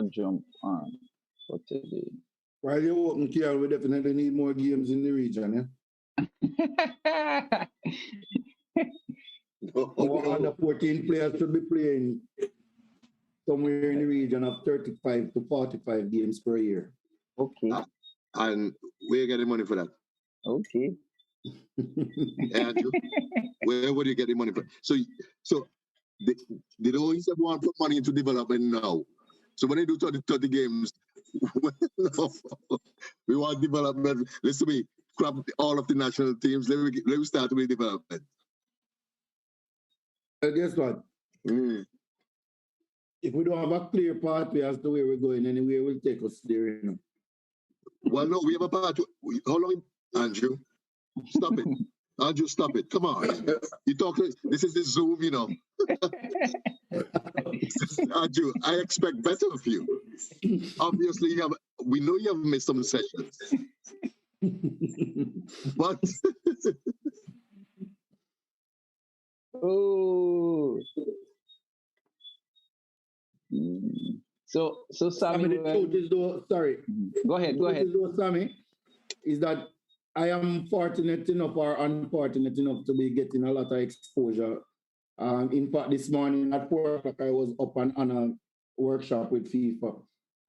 jump on for today. While you're working, Kian, we definitely need more games in the region, yeah? Our under 14 players should be playing somewhere in the region of 35 to 45 games per year. Okay. And where you getting money for that? Okay. Andrew, where would you get the money from? So they don't always want to put money into development now. So when they do 30 games, no, we want development. Listen to me, scrap all of the national teams. Let me start with development. Guess what? If we don't have a clear pathway as to where we're going, anywhere will take us there. You know? Well, no, we have a pathway. How long, Andrew? Stop it. Andrew, stop it. Come on. You talk. This is the Zoom, you know. Andrew, I expect better of you. Obviously, we know you have missed some sessions. But oh. So Sammy, the truth is though, sorry. Go ahead. Though, Sammy, is that I am fortunate enough or unfortunate enough to be getting a lot of exposure. In fact, this morning at 4 o'clock, I was up on a workshop with FIFA.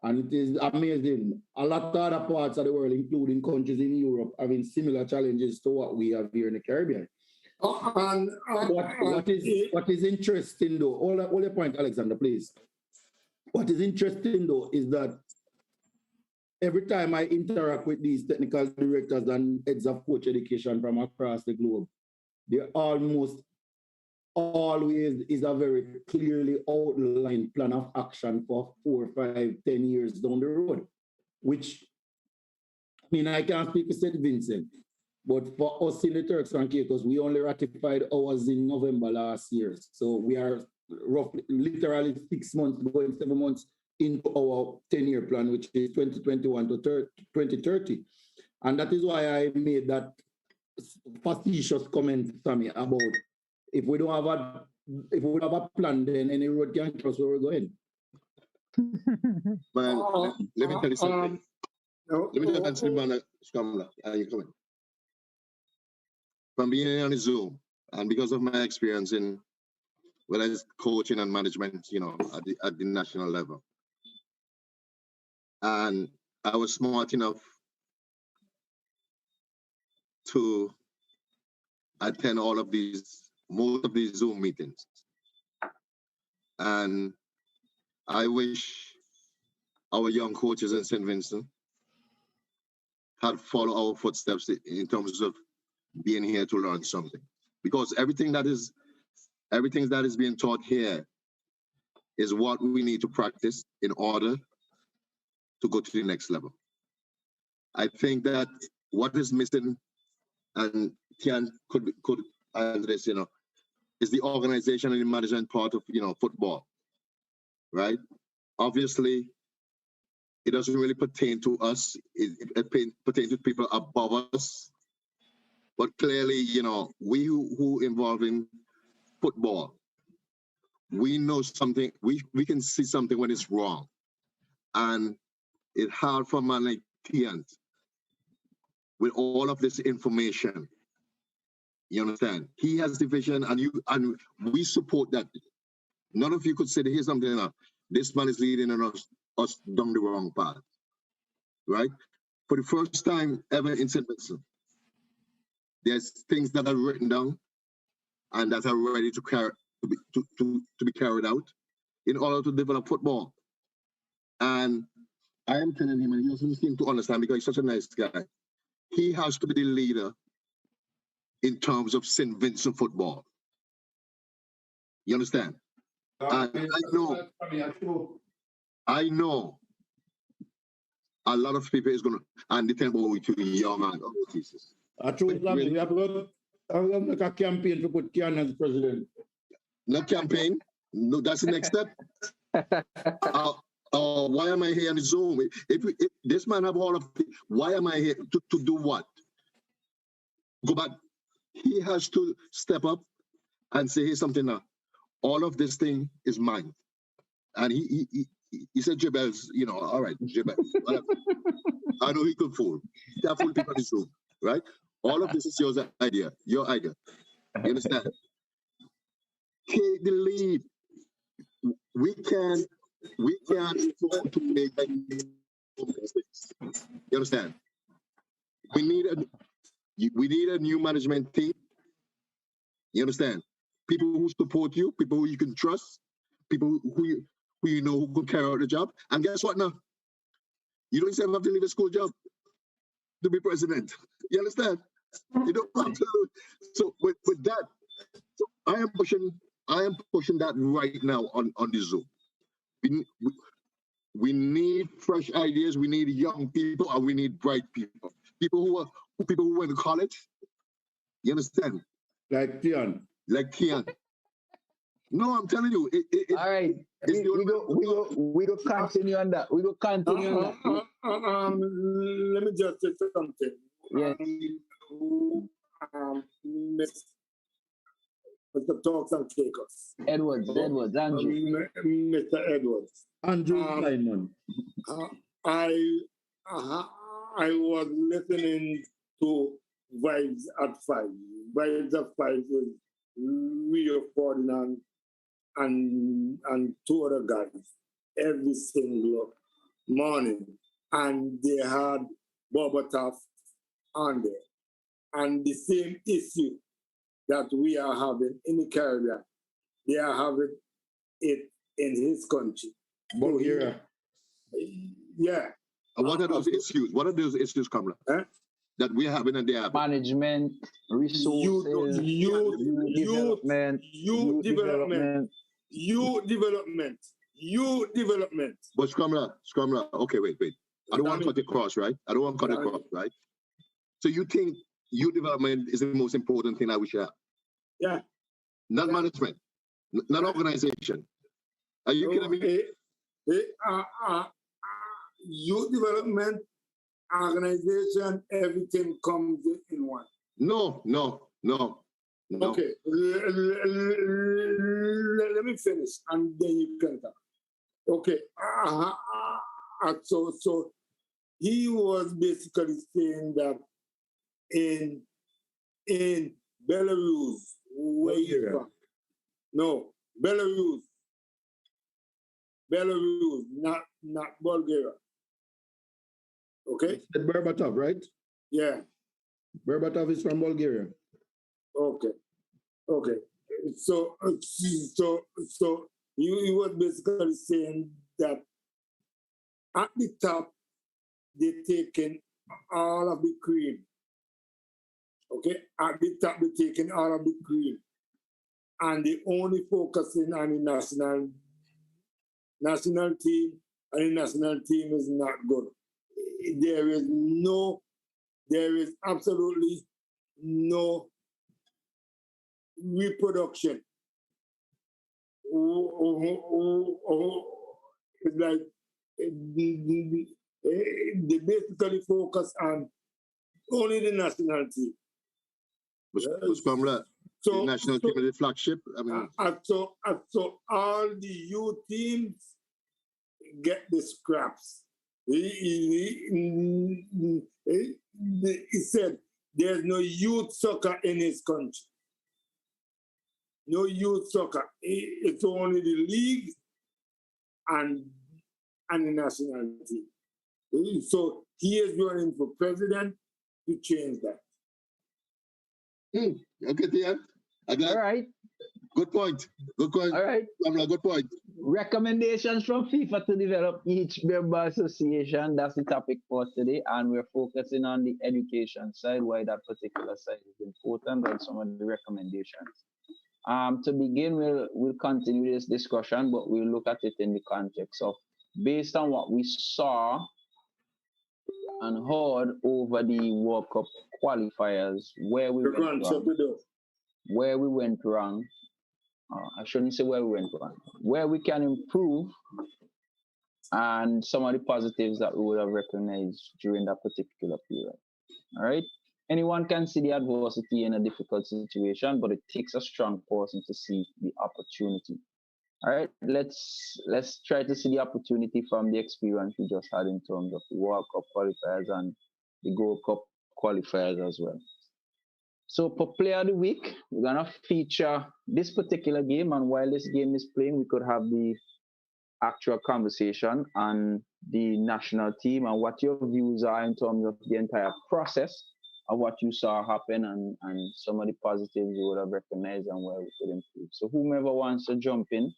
And it is amazing. A lot of other parts of the world, including countries in Europe, having similar challenges to what we have here in the Caribbean. What is interesting though, all your point, Alexander, please. What is interesting though is that every time I interact with these technical directors and heads of coach education from across the globe, there almost always is a very clearly outlined plan of action for 4, 5, 10 years down the road, which, I mean, I can't speak for St. Vincent, but for us in the Turks and Caicos, we only ratified ours in November last year. So we are roughly, literally 6 months, going 7 months into our 10-year plan, which is 2021 to 2030. And that is why I made that facetious comment, Sammy, about if we don't have a plan, then any road can cross where we're going. Well, let me tell you something. Let me tell you something, Scamla. You coming? From being on the Zoom, and because of my experience in, well, as coaching and management, you know, at the national level, and I was smart enough to attend most of these Zoom meetings. And I wish our young coaches in St. Vincent had followed our footsteps in terms of being here to learn something. Because everything that is being taught here is what we need to practice in order to go to the next level. I think that what is missing, and Tian could address, you know, is the organization and the management part of, you know, football, right? Obviously, it doesn't really pertain to us. It pertains to people above us. But clearly, you know, we who involved in football, we know something, we can see something when it's wrong. And it's hard for a man like Tian, with all of this information, you understand? He has the vision, and we support that. None of you could say, here's something else. This man is leading us down the wrong path, right? For the first time ever in St. Vincent, there's things that are written down and that are ready to be carried out in order to develop football. And I am telling him, and he doesn't seem to understand because he's such a nice guy. He has to be the leader in terms of St. Vincent football. You understand? And I know a lot of people is going to, and they tell me to young and other pieces. We have to make a campaign to put Kian as president. Not campaign. No, that's the next step. Why am I here on Zoom? If this man have all of it, why am I here to do what? Go back. He has to step up and say, here's something now. All of this thing is mine. And he said Jebel's, all right, Jebel. Whatever. I know he could fool. He can fool people in this room, right? All of this is your idea. Your idea. You understand? Take the lead. We can afford to make mistakes. You understand? We need a new management team. You understand? People who support you, people who you can trust, people who you know who can carry out the job. And guess what now? You don't even have to leave a school job to be president. You understand? You don't have to. So with that, so I am pushing that right now on the Zoom. We need fresh ideas. We need young people, and we need bright people. People who went to college. You understand? Like Theon. Like Theon. No, I'm telling you. All right. We go continue on that. We go continue on that. Let me just say something. Yeah. Mr. Talks and Takers. Andrew. Mr. Edwards. Andrew Simon. I was listening to Vibes at 5. Vibes at 5 is Rio Ferdinand and two other guys every single morning. And they had Bobatov on there. And the same issue that we are having in the Caribbean, they are having it in his country. Bulgaria. Yeah. And what are those issues? What are those issues, Kamala? That we're having and they have? Management, resources, youth development. But Scrumla, okay, wait. I don't want to cut across, right? Right? So you think youth development is the most important thing that we should have? Yeah. Not management, not organization. Are you kidding me? Youth development, organization, everything comes in one. No. Okay, let me finish and then you can talk. Okay, so he was basically saying that in Belarus, where he's from. No, Belarus, not Bulgaria. Okay? Berbatov, right? Yeah. Berbatov is from Bulgaria. Okay. So he was basically saying that at the top, they're taking all of the cream. Okay? At the top, they're taking all of the cream. And they only focusing on the national team, and the national team is not good. There is absolutely no reproduction. It's like they basically focus on only the national team. So the national team is the flagship. I mean, so all the youth teams get the scraps. He said there's no youth soccer in his country. No youth soccer. It's only the league and the national team. So he is running for president to change that. Okay, Theon. All right. Good point. All right. Good point. Recommendations from FIFA to develop each member association. That's the topic for today. And we're focusing on the education side, why that particular side is important, and some of the recommendations. To begin, we'll continue this discussion, but we'll look at it in the context of based on what we saw and heard over the World Cup qualifiers, where we went wrong. I shouldn't say where we went wrong. Where we can improve, and some of the positives that we would have recognized during that particular period. All right. Anyone can see the adversity in a difficult situation, but it takes a strong person to see the opportunity. All right, let's try to see the opportunity from the experience we just had in terms of the World Cup qualifiers and the Gold Cup qualifiers as well. So for Player of the Week, we're gonna feature this particular game, and while this game is playing, we could have the actual conversation on the national team and what your views are in terms of the entire process of what you saw happen and some of the positives you would have recognized and where we could improve. So whomever wants to jump in,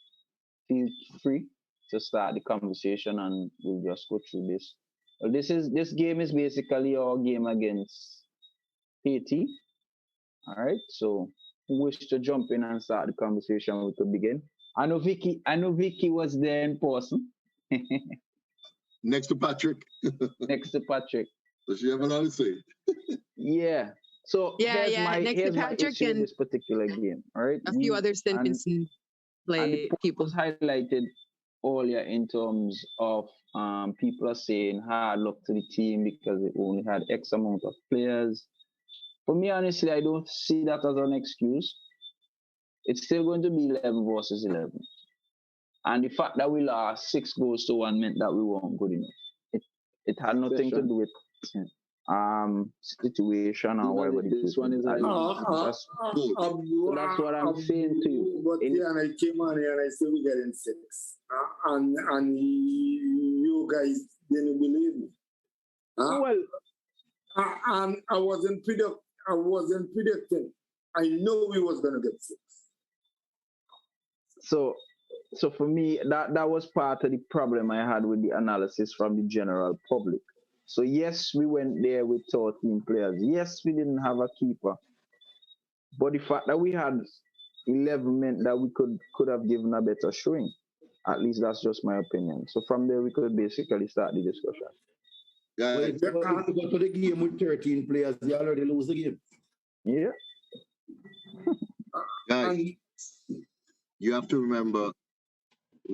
feel free to start the conversation and we'll just go through this. Well, this game is basically our game against Haiti. All right. So who wish to jump in and start the conversation, we could begin. I know Vicky was there in person. Next to Patrick. Next to Patrick. Does she have a lot to say? Yeah. So Next to here's my Patrick issue with and this particular game. All right. a few other St. and Vincent and the people. was highlighted earlier in terms of people are saying hard luck to the team because it only had X amount of players. For me, honestly, I don't see that as an excuse. It's still going to be 11 versus 11. And the fact that we lost 6 goals to 1 meant that we weren't good enough. It had nothing to do with situation or whatever. This one is that's what I'm saying to you. But yeah, and I came on here and I said we're getting 6. And you guys didn't believe me. Well, and I wasn't predicting. I know we was gonna get 6. So for me, that was part of the problem I had with the analysis from the general public. So yes, we went there with 13 players. Yes, we didn't have a keeper. But the fact that we had 11 meant that we could have given a better showing. At least that's just my opinion. So from there, we could basically start the discussion. Well, if you go to the game with 13 players, you already lose the game. Yeah. Guys, you have to remember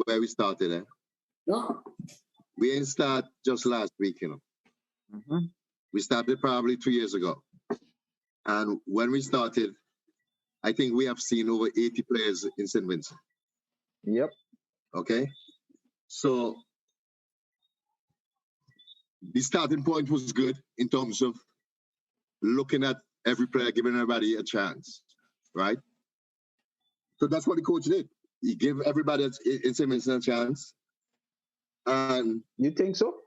where we started. No. We didn't start just last week, Mm-hmm. We started probably 2 years ago. And when we started, I think we have seen over 80 players in St. Vincent. Yep. Okay? So the starting point was good in terms of looking at every player, giving everybody a chance, right? So that's what the coach did. He gave everybody in St. Vincent a chance. And you think so?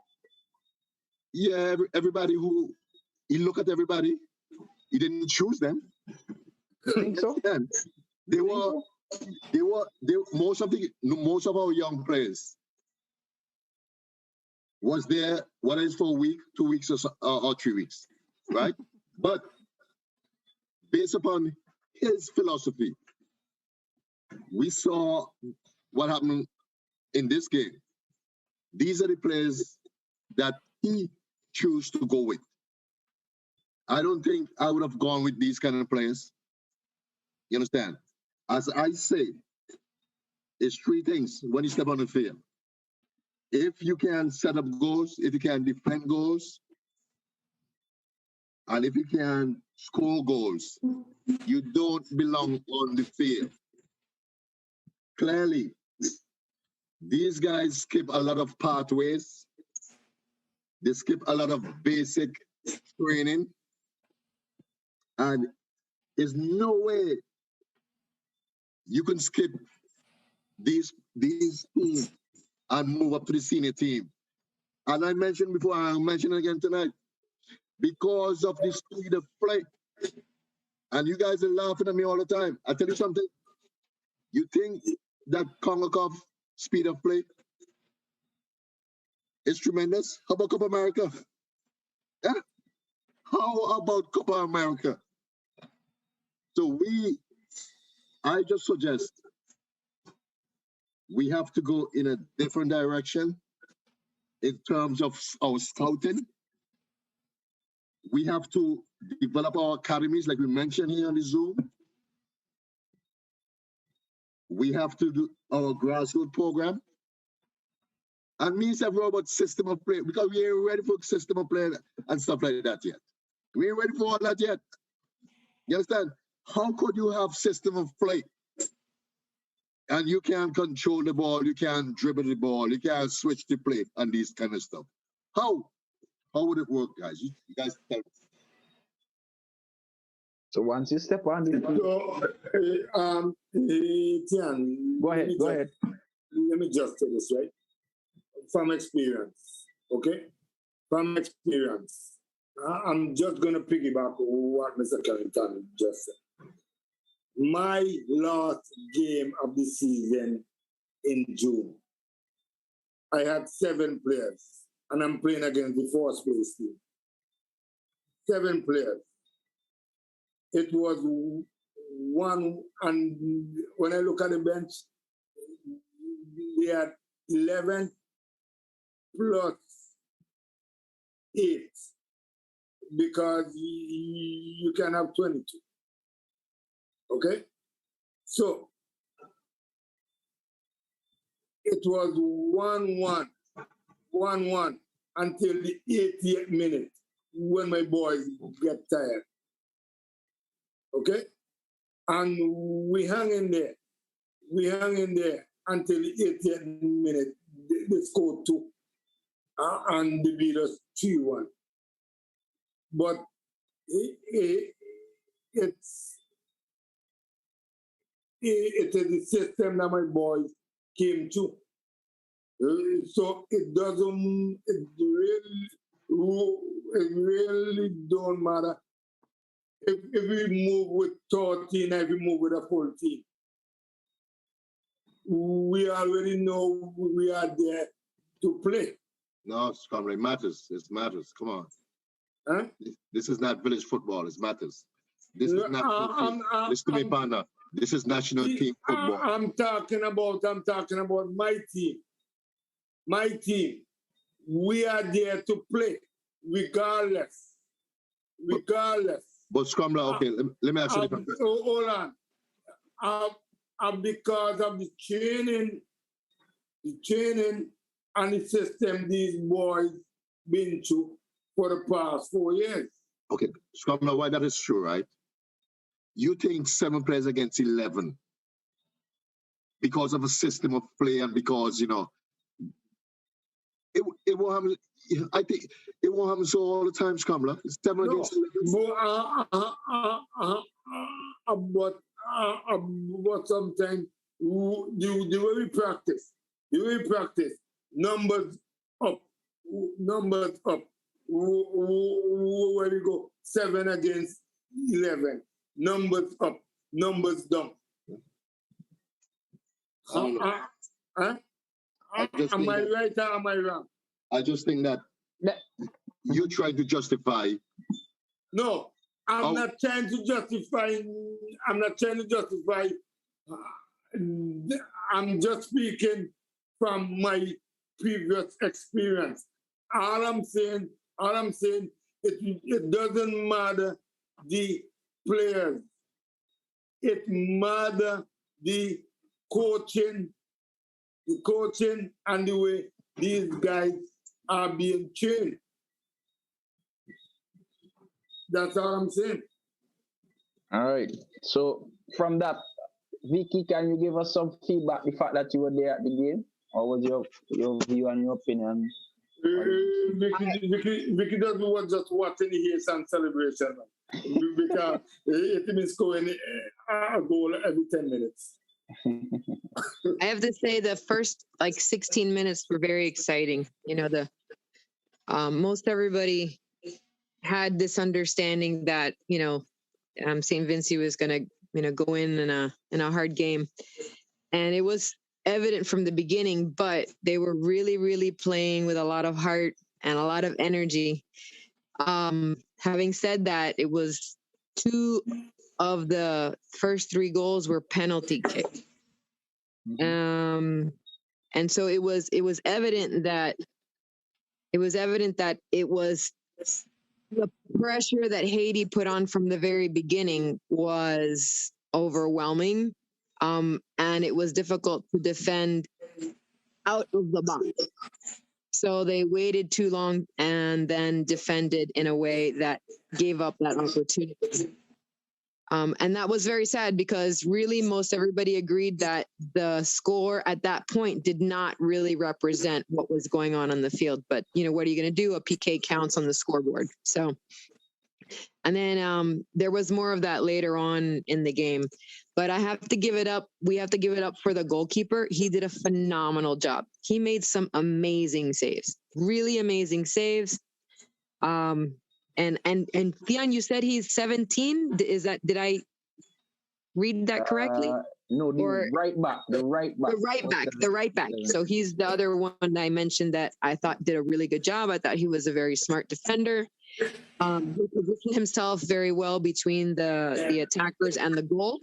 Yeah, everybody who he looked at everybody, he didn't choose them. You think so? They were most of our young players was there, whether it's for a week, 2 weeks, or 3 weeks, right? But based upon his philosophy, we saw what happened in this game. These are the players that he chose to go with. I don't think I would have gone with these kind of players. You understand? As I say, it's 3 things when you step on the field. If you can set up goals, if you can defend goals, and if you can score goals, you don't belong on the field. Clearly, these guys skip a lot of pathways. They skip a lot of basic training. And there's no way you can skip these teams and move up to the senior team. And I mentioned before, I'll mention again tonight, because of the speed of play. And you guys are laughing at me all the time. I tell you something. You think that Kongakov speed of play is tremendous? How about Copa America? Yeah? How about Copa America? So I just suggest we have to go in a different direction in terms of our scouting. We have to develop our academies, like we mentioned here on the Zoom. We have to do our grassroots program. And me say about system of play, because we ain't ready for system of play and stuff like that yet. We ain't ready for all that yet. You understand? How could you have system of play And you can't control the ball, you can't dribble the ball, you can't switch the play and these kind of stuff. How would it work, guys? You guys tell me. So once you step on the So, Tian, go ahead. Let me just say this, right? From experience, okay? From experience, I'm just going to piggyback what Mr. Carrington just said. My last game of the season in June, I had 7 players, and I'm playing against the first place team. 7 players. It was one, and when I look at the bench, we had 11 plus 8, because you can have 22. Okay? So it was 1-1 until the 80th minute when my boys get tired. Okay? And we hung in there. Until the 80th minute. They scored 2. And they beat us 3-1. But it's the system that my boys came to. So it really don't matter if we move with 13, if we move with a full team. We already know we are there to play. No, Scott, it matters. It matters. Come on. Huh? This is not village football. It matters. This is not. Listen to me, partner. This is national team football. I'm talking about my team. My team. We are there to play, regardless. But Scrambler, okay, let me ask you this. Hold on. Because of the training and the system these boys been through for the past 4 years. Okay, Scrambler, why that is true, right? You think 7 players against 11 because of a system of play and because, it won't happen. I think it won't happen so all the time, Scrambler. It's 7 against 11. But sometimes the way we practice, numbers up. Where we go 7 against 11, numbers up, numbers down. Am I right or am I wrong? I just think that you try to justify. No, I'm not trying to justify. I'm just speaking from my previous experience. All I'm saying, it doesn't matter the players. It matters the coaching and the way these guys are being trained. That's all I'm saying. All right. So from that, Vicky, can you give us some feedback? The fact that you were there at the game, or was your view and your opinion? Vicky doesn't want just watching the Haitian celebration because it means scoring a goal every 10 minutes. I have to say the first 16 minutes were very exciting. Most everybody had this understanding that St. Vincent was going to go in a hard game, and it was evident from the beginning. But they were really, really playing with a lot of heart and a lot of energy. Having said that, it was 2 of the first 3 goals were penalty kicks. And so it was evident that it was the pressure that Haiti put on from the very beginning was overwhelming. And it was difficult to defend out of the box. So they waited too long and then defended in a way that gave up that opportunity. And that was very sad because really most everybody agreed that the score at that point did not really represent what was going on the field. But, you know, what are you going to do? A PK counts on the scoreboard. So, and then there was more of that later on in the game. But I have to give it up. We have to give it up for the goalkeeper. He did a phenomenal job. He made some amazing saves, really amazing saves. And Theon, you said he's 17. Did I read that correctly? No, the right back. The right back. So he's the other one I mentioned that I thought did a really good job. I thought he was a very smart defender. He positioned himself very well between the attackers and the goal.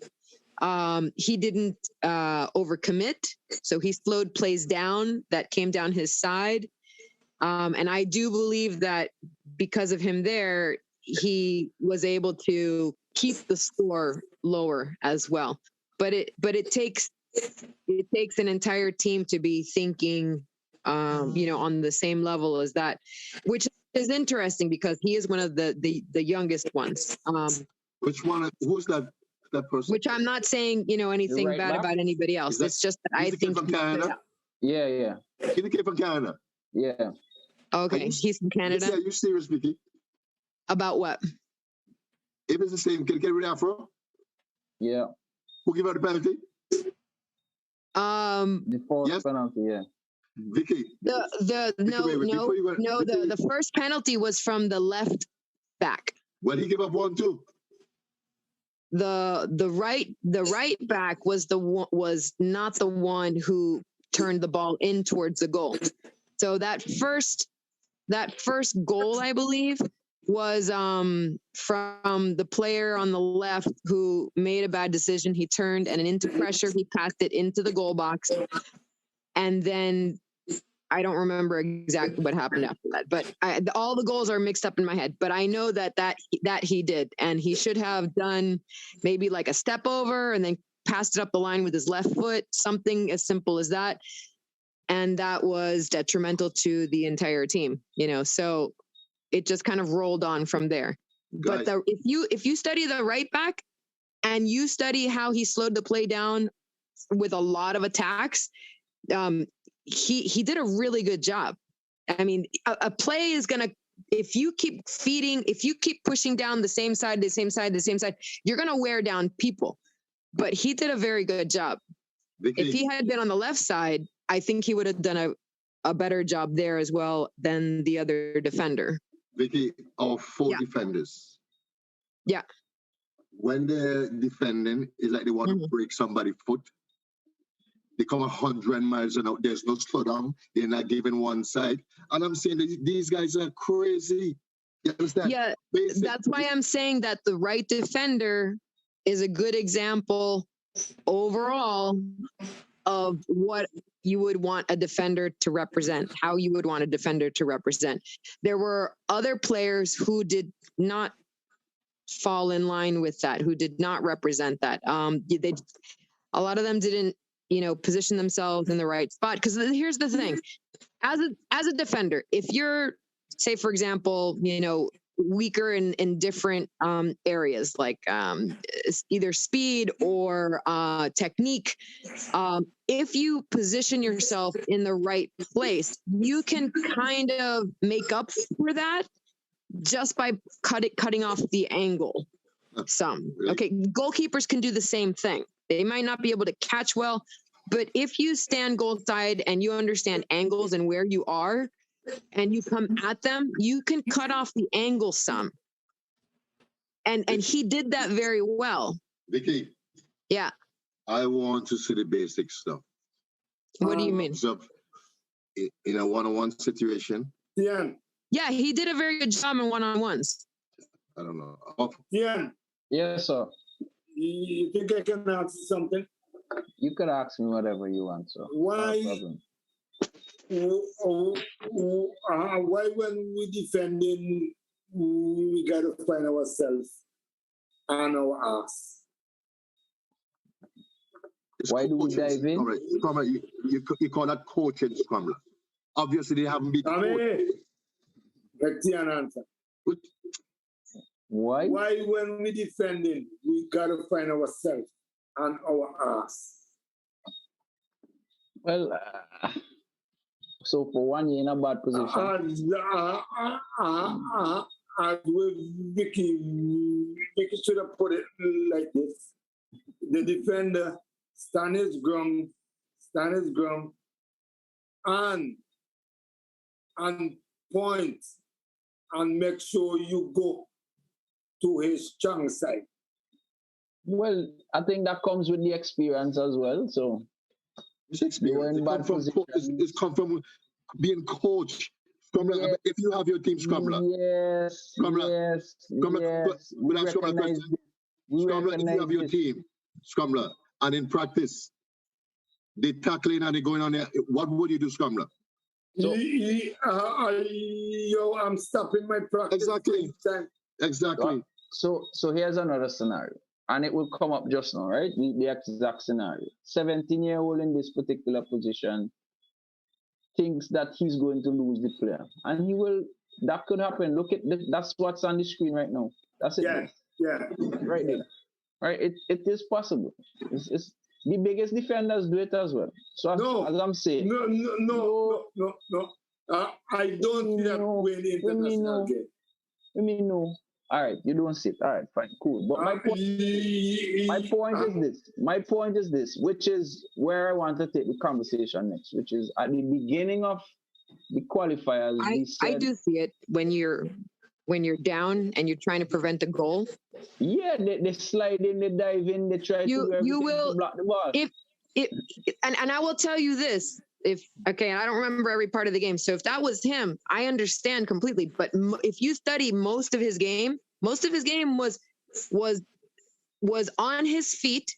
He didn't overcommit, so he slowed plays down that came down his side. And I do believe that because of him there, he was able to keep the score lower as well. But it takes an entire team to be thinking, you know, on the same level as that, which is interesting because he is one of the youngest ones. Which one? Who's that person? Which I'm not saying, you know, anything bad about anybody else. It's just that I think. From Canada? Yeah. He came from Canada. Yeah. Okay, he's from Canada. Yeah, you serious, Vicky? About what? If it's the same, can you get rid of Afro? Yeah. Who give out the penalty? The fourth penalty, yeah. Vicky. The first penalty was from the left back. Well, he gave up one too. The right back was not the one who turned the ball in towards the goal. So that first goal, I believe, was from the player on the left who made a bad decision. He turned and into pressure, he passed it into the goal box. And then I don't remember exactly what happened after that, but all the goals are mixed up in my head. But I know that he did, and he should have done maybe like a step over and then passed it up the line with his left foot, something as simple as that. And that was detrimental to the entire team, you know. So it just kind of rolled on from there. Guys. But if you study the right back and you study how he slowed the play down with a lot of attacks, he did a really good job. I mean, a play is gonna, if you keep pushing down the same side, you're gonna wear down people. But he did a very good job. Vicky. If he had been on the left side, I think he would have done a better job there as well than the other defender. Vicky, our four defenders. Yeah. When they're defending, it's like they want to break somebody's foot. They come 100 miles an hour. There's no slowdown. They're not giving one side. And I'm saying that these guys are crazy. You understand? Yeah, that's why I'm saying that the right defender is a good example overall of what you would want a defender to represent, how you would want a defender to represent. There were other players who did not fall in line with that, who did not represent that. A lot of them didn't, you know, position themselves in the right spot. Because here's the thing, as a defender, if you're, say, for example, you know, weaker in different areas like either speed or technique, if you position yourself in the right place, you can kind of make up for that just by cutting off the angle some. Okay, goalkeepers can do the same thing. They might not be able to catch well, but if you stand goal side and you understand angles and where you are, and you come at them, you can cut off the angle some. And he did that very well. Vicky. Yeah. I want to see the basic stuff. What do you mean? In a one-on-one situation. Yeah. Yeah, he did a very good job in one-on-ones. I don't know. Yeah. Yes, sir. You think I can ask something? You could ask me whatever you want, sir. Why? No why when we defending, we gotta find ourselves on our ass? Why do we dive in? All right. You call that coaching scrambler. Obviously, they haven't been. Let's see an answer. Why? Why, when we defending, we gotta find ourselves and our ass? Well, so for 1 year in a bad position. As with Vicky should have put it like this. The defender stand his ground, and point and make sure you go to his strong side. Well, I think that comes with the experience as well. So It's experience. It's come from being coached. Scrambler, if you have your team Scrambler. Yes. Scrambler. Yes. Yes. Scrambler, if you have your team Scrambler, and in practice, they tackling and they going on there, what would you do, Scrambler? So, I'm stopping my practice. Exactly. So here's another scenario, and it will come up just now, right? The exact scenario. 17-year-old in this particular position thinks that he's going to lose the player, and he will. That could happen. Look at that's what's on the screen right now. That's it. Yeah. Right there. Right. It is possible. It's the biggest defenders do it as well. So as I'm saying. No. I don't see that win international game. Let me know. All right, you don't see it. All right, fine, cool. But my point is this, which is where I want to take the conversation next, which is at the beginning of the qualifiers. I do see it when you're down and you're trying to prevent a goal. Yeah, they slide in, they dive in, they try to do everything to block the ball. And I will tell you this. I don't remember every part of the game. So if that was him, I understand completely. But if you study most of his game was on his feet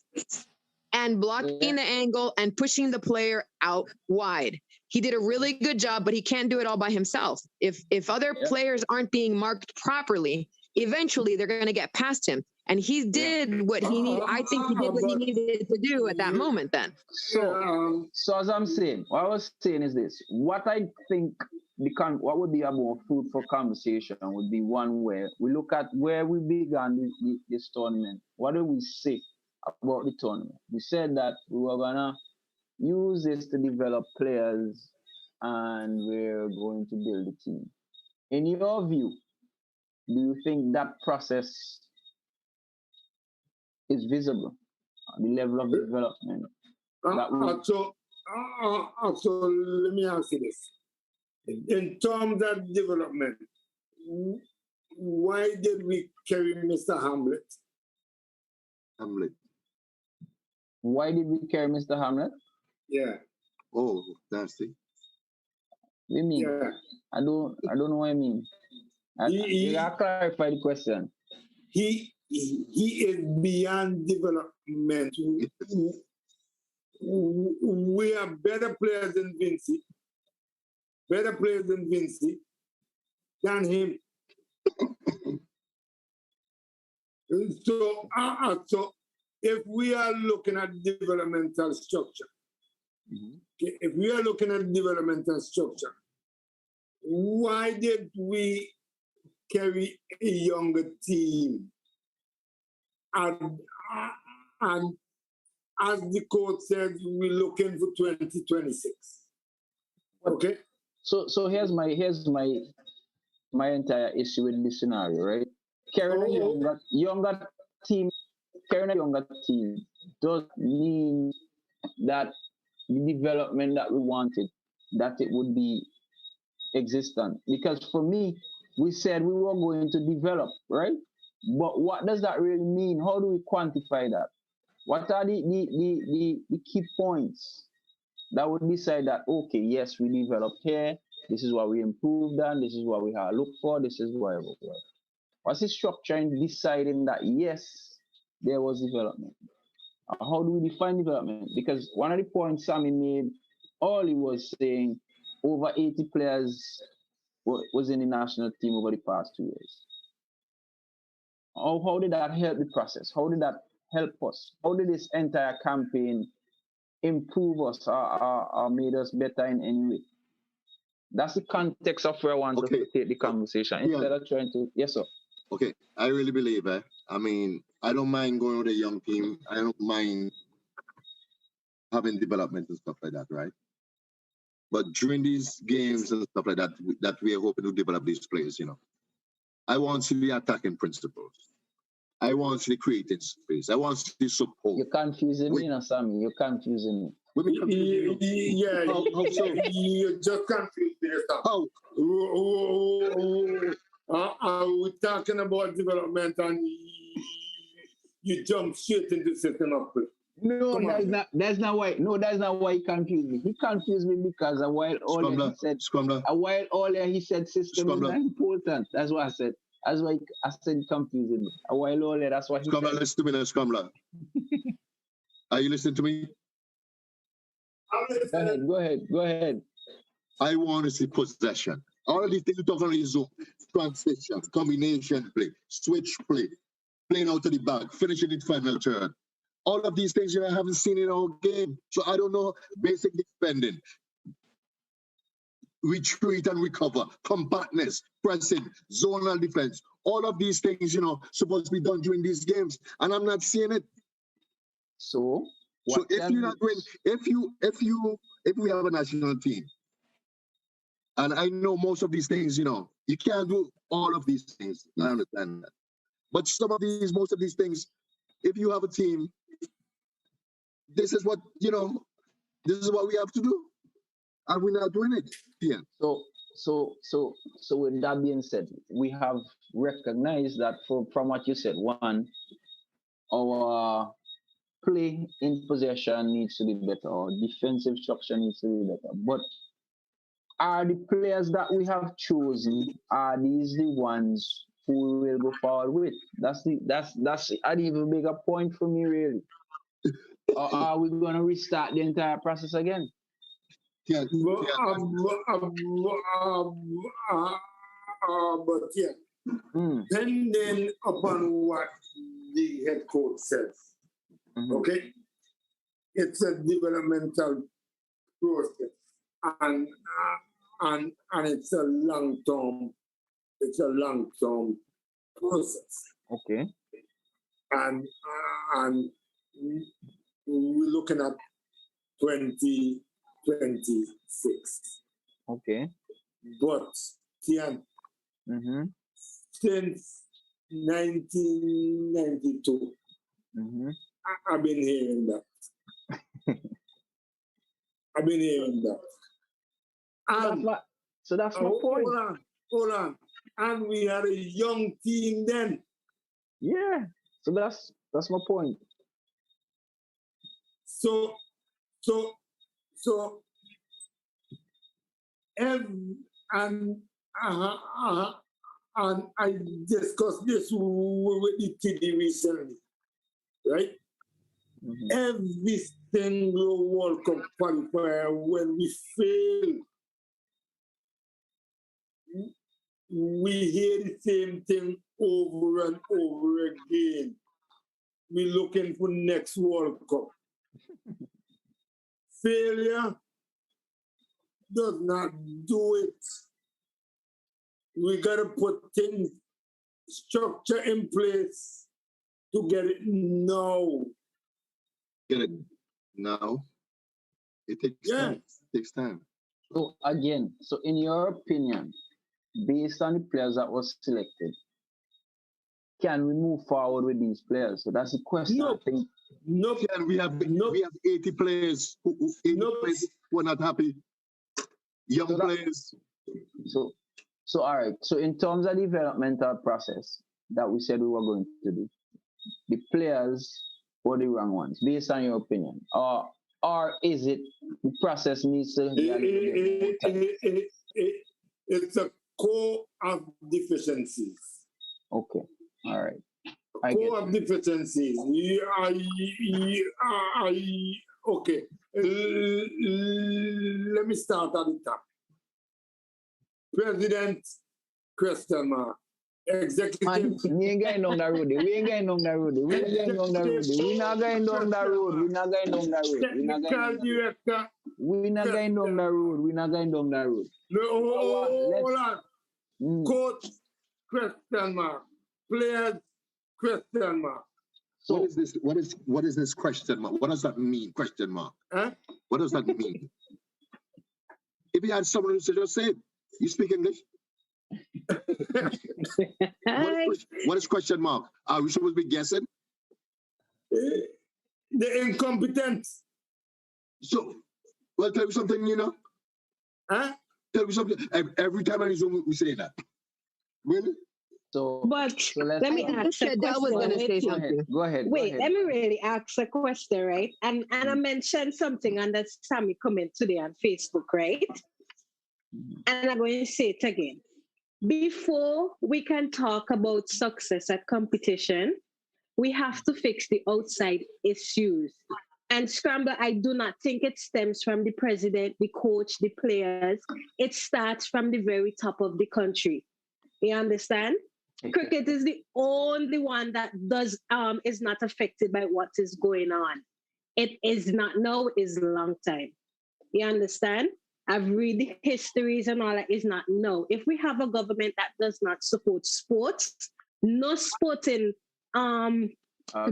and blocking the angle and pushing the player out wide. He did a really good job, but he can't do it all by himself. If other players aren't being marked properly, eventually they're going to get past him. And he did what he needed. I think he did what he needed to do at that moment then. So as I'm saying, what I was saying is this. What I think what would be a more fruitful conversation would be one where we look at where we began this tournament. What do we say about the tournament? We said that we were going to use this to develop players and we're going to build a team. In your view, do you think that process is visible, the level of development? So let me ask you this. In terms of development, why did we carry Mr. Hamlet? Why did we carry Mr. Hamlet? Yeah. Oh, nasty. What do you mean? Yeah. I don't know what I mean. You gotta clarify the question. He is beyond development. We are better players than Vinci. Than him. So if we are looking at developmental structure, why did we carry a younger team? And as the coach said, we're looking for 2026. Okay. So here's my entire issue with this scenario, right? Carrying a younger team does mean that the development that we wanted, that it would be existent. Because for me, we said we were going to develop, right? But what does that really mean? How do we quantify that? What are the key points that would decide that, okay, yes, we developed here, this is what we improved on, this is what we have looked for, this is whatever. What's the structure in deciding that, yes, there was development? How do we define development? Because one of the points Sammy made, all he was saying, over 80 players was in the national team over the past 2 years. How did that help the process? How did that help us? How did this entire campaign improve us or made us better in any way? That's the context of where I want to take the conversation instead of trying to. Yes, sir. Okay, I really believe it. I mean, I don't mind going with a young team. I don't mind having development and stuff like that, right? But during these games and stuff like that, that we are hoping to develop these players, I want to see the attacking principles. I want to see the creating space. I want to see support. You're confusing me, Sammy. You're confusing me. What me confusing you? Yeah, How so? you just confused yourself. How? We're talking about development and you jump straight into setting up. No, Come on. that's not why. No, that's not why he confused me. He confused me because a while earlier he said system is not important. That's what I said. That's why I said confusing me. A while earlier, that's what he said. Listen to me now, Scrambler. Are you listening to me? Go ahead. I want to see possession. All of these things you talk on is transition, combination play, switch play, playing out of the back, finishing in final third. All of these things I haven't seen in our game. So I don't know basic defending, retreat and recover, compactness, pressing, zonal defense. All of these things, supposed to be done during these games. And I'm not seeing it. So if you're not doing, if we have a national team, and I know most of these things, you can't do all of these things. I understand that. But most of these things, if you have a team, this is what we have to do. And we're not doing it. Yeah. So with that being said, we have recognized that from what you said, one, our play in possession needs to be better, our defensive structure needs to be better. But are the players that we have chosen, are these the ones who we will go forward with? That's an even bigger point for me, really. Or are we going to restart the entire process again? But depending upon what the head coach says, okay, it's a developmental process, and it's a long-term process. Okay. And we're looking at 2026. Okay. But Theon, since 1992, I've been hearing that. So that's my point. Hold on. And we had a young team then. Yeah. So that's my point. So and I discussed this with the TD recently, right? Every single World Cup qualifier, when we fail, we hear the same thing over and over again. We're looking for next World Cup. Failure does not do it. We gotta put structure in place to get it now. Get it now. It takes time. It takes time. So again, in your opinion, based on the players that were selected, can we move forward with these players? So that's the question. Nope. I think. Nope. Yeah, we have 80 players who are not happy. Young players. So all right. So in terms of the developmental process that we said we were going to do, the players were the wrong ones, based on your opinion, or is it the process needs to? It's a core of deficiencies. Okay. All right. Core of deficiencies. Okay. Let me start at the top. President, question mark. Executive. Man, we ain't going down that road. We ain't going down that road. We ain't going down that road. We not going down that road. We not going down that road. We not going director. We not going down that road. We not going down that road. No, hold on. Coach, question mark. players, question mark. So What is this? What is this question mark? What does that mean? Question mark. Huh? What does that mean? If you had someone who said, just say it. You speak English? What is question mark? Are we supposed to be guessing? The incompetence. So, well, tell you something, you know? Huh? Tell you something. Every time I Zoom, we say that. Really? so But so let's let me go. ask a said that was question. gonna say Go ahead. something. Go ahead. Go Wait, ahead. let me really ask a question, right? And I mentioned something on that Sammy comment today on Facebook, right? And I'm going to say it again. Before we can talk about success at competition, we have to fix the outside issues. And Scramble, I do not think it stems from the president, the coach, the players. It starts from the very top of the country. You understand? Cricket is the only one that is not affected by what is going on. It is not now, is a long time. You understand? I've read the histories and all that is not no. If we have a government that does not support sports, no sporting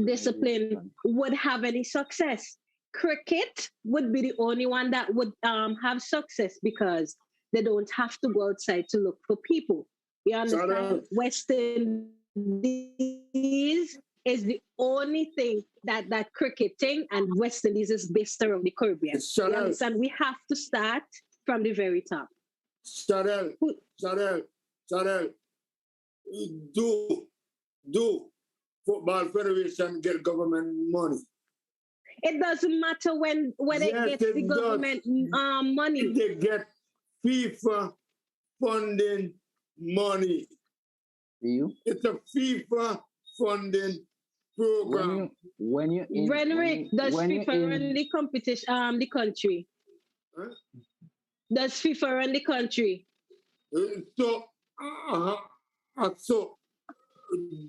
discipline would have any success. Cricket would be the only one that would have success because they don't have to go outside to look for people. You understand? West Indies is the only thing that cricketing and West Indies is based around the Caribbean. You understand? We have to start from the very top. Chanel, do Football Federation get government money? It doesn't matter when Yes, it gets the government money. They get FIFA funding money. You? It's a FIFA funding program. When you Renrick, does FIFA run the competition, the country? Huh? Does FIFA run the country? So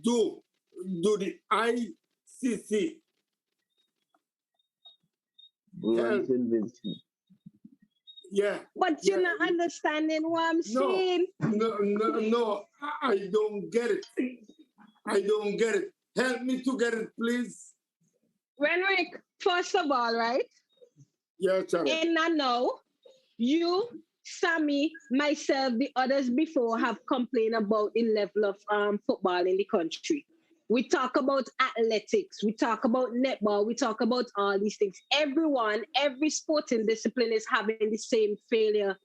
do the ICC help? Yeah. But you're not understanding what I'm saying. No, I don't get it. I don't get it. Help me to get it, please. Renrick, first of all, right? Yeah, sorry. And I know you, Sammy, myself, the others before have complained about the level of football in the country. We talk about athletics, we talk about netball, we talk about all these things. Everyone, every sporting discipline is having the same failure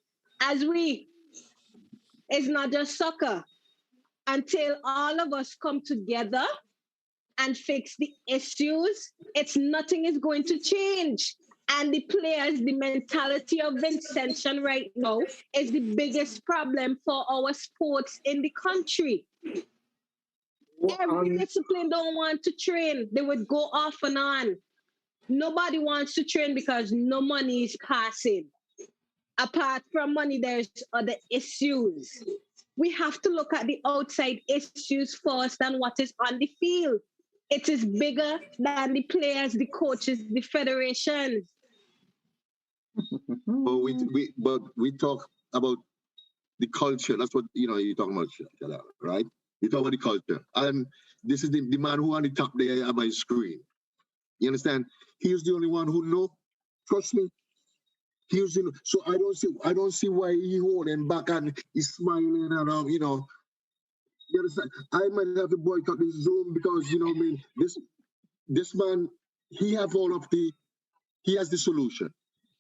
as we. It's not just soccer. Until all of us come together and fix the issues, nothing is going to change. And the players, the mentality of Vincentian right now is the biggest problem for our sports in the country. Every discipline don't want to train. They would go off and on. Nobody wants to train because no money is passing. Apart from money, there's other issues. We have to look at the outside issues first than what is on the field. It is bigger than the players, the coaches, the federations. But we talk about the culture. That's what you're talking about, right? You talk about the culture, and this is the man who on the top there on my screen. You understand? He is the only one who know. Trust me. He was so I don't see why he holding back and he's smiling and you understand? I might have to boycott this Zoom because this man he has the solution.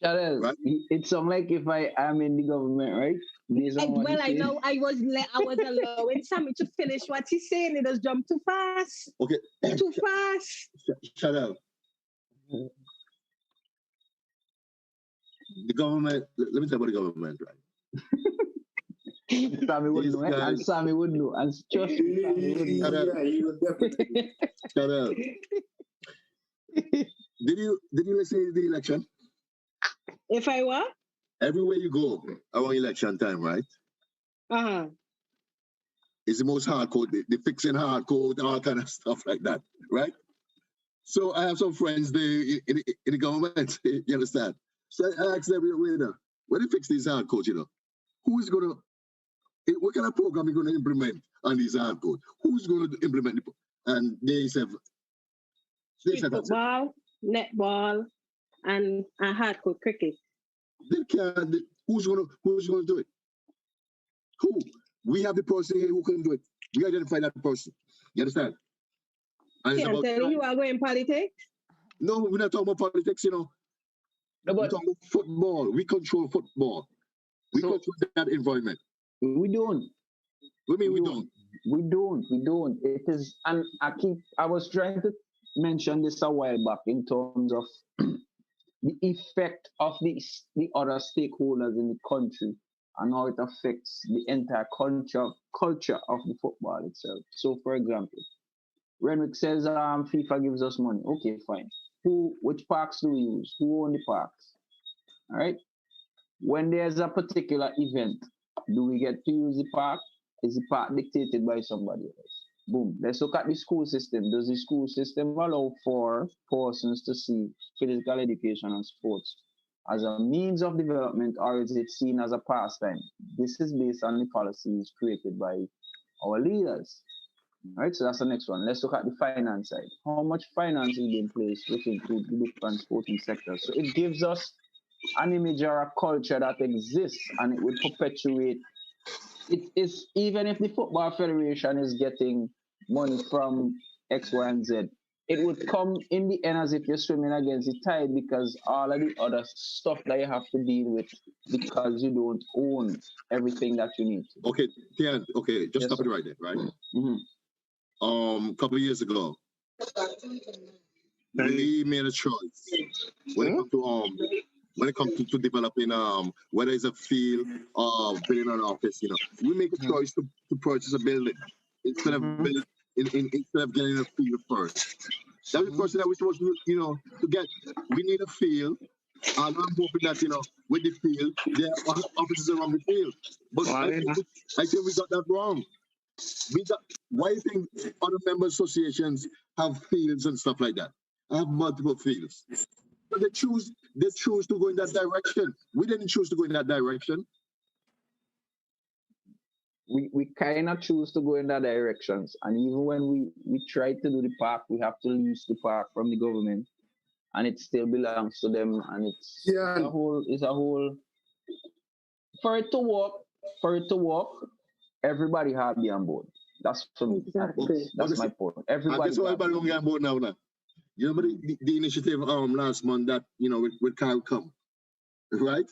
Charles, right? It sounds like if I am in the government, right? Well, I know I was allowing Sammy to finish what he's saying. He just jumped too fast. Okay. Too fast. Shut up. The government, let me tell you about the government, right? Sammy would know, and Sammy would know. And trust me, Sammy would know. Shut up. He would definitely. Shut up. Did you listen to the election? If I were? Everywhere you go around election time, right? Uh-huh. It's the most hardcore, the fixing hardcore, all kind of stuff like that, right? So I have some friends there in the government, you understand? So I asked them, when they fix these hardcores, who is going to What kind of program are you going to implement on these hard code? Who's going to implement it? And they said Street that's it. football, netball, and hardcore cricket. They can't. Who's going to do it? Who? We have the person here who can do it. We identify that person. You understand? And it's I'm about telling you, are going politics? no, we're not talking about politics, you know. No, We're but talking about football. We control football. We So- control that environment. we don't. What do you mean we don't? We don't. It is, and I was trying to mention this a while back in terms of the effect of the other stakeholders in the country and how it affects the entire culture of the football itself. So, for example, Renwick says FIFA gives us money. Okay, fine. Which parks do we use? Who own the parks? All right. When there's a particular event, do we get to use the park? Is the park dictated by somebody else? Boom. Let's look at the school system. Does the school system allow for persons to see physical education and sports as a means of development, or is it seen as a pastime? This is based on the policies created by our leaders. All right, so that's the next one. Let's look at the finance side. How much finance is being placed within the different sporting sectors? So it gives us an image or a culture that exists, and it would perpetuate. It is, even if the football federation is getting money from X, Y, and Z, it would come in the end as if you're swimming against the tide, because all of the other stuff that you have to deal with because you don't own everything that you need to. Okay, Theon, okay, just Yes, stop it sir. right there, right? Mhm. A couple of years ago, we made a choice when it comes to developing whether it's a field or building an office, you know, we make a choice to purchase a building instead of instead of getting a field first. That's the person that we're supposed to, you know, to get. We need a field, and I'm hoping that, you know, with the field, there are offices around the field. But I think we got that wrong. Why do you think other member associations have fields and stuff like that? I have multiple fields. But they choose to go in that direction. We didn't choose to go in that direction. We kind of choose to go in that directions, and even when we try to do the park, we have to lease the park from the government, and it still belongs to them, and it's a whole. For it to work, everybody have to be on board. That's for me. Exactly. That's my point. And Everybody. that's why everybody don't get on board now. You know, but the initiative last month that, you know, with Kyle come, right?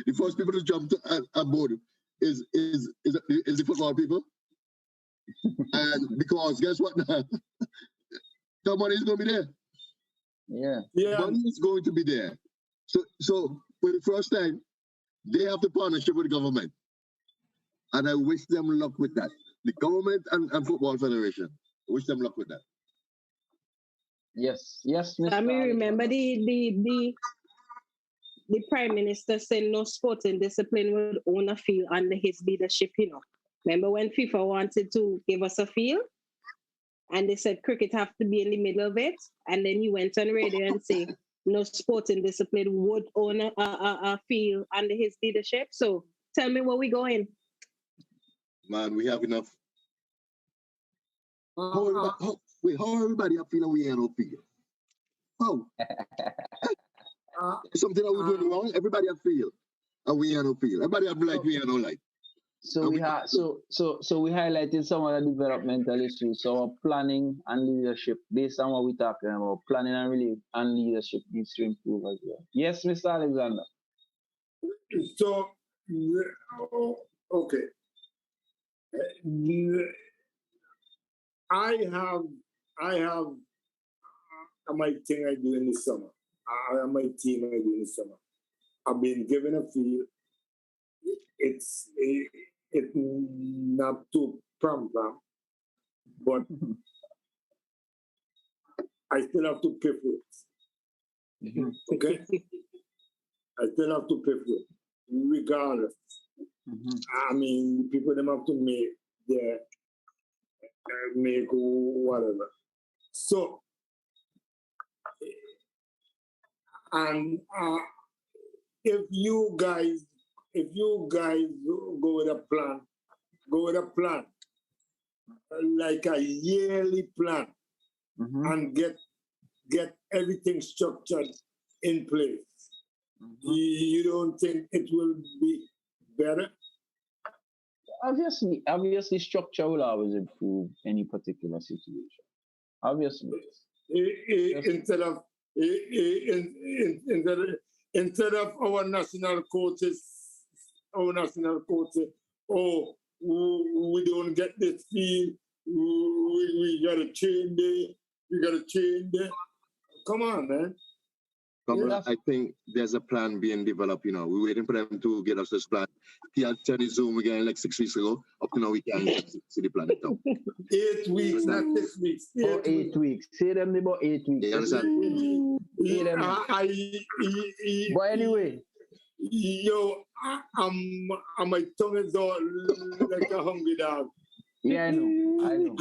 The first people to jump on board is the football people. And because guess what now? The money is going to be there. Yeah. Money is going to be there. So for the first time, they have the partnership with the government. And I wish them luck with that. The government and Football Federation. I wish them luck with that. Yes, Mr. I mean, remember Alexander. the Prime Minister said no sporting discipline would own a field under his leadership, you know. Remember when FIFA wanted to give us a field? And they said cricket have to be in the middle of it. And then he went on radio and said no sporting discipline would own a field under his leadership. So tell me where we going. Man, we have enough. How everybody are feeling we ain't no field? How? Something that we're doing wrong, everybody have field. And we ain't no field. Everybody have like we ain't no like. So we highlighted some of the developmental issues. So our planning and leadership, based on what we're talking about, planning and leadership needs to improve as well. Yes, Mr. Alexander. So, okay. I have my thing I do in the summer. I have my team I do in the summer. I've been given a field. It's not too prompt, but I still have to pay for it. Okay? I still have to pay for it, regardless. I mean, people them have to make whatever. So, and if you guys go with a plan go with a plan, like a yearly plan, and get everything structured in place. You don't think it will be better? Obviously, structure will always improve any particular situation. Obviously. Instead of our national coaches, oh, we don't get this feel, we gotta change it. Come on, man. I think there's a plan being developed, We're waiting for them to get us this plan. He had turned his Zoom again like 6 weeks ago. Up to now, we can't see the plan. 8 weeks, not 6 weeks. 8 weeks. Say them about 8 weeks. You understand? But anyway. Yo, my tongue is all like a hungry dog. Yeah, I know.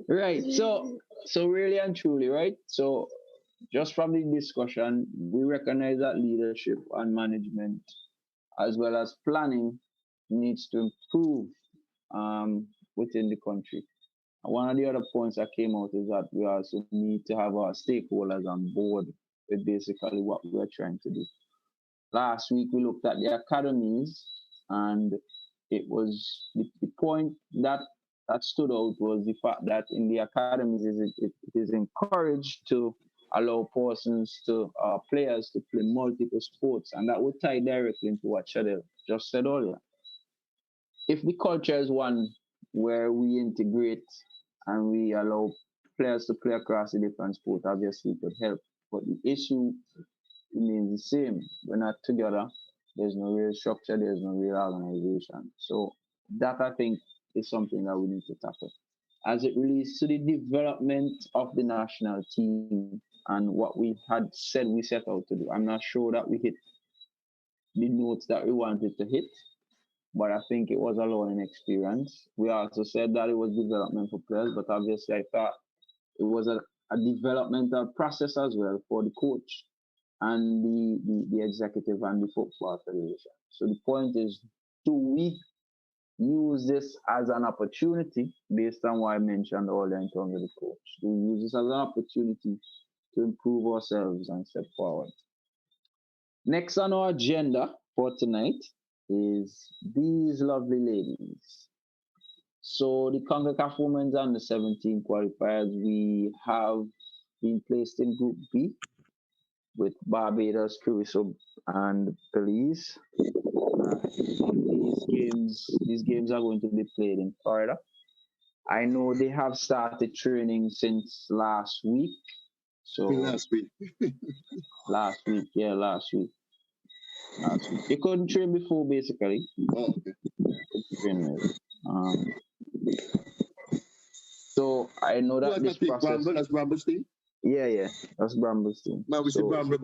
Right. So really and truly, right? So just from the discussion, we recognize that leadership and management, as well as planning, needs to improve within the country. And one of the other points that came out is that we also need to have our stakeholders on board with basically what we're trying to do. Last week, we looked at the academies, and it was the point that stood out was the fact that in the academies, it is encouraged to allow players to play multiple sports, and that would tie directly into what Shadell just said earlier. If the culture is one where we integrate and we allow players to play across the different sports, obviously it would help. But the issue remains the same. We're not together. There's no real structure. There's no real organization. So that, I think, is something that we need to tackle. As it relates to the development of the national team and what we had said we set out to do, I'm not sure that we hit the notes that we wanted to hit, but I think it was a learning experience. We also said that it was development for players, but obviously I thought it was a developmental process as well for the coach and the executive and the football federation. So the point is, do we use this as an opportunity based on what I mentioned earlier in terms of the coach? Do we use this as an opportunity to improve ourselves and step forward? Next on our agenda for tonight is these lovely ladies. So the CONCACAF Women's Under-17 qualifiers, we have been placed in Group B with Barbados, Curacao, and Belize. These games are going to be played in Florida. I know they have started training since last week. So last week. last week. They couldn't train before, basically. Oh, okay. So I know that this process. That's Brambles team? Yeah, that's Brambles team. But we see Bramble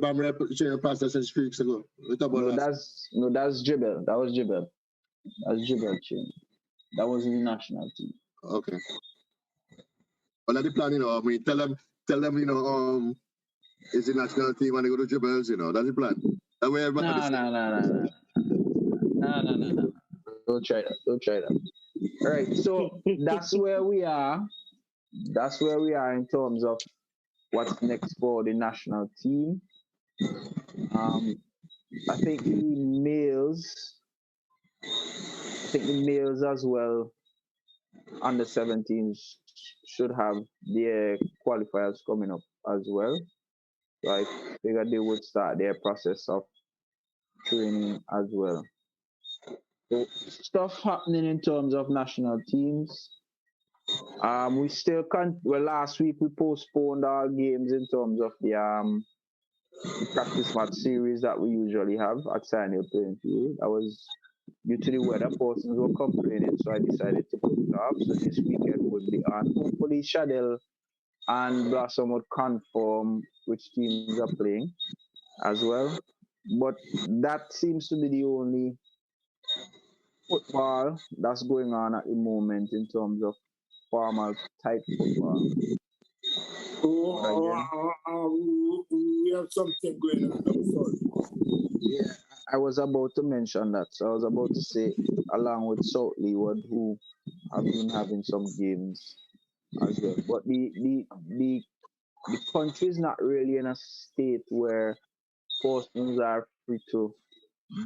training process since 3 weeks ago. That's Jibel. That was Jibel. That's Jibel training. That was the national team. Okay. Well, that's the plan, I mean, tell them, it's the national team when they go to Jibels, that's the plan. That way everybody. No. Don't try that. All right, so that's where we are. That's where we are in terms of what's next for the national team. I think the males as well, under 17s, should have their qualifiers coming up as well. So I figured they would start their process of training as well. So stuff happening in terms of national teams. We still can't. Well, last week we postponed our games in terms of the practice match series that we usually have at Sinai Playing Field. That was due to the weather. Persons were complaining, so I decided to put it off. So this weekend will be on. Hopefully, Shadell and Blossom would confirm which teams are playing as well. But that seems to be the only football that's going on at the moment in terms of formal type football. We have something going on. I'm sorry. Yeah, I was about to mention that. So I was about to say, along with South Leeward, who have been having some games as well. But the country is not really in a state where persons are free to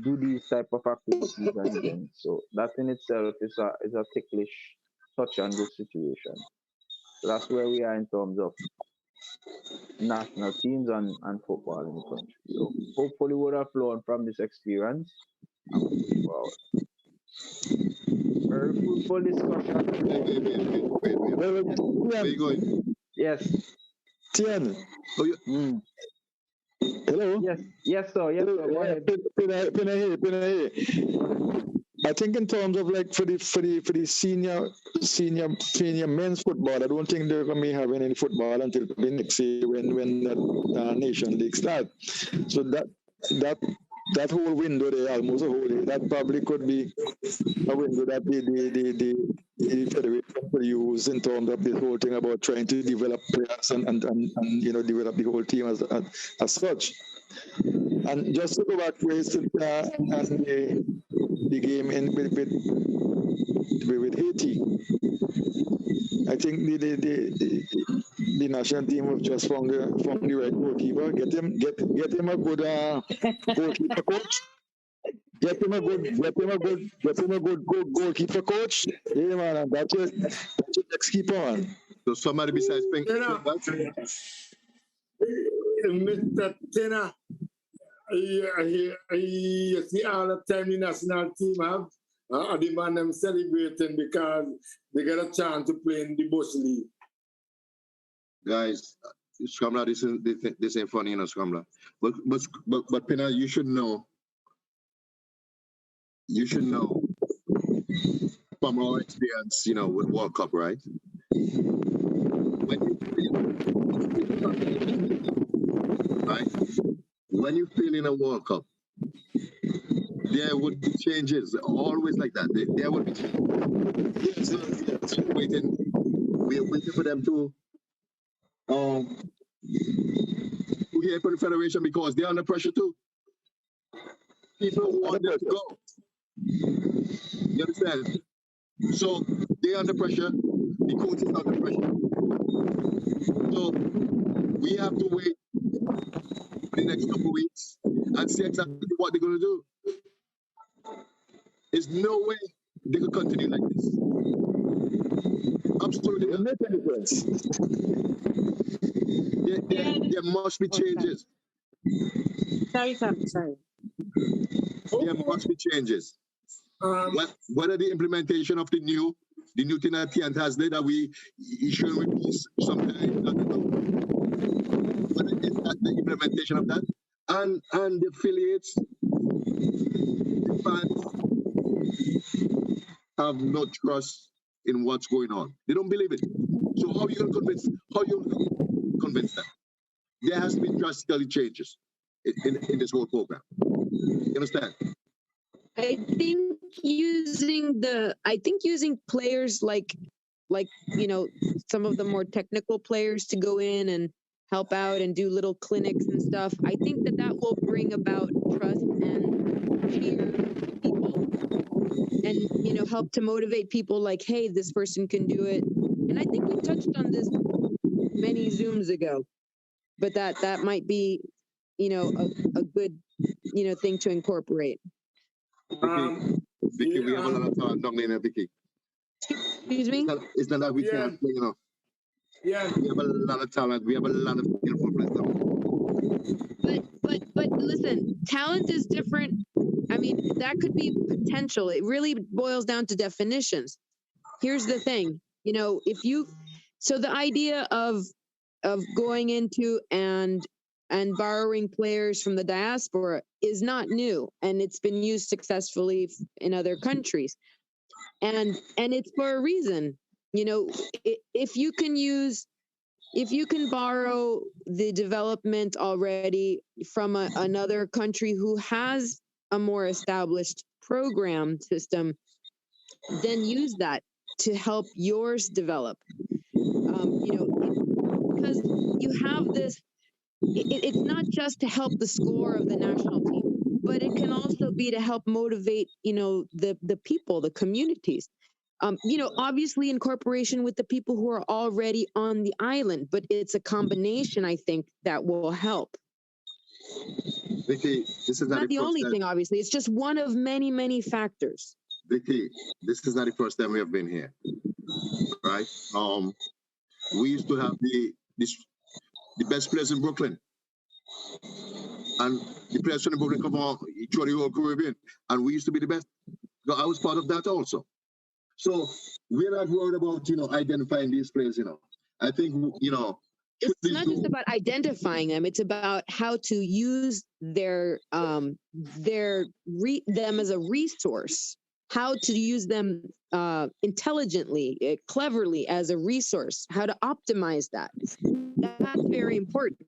do these type of activities and events. So that in itself is a ticklish touch and go situation. So that's where we are in terms of national teams and football in the country. So hopefully we'll have learned from this experience and we push forward. Very fruitful discussion. Where you going? Yes. Tian. Oh, you, Hello. Yes, sir. Yes, sir. Go ahead. Pinay. I think in terms of like for the senior men's football, I don't think they're gonna be having any football until the next year when the Nation League start. So that whole window there, almost a whole year, that probably could be a window that the federation could use in terms of this whole thing about trying to develop players and develop the whole team as such. And just to go back to the game with Haiti, I think the national team have just found the right goalkeeper. Get him a good goalkeeper coach. Get him a good goalkeeper coach. Yeah, man, and that's your next keeper, man. so somebody besides Pink. Mr. Tenor, you see all the time the national team have, the man them celebrating because they got a chance to play in the Bush League. Guys, Scramla, this ain't funny, Scramla. But Pina, you should know from our experience, with World Cup, right? When you feel in a World Cup, there would be changes, always like that. There would be changes. We're waiting for them to hear from the federation because they're under pressure too. People want them to go. You understand? So they're under pressure, the coach is under pressure. So we have to wait for the next couple of weeks and see exactly what they're going to do. There's no way they could continue like this. Absolutely not. There must be changes. Sorry. There must be changes. Whether the implementation of the new thing that Tian has there that we should release sometime, I don't know. Whether it's the implementation of that and the affiliates, the fans have no trust in what's going on. They don't believe it. So how are you going to convince them? There has to be drastically changes in this whole program. You understand? I think using players like some of the more technical players to go in and help out and do little clinics and stuff. I think that will bring about trust and cheer people and help to motivate people like, hey, this person can do it. And I think we touched on this many Zooms ago, but that might be a good thing to incorporate. Vicky, we have a lot of time down there, Vicky. Excuse me? It's not that we can't play, Yeah. We have a lot of talent. We have a lot of skillful players. But listen, talent is different. I mean, that could be potential. It really boils down to definitions. Here's the thing, so the idea of going into and borrowing players from the diaspora is not new, and it's been used successfully in other countries, and it's for a reason. If you can borrow the development already from another country who has a more established program system, then use that to help yours develop. Because you have this. It's not just to help the score of the national team. but it can also be to help motivate, the people, the communities. Obviously in cooperation with the people who are already on the island, but it's a combination, I think, that will help. Vicky, this is not the only thing, obviously. It's just one of many, many factors. Vicky, this is not the first time we have been here, right? We used to have the best players in Brooklyn, and the players from Brooklyn come on through the whole Caribbean, and we used to be the best. So I was part of that also. So we're not worried about identifying these players. I think it's not just about identifying them. It's about how to use them as a resource. How to use them intelligently, cleverly as a resource. How to optimize that. That's very important.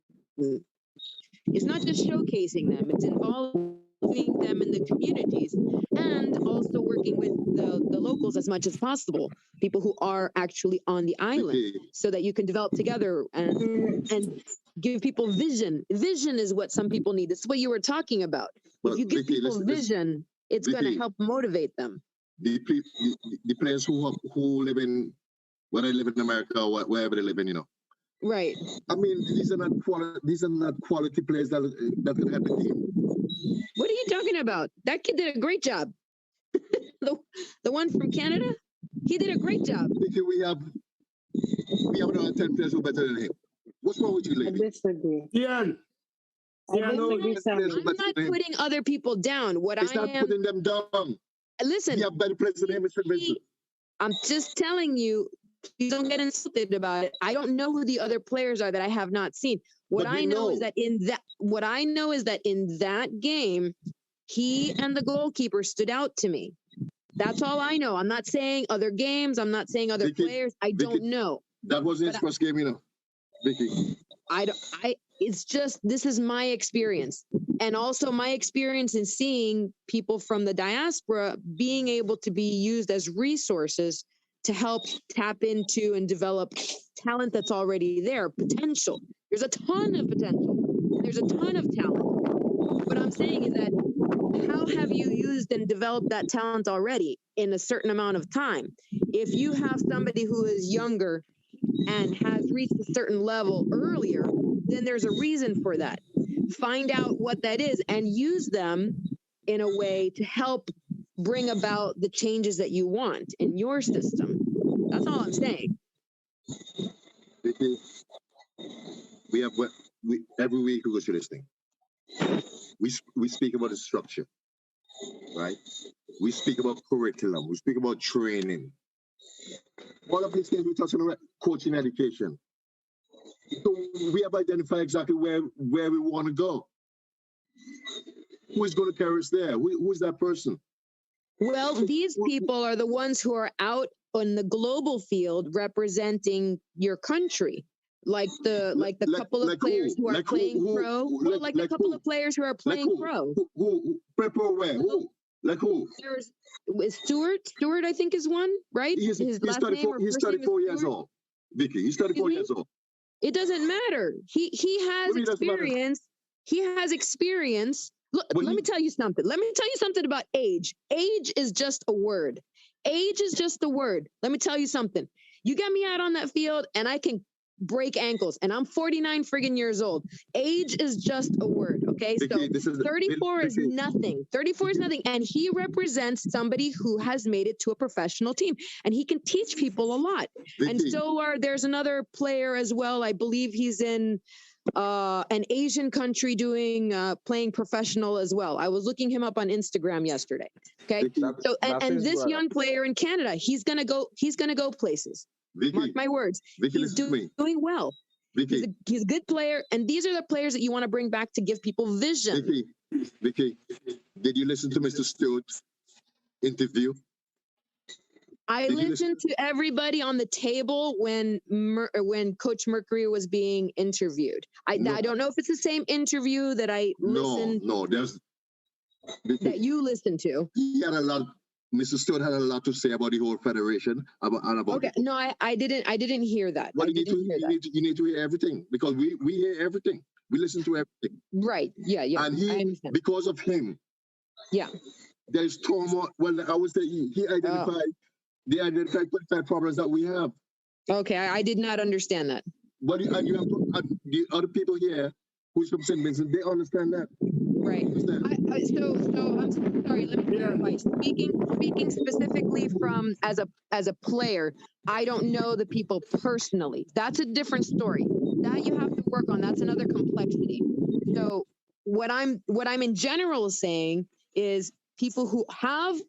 It's not just showcasing them. It's involving them in the communities and also working with the locals as much as possible, people who are actually on the island, so that you can develop together and give people vision. Vision is what some people need. It's what you were talking about. If you give people vision, it's going to help motivate them. The players who live in, whether they live in America or wherever they live in, Right. I mean, these are not quality players that can help the team. What are you talking about? That kid did a great job. the one from Canada, he did a great job. We have another 10 players who are better than him. What's wrong with you, lady? I disagree. Yeah. I'm not putting other people down. It's not putting them down. Listen, we have better players than him. I'm just telling you, please don't get insulted about it. I don't know who the other players are that I have not seen. What I know is that in that game, he and the goalkeeper stood out to me. That's all I know. I'm not saying other games. I'm not saying other players. I don't know. That wasn't his first game, Vicky. It's just, this is my experience. And also my experience in seeing people from the diaspora being able to be used as resources to help tap into and develop talent that's already there, potential. There's a ton of potential. There's a ton of talent. What I'm saying is that, how have you used and developed that talent already in a certain amount of time? If you have somebody who is younger and has reached a certain level earlier, then there's a reason for that. Find out what that is and use them in a way to help bring about the changes that you want in your system. That's all I'm saying. Every week we go through this thing. We speak about the structure, right? We speak about curriculum. We speak about training. All of these things we touch on coaching, education. So we have identified exactly where we want to go. Who is going to carry us there? Who is that person? Well, these people are the ones who are out on the global field representing your country, like the couple of players who are playing pro. Well, like the couple of players who are playing pro. Who? Pro where? Who? Like who? There's Stewart. Stewart, I think, is one, right? He's 34 years old. Vicky, he's 34 years old. It doesn't matter. He has experience. He has experience. Look, let me tell you something. Let me tell you something about age. Age is just a word. Age is just a word. Let me tell you something. You get me out on that field and I can break ankles, and I'm 49 friggin' years old. Age is just a word, okay? Vicky, so 34 is nothing. 34 is nothing, and he represents somebody who has made it to a professional team, and he can teach people a lot. Vicky. And so there's another player as well. I believe he's in an Asian country playing professional as well. I was looking him up on Instagram yesterday. Okay, so and this young player in Canada, he's gonna go places. Vicky, mark my words. Vicky, he's doing well. Vicky. He's a good player, and these are the players that you want to bring back to give people vision. Vicky, did you listen to Mr. Stewart's interview? I listened to everybody on the table when Coach Mercury was being interviewed. I don't know if it's the same interview that I listened. No, there's that you listened to. He had a lot. Mr. Stewart had a lot to say about the whole federation about. Okay, no, I didn't hear that. But you need to hear everything, because we hear everything. We listen to everything. Right. Yeah. Yeah. And I he, understand. because of him, Yeah. there's turmoil. Well, I would say he identified the identified problems that we have. Okay. I did not understand that. But you have the other people here who's from St. Vincent, they understand that. Right. So I'm sorry. Let me clarify. Speaking specifically from as a player, I don't know the people personally. That's a different story. That you have to work on. That's another complexity. So what I'm in general saying is people who have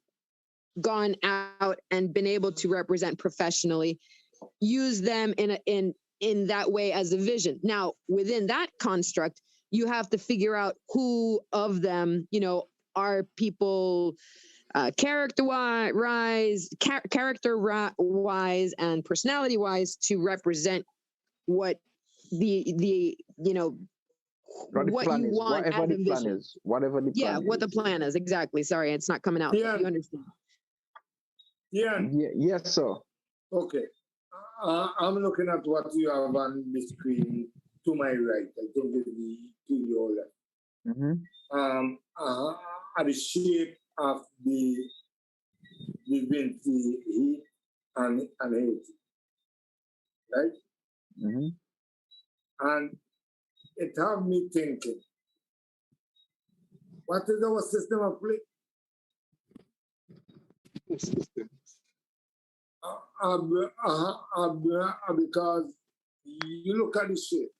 gone out and been able to represent professionally, use them in that way as a vision. Now, within that construct, you have to figure out who of them, are people character wise and personality wise to represent what the what you want whatever as the a plan vision. is, whatever the plan what is. the plan is exactly. Sorry, it's not coming out. Yeah. You understand? Yeah. Yes, sir. Okay. I'm looking at what you have on the screen to my right. I think it's to your left. At the shape of the Vinci Heat and Haiti, right? And it have me thinking, what is our system of play? Because you look at the shape.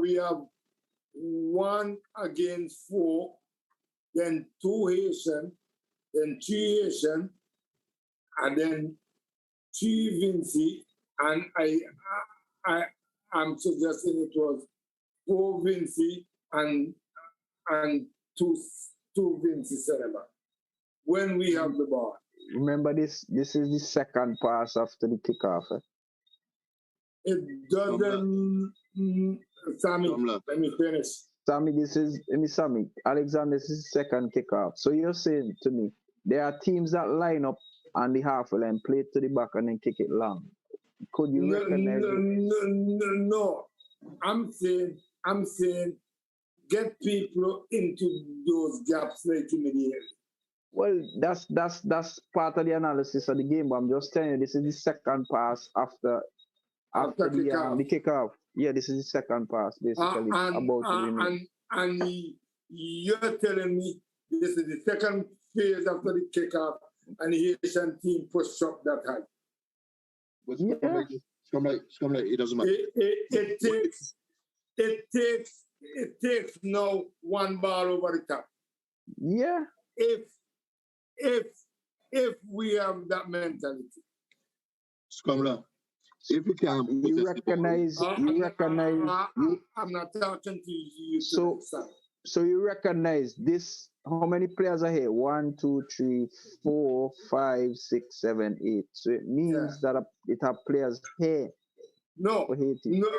We have 1 against 4, then 2 Haitian, then 3 Haitian, and then 3 Vinci, and I'm suggesting it was 4 Vinci and 2 Vinci Cinema when we have the ball. Remember this is the second pass after the kickoff. It doesn't, Sammy, let me finish. Sammy, Alexander, this is the second kickoff. So you're saying to me, there are teams that line up on the half and play to the back and then kick it long. Could you recognize No. I'm saying get people into those gaps like immediately. Well, that's part of the analysis of the game, but I'm just telling you, this is the second pass after the kickoff. Yeah, this is the second pass, basically. And you're telling me this is the second phase after the kickoff, and the Haitian team pushed up that high. It doesn't matter. It takes now 1 ball over the top. Yeah. If we have that mentality. Scumla, if we can, you recognize. I'm not talking to you. So you recognize this. How many players are here? 1, 2, 3, 4, 5, 6, 7, 8. So it means that it have players here. No, for Haiti. No,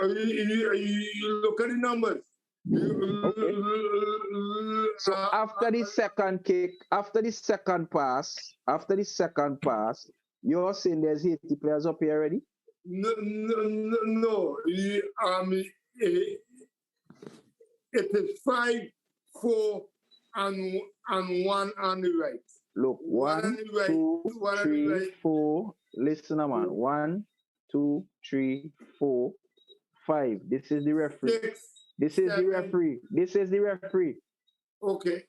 you look at the numbers. Okay. So after the second kick, after the second pass, you're saying there's Haiti players up here already? No. It is 5, 4, and 1 on the right. Look, 1, 2, 3, 4. Listen, man. 1, 2, 3, 4, 5. This is the referee. 6, this is 7, the referee. This is the referee. Okay.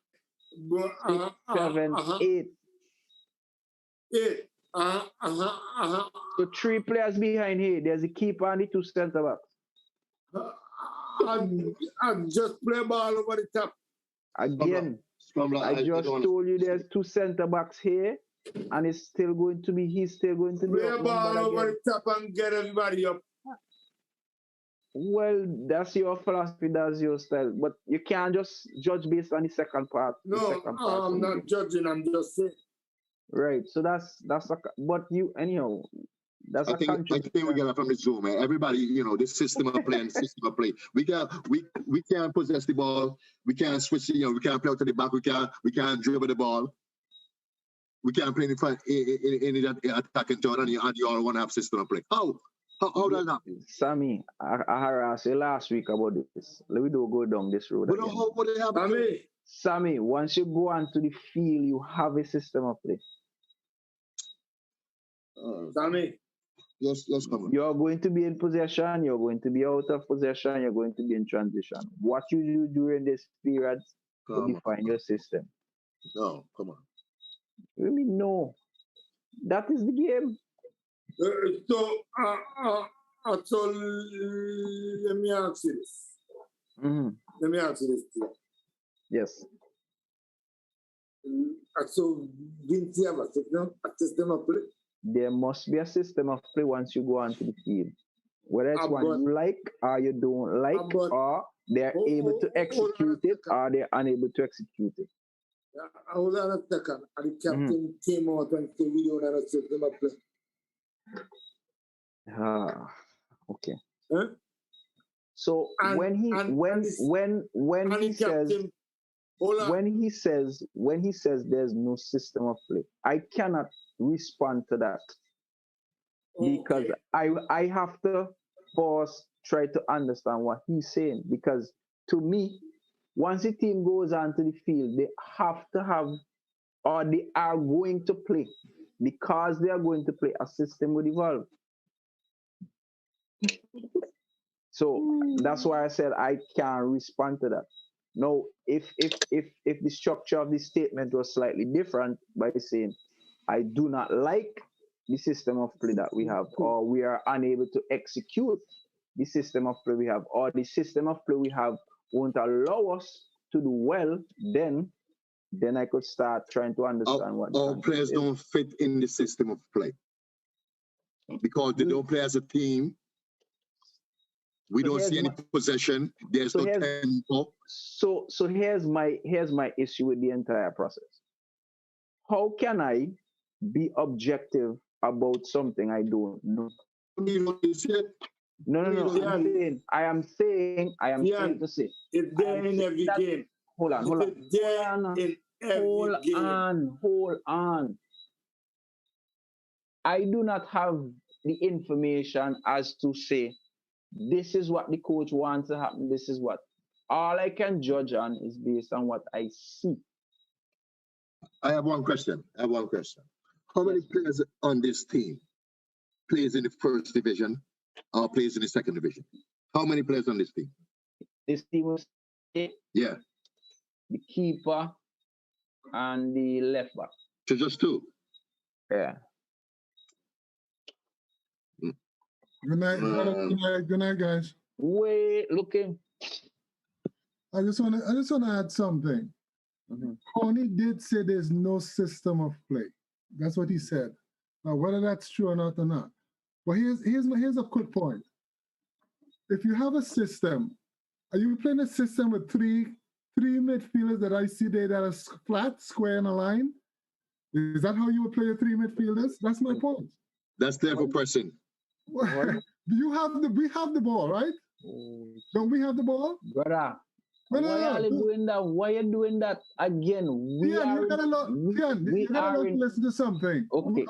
6, 7, 8. 8. So 3 players behind here. There's a keeper and the 2 center backs. I just play ball over the top. Again, I just told you there's 2 center backs here, and he's still going to be play ball over the top and get everybody up. Well, that's your philosophy, that's your style, but you can't just judge based on the second part. I'm not judging. I'm just saying. Right. So that's but you anyhow. I think we get it from the Zoom, man. Everybody, this system of play and system of play. We can't possess the ball. We can't switch. We can't play out to the back. We can't dribble the ball. We can't play in front in that attacking turn, and you all want to have system of play. How How that happen? Sammy, I harassed you last week about this. Let me do go down this road But again. how would it happen? Sammy, Sammy, once you go onto the field, you have a system of play. Sammy, Let's come on. You're going to be in possession, you're going to be out of possession, you're going to be in transition. What you do during this period will Come on. define your system. No, come on. I mean, no. That is the game. so let me ask you this. Mm-hmm. Let me ask you this. Yes. So didn't you have a system of play? There must be a system of play once you go onto the field. Whether it's one you like or you don't like, or they're able to execute it or they're unable to execute it. Hold on a second. And the captain came out and said we don't have a system of play. Okay. Huh? So when he says there's no system of play, I cannot respond to that because I have to pause, try to understand what he's saying, because to me, once the team goes onto the field, they have to have, or they are going to play, because they are going to play, a system will evolve. So that's why I said I can't respond to that. Now, if the structure of the statement was slightly different by saying I do not like the system of play that we have, or we are unable to execute the system of play we have, or the system of play we have won't allow us to do well, then I could start trying to understand what our players don't fit in the system of play because they don't play as a team. We don't see any possession. There's no tempo. So here's my issue with the entire process. How can I be objective about something I don't know? No. I am saying to say. It's there in every game. Hold on. I do not have the information as to say this is what the coach wants to happen. This is what. All I can judge on is based on what I see. I have one question. How many players on this team plays in the first division or plays in the second division? How many players on this team? This team was the keeper and the left back. So just two? Yeah. Good night, guys. Wait, looking. I just want to add something. Connie did say there's no system of play. That's what he said. Now, whether that's true or not. But here's a quick point. If you have a system, are you playing a system with three midfielders that I see there that are flat, square, in a line? Is that how you would play your three midfielders? That's my point. That's there for person. We have the ball, right? Don't we have the ball? Brother, why are you doing that? Why are you doing that again? You gotta listen to something. Okay.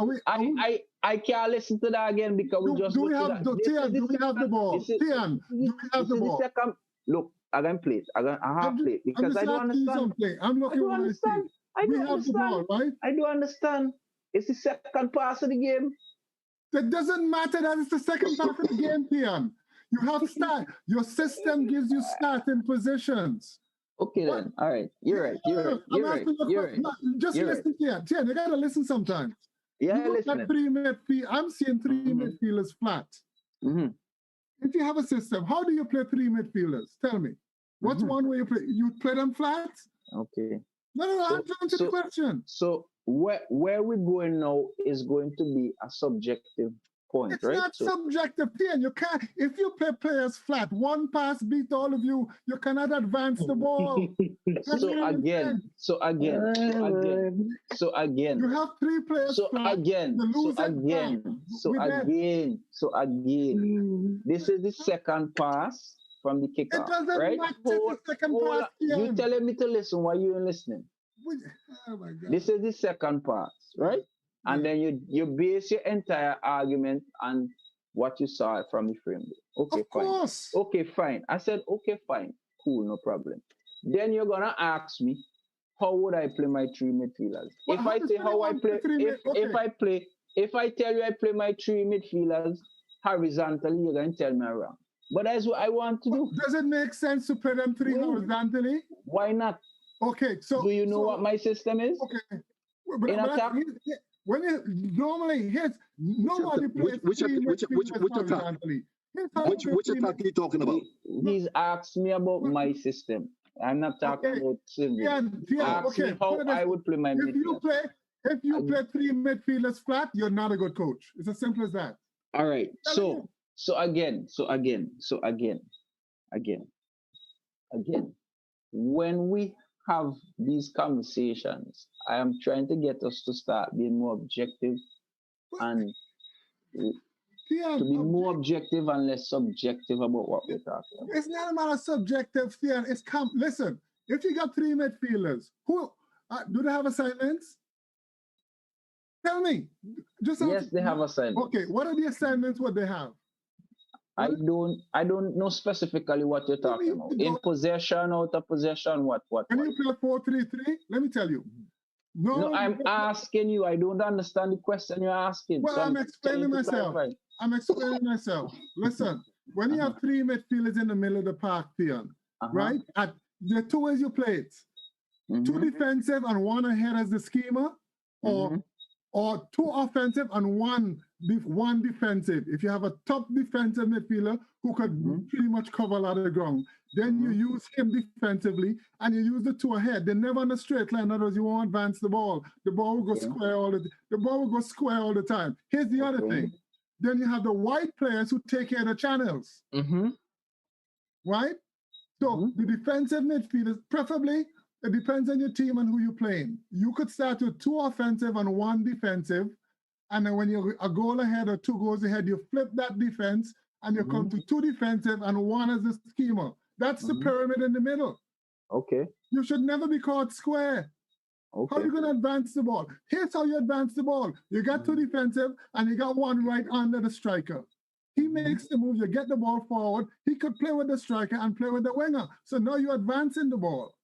I can't listen to that again because do we have the ball? Theon, do we have the ball? Look, I can play it. I have to play it because I don't understand. Something. I'm looking what I see. We have the ball, right? I do understand. It's the second pass of the game. That doesn't matter that it's the second pass of the game, Theon. You have start. Your system gives you starting positions. Okay then. All right. You're right. Just listen, Theon. Theon, you gotta listen sometimes. Yeah, listen. I'm seeing three midfielders flat. If you have a system, how do you play three midfielders? Tell me. What's one way you play? You play them flat? Okay. No, answer the question. So where we're going now is going to be a subjective point, it's right? It's not subjective, Theon. You can't. If you play players flat, one pass beat all of you. You cannot advance the ball. So again. You have three players flat. So again. This is the second pass from the kickoff. It doesn't matter the second pass. You telling me to listen while you ain't listening. Oh my God. This is the second pass, right? And then you base your entire argument on what you saw from the frame. Okay, Of fine. course. Okay, fine. I said, okay, fine. Cool, no problem. Then you're gonna ask me, how would I play my three midfielders? Well, If I say how I play, if I tell you I play my three midfielders horizontally, you're gonna tell me I'm wrong. But that's what I want to do. Does it make sense to play them three horizontally? Why not? Okay, so do you know what my system is? Okay, but, In attack? when you normally nobody plays which attack? horizontally. Which attack are you talking about? He's asked me about my system. I'm not talking about Sylvia. Ask me how I would play my midfield. If you play three midfielders flat, you're not a good coach. It's as simple as that. All right. So again. When we have these conversations, I am trying to get us to start being more objective and to be more objective and less subjective about what we're talking about. It's not a matter of subjective, Theon. Listen, if you got three midfielders, who do they have assignments? Tell me. Yes, they have assignments. Okay, what are the assignments? What they have? I don't know specifically what you're talking about. In possession, out of possession, what? Can you play 4-3-3? Let me tell you. No, I'm asking you. I don't understand the question you're asking. Well, I'm explaining myself. Listen, when you have three midfielders in the middle of the park, Theon, right? There are two ways you play it. Two defensive and one ahead as the schema, or two offensive and one defensive. If you have a top defensive midfielder who could pretty much cover a lot of the ground, then you use him defensively and you use the two ahead. They're never on a straight line. In other words, you won't advance the ball. The ball will go square all the time. Here's the other thing. Then you have the wide players who take care of the channels. Right? So the defensive midfielders, preferably, it depends on your team and who you're playing. You could start with two offensive and one defensive. And then when you're a goal ahead or two goals ahead, you flip that defense and you come to two defensive and one as the schema. That's the pyramid in the middle. Okay. You should never be caught square. Okay. How are you going to advance the ball? Here's how you advance the ball. You got two defensive and you got one right under the striker. He makes the move, you get the ball forward. He could play with the striker and play with the winger. So now you're advancing the ball.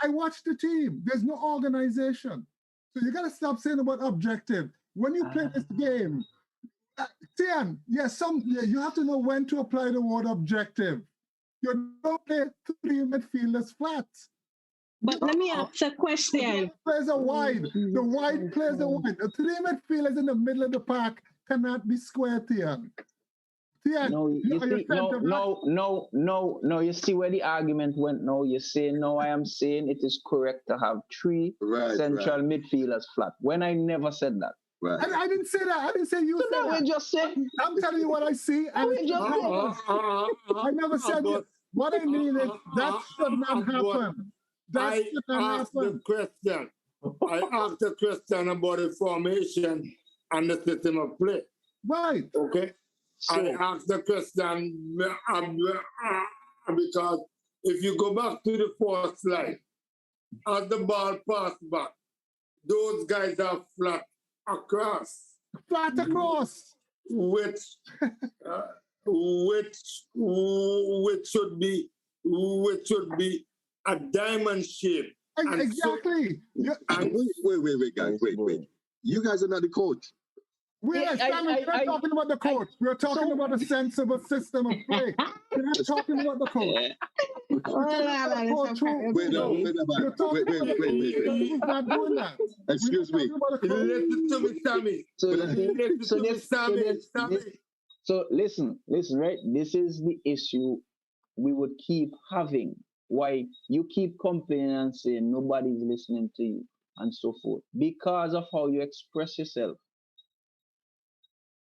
I watched the team. There's no organization. So you got to stop saying about objective. When you play this game, Theon, you have to know when to apply the word objective. You don't play three midfielders flat. But let me ask a question. The players are wide. The wide players are wide. The three midfielders in the middle of the park cannot be square, Theon. No, you see where the argument went. No, you say no. I am saying it is correct to have three central midfielders flat. When I never said that. Right. I didn't say that. I didn't say you said that. We just said. I'm telling you what I see. I never said it. What I mean is that should not happen. I asked the question about the formation and the system of play. Right. Okay. So, I asked the question because if you go back to the fourth slide, as the ball passed back, those guys are flat across. Flat across. Which should be a diamond shape. Exactly. Wait, guys, wait. You guys are not the coach. We're talking about the coach. We're talking about a sensible system of play. We're not talking about the coach. Wait. Not doing that. Excuse me. Listen to me, Sammy. So listen, right? This is the issue we would keep having. Why you keep complaining and saying nobody's listening to you and so forth. Because of how you express yourself.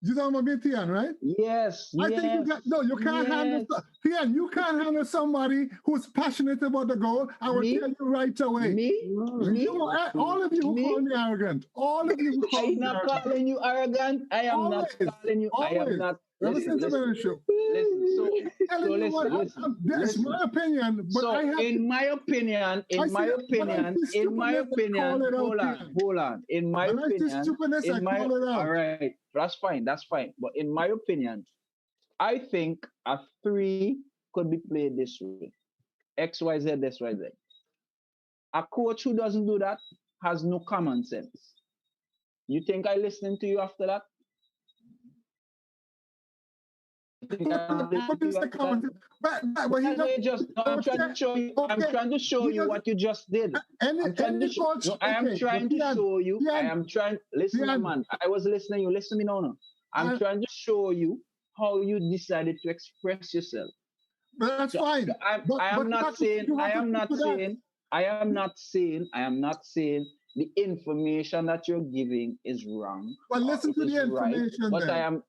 You talking about me, Theon, right? Yes. I think you can't handle Theon, you can't handle somebody who's passionate about the goal. I will tell you right away. All of you who call me arrogant. All of you who call me arrogant. I'm not calling you arrogant. I am not calling you. listen. Listen to the show. Listen, so Telling you what, that's listen. my opinion, but So I have in my opinion, hold on. In my when I see opinion, stupidness, I call it out. all right, that's fine. But in my opinion, I think a 3 could be played this way. X, Y, Z, X, Y, Z. A coach who doesn't do that has no common sense. You think I listening to you after that? But he I'm trying to show you. I'm trying to show you what you just did. I am trying to show you. Listen, man. I was listening. You listen to me now. I'm trying to show you how you decided to express yourself. That's fine. I am not saying the information that you're giving is wrong. Well, listen to the information. Right,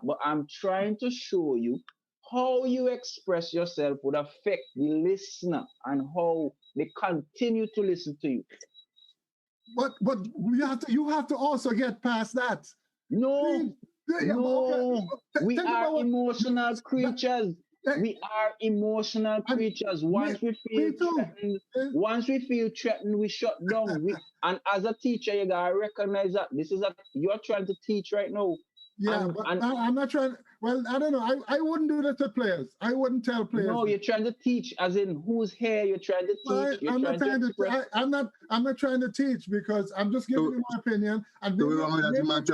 but I'm trying to show you how you express yourself would affect the listener and how they continue to listen to you. But you have to also get past that. No. We are emotional creatures. We are emotional creatures. Once we feel threatened, we shut down. And as a teacher, you gotta recognize that you're trying to teach right now. Yeah, I'm not trying. Well, I don't know. I wouldn't do that to players. I wouldn't tell players. No, you're trying to teach, as in who's here. You're trying to teach. I'm not trying to teach because I'm just giving you my opinion. And we're wrong with that man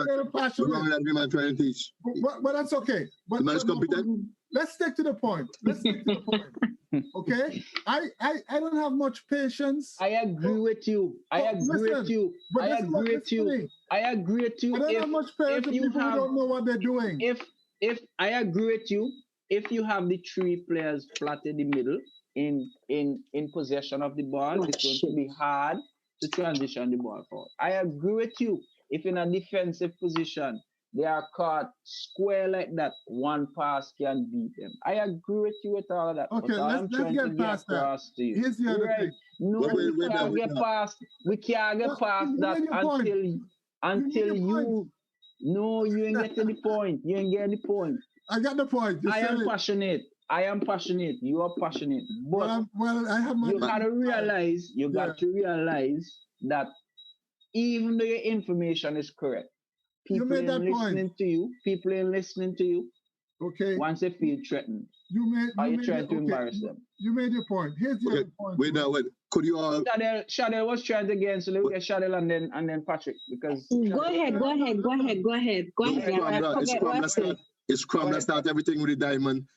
trying to teach. But that's okay. But competent. Let's stick to the point. Okay? I don't have much patience. I agree with you. I agree with you. I don't have much patience if people don't know what they're doing. If I agree with you, if you have the 3 players flat in the middle in possession of the ball, it's going to be hard to transition the ball forward. I agree with you. If in a defensive position they are caught square like that, one pass can beat them. I agree with you with all of that. Okay, let's get past that. Here's the other thing. No, we can't get past that until you. No, you ain't getting the point. You ain't getting the point. I got the point. I am passionate. You are passionate. But I have my. You gotta realize. You got to realize that even though your information is correct, people ain't listening to you. People ain't listening to you. Okay. Once they feel threatened, you're trying to embarrass them. You made your point. Here's the other point. Wait. Could you all? Shadell was trying again, so let me get Shadell and then Patrick because. Go ahead. It's Scrum that start everything with the diamond.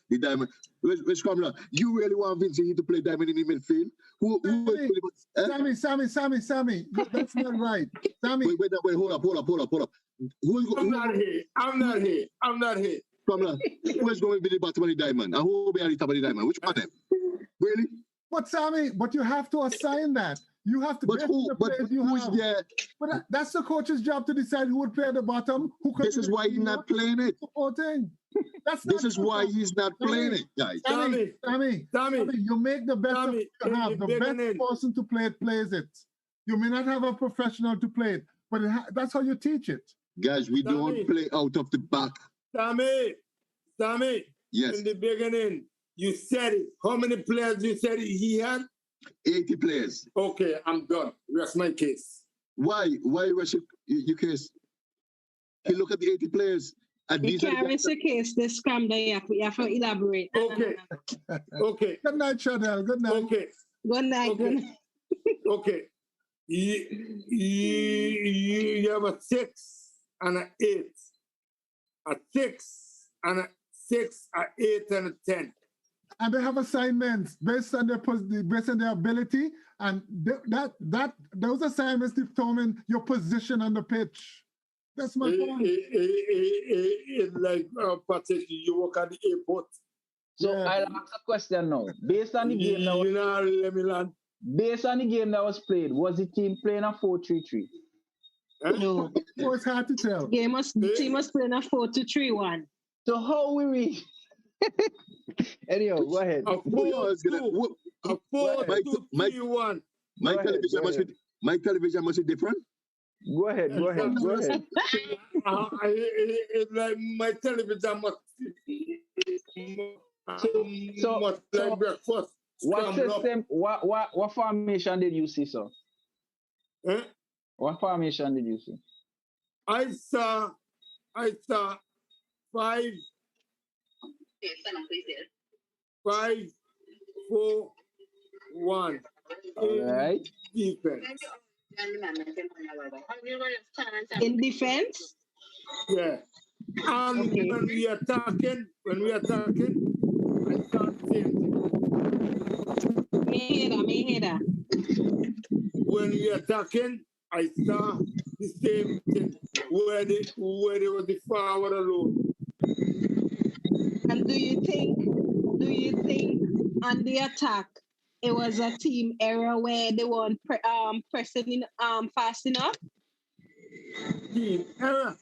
Which Scrum? You really want Vincent to play diamond in the midfield? Sammy. That's not right. Sammy. Wait. Hold up. I'm not here. Who is going to be the bottom of the diamond? And who will be at the top of the diamond? Which one of them? Really? But Sammy, you have to assign that. You have to. There? But that's the coach's job to decide who would play at the bottom. This is why he's not playing it. This is why he's not playing it, guys. Sammy, you make the best of what you have. The best person to play it plays it. You may not have a professional to play it, but that's how you teach it. Guys, we don't play out of the back. Sammy. Yes. In the beginning, you said it. How many players you said he had? 80 players. Okay, I'm done. Rest my case. Why rest your case? You look at the 80 players. You can't rest your case. This scrum that you have to elaborate. Okay. Good night, Chanel. Good night. Okay. Good night. Okay. You have a 6 and an 8. A 6 and a 6, an 8 and a 10. And they have assignments based on their ability, and those assignments determine your position on the pitch. That's my point. It's like Patrick, you work at the airport. So I'll ask a question now. Based on the game that was played, was the team playing a 4-3-3? No. So it's hard to tell. Team was playing a 4-2-3-1. So how we read? Anyhow, go ahead. A 4-2-3-1. My television must be different. Go ahead, go ahead, go ahead. It's like my television must like breakfast. What system? What formation did you see, sir? Eh? What formation did you see? I saw 5, 4, 1. All right. Defense. In defense? Yeah. And Okay. when we attacking, I start saying Me hear that. when we attacking, I start the same thing where they was the forward alone. And do you think on the attack it was a team error where they weren't pressing in, fast enough? Team error.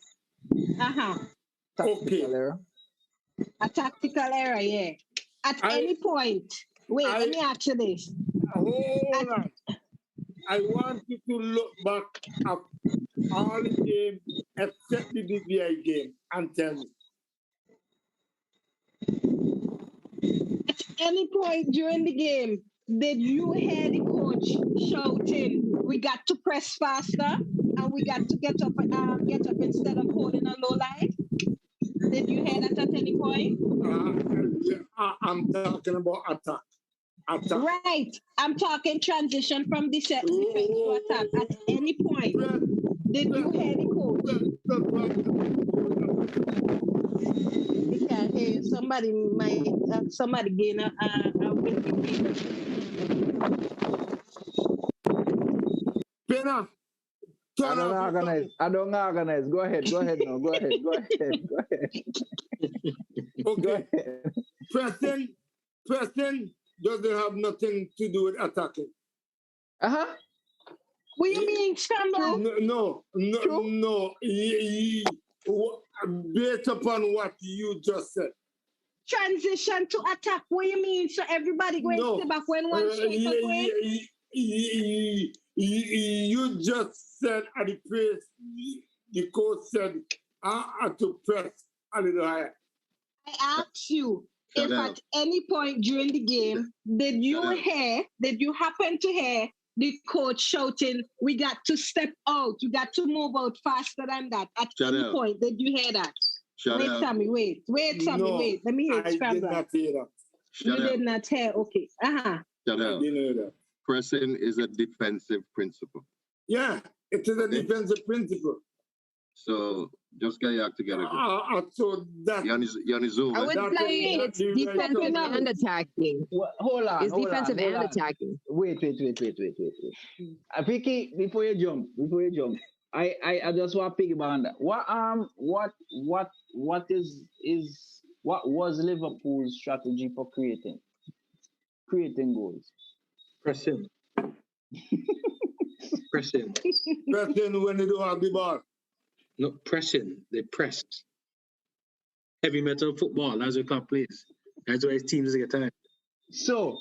Uh-huh. Okay. Error. A tactical error, yeah. At any point. Wait, let me ask you this. Hold on. I want you to look back at all the games except the DVI game and tell me. At any point during the game, did you hear the coach shouting, "We got to press faster and we got to get up instead of holding a low line"? Did you hear that at any point? I'm talking about attack. Right. I'm talking transition from defense to attack. At any point, did you hear the coach? We can't hear you. Somebody gain a Pena, turn off your phone. I don't organize. Go ahead now. Go ahead. Okay. Go ahead. Pressing doesn't have nothing to do with attacking. Uh-huh. What do you mean, scramble? No. Based upon what you just said. Transition to attack. What do you mean? So everybody going to stay back when one straight away? You just said at the place, the coach said, I had to press a little higher. I asked you if at any point during the game, did you happen to hear the coach shouting, "We got to step out, you got to move out faster than that"? At any point, did you hear that? Wait, Sammy, wait. Let me hear it. I did not hear that. You did not hear, okay. Uh-huh. Shut I up. didn't hear that. Pressing is a defensive principle. Yeah, it is a defensive principle. So just get your act together. So that You're on his Zoom. I would say it's defensive and attacking. Well, hold on. It's defensive and attacking. Wait. Vicky, before you jump, I just want to piggyback on that. What was Liverpool's strategy for creating goals? Pressing. Pressing. Pressing when they don't have the ball. Not pressing. They pressed. Heavy metal football. That's what club plays. That's why his teams get tired. So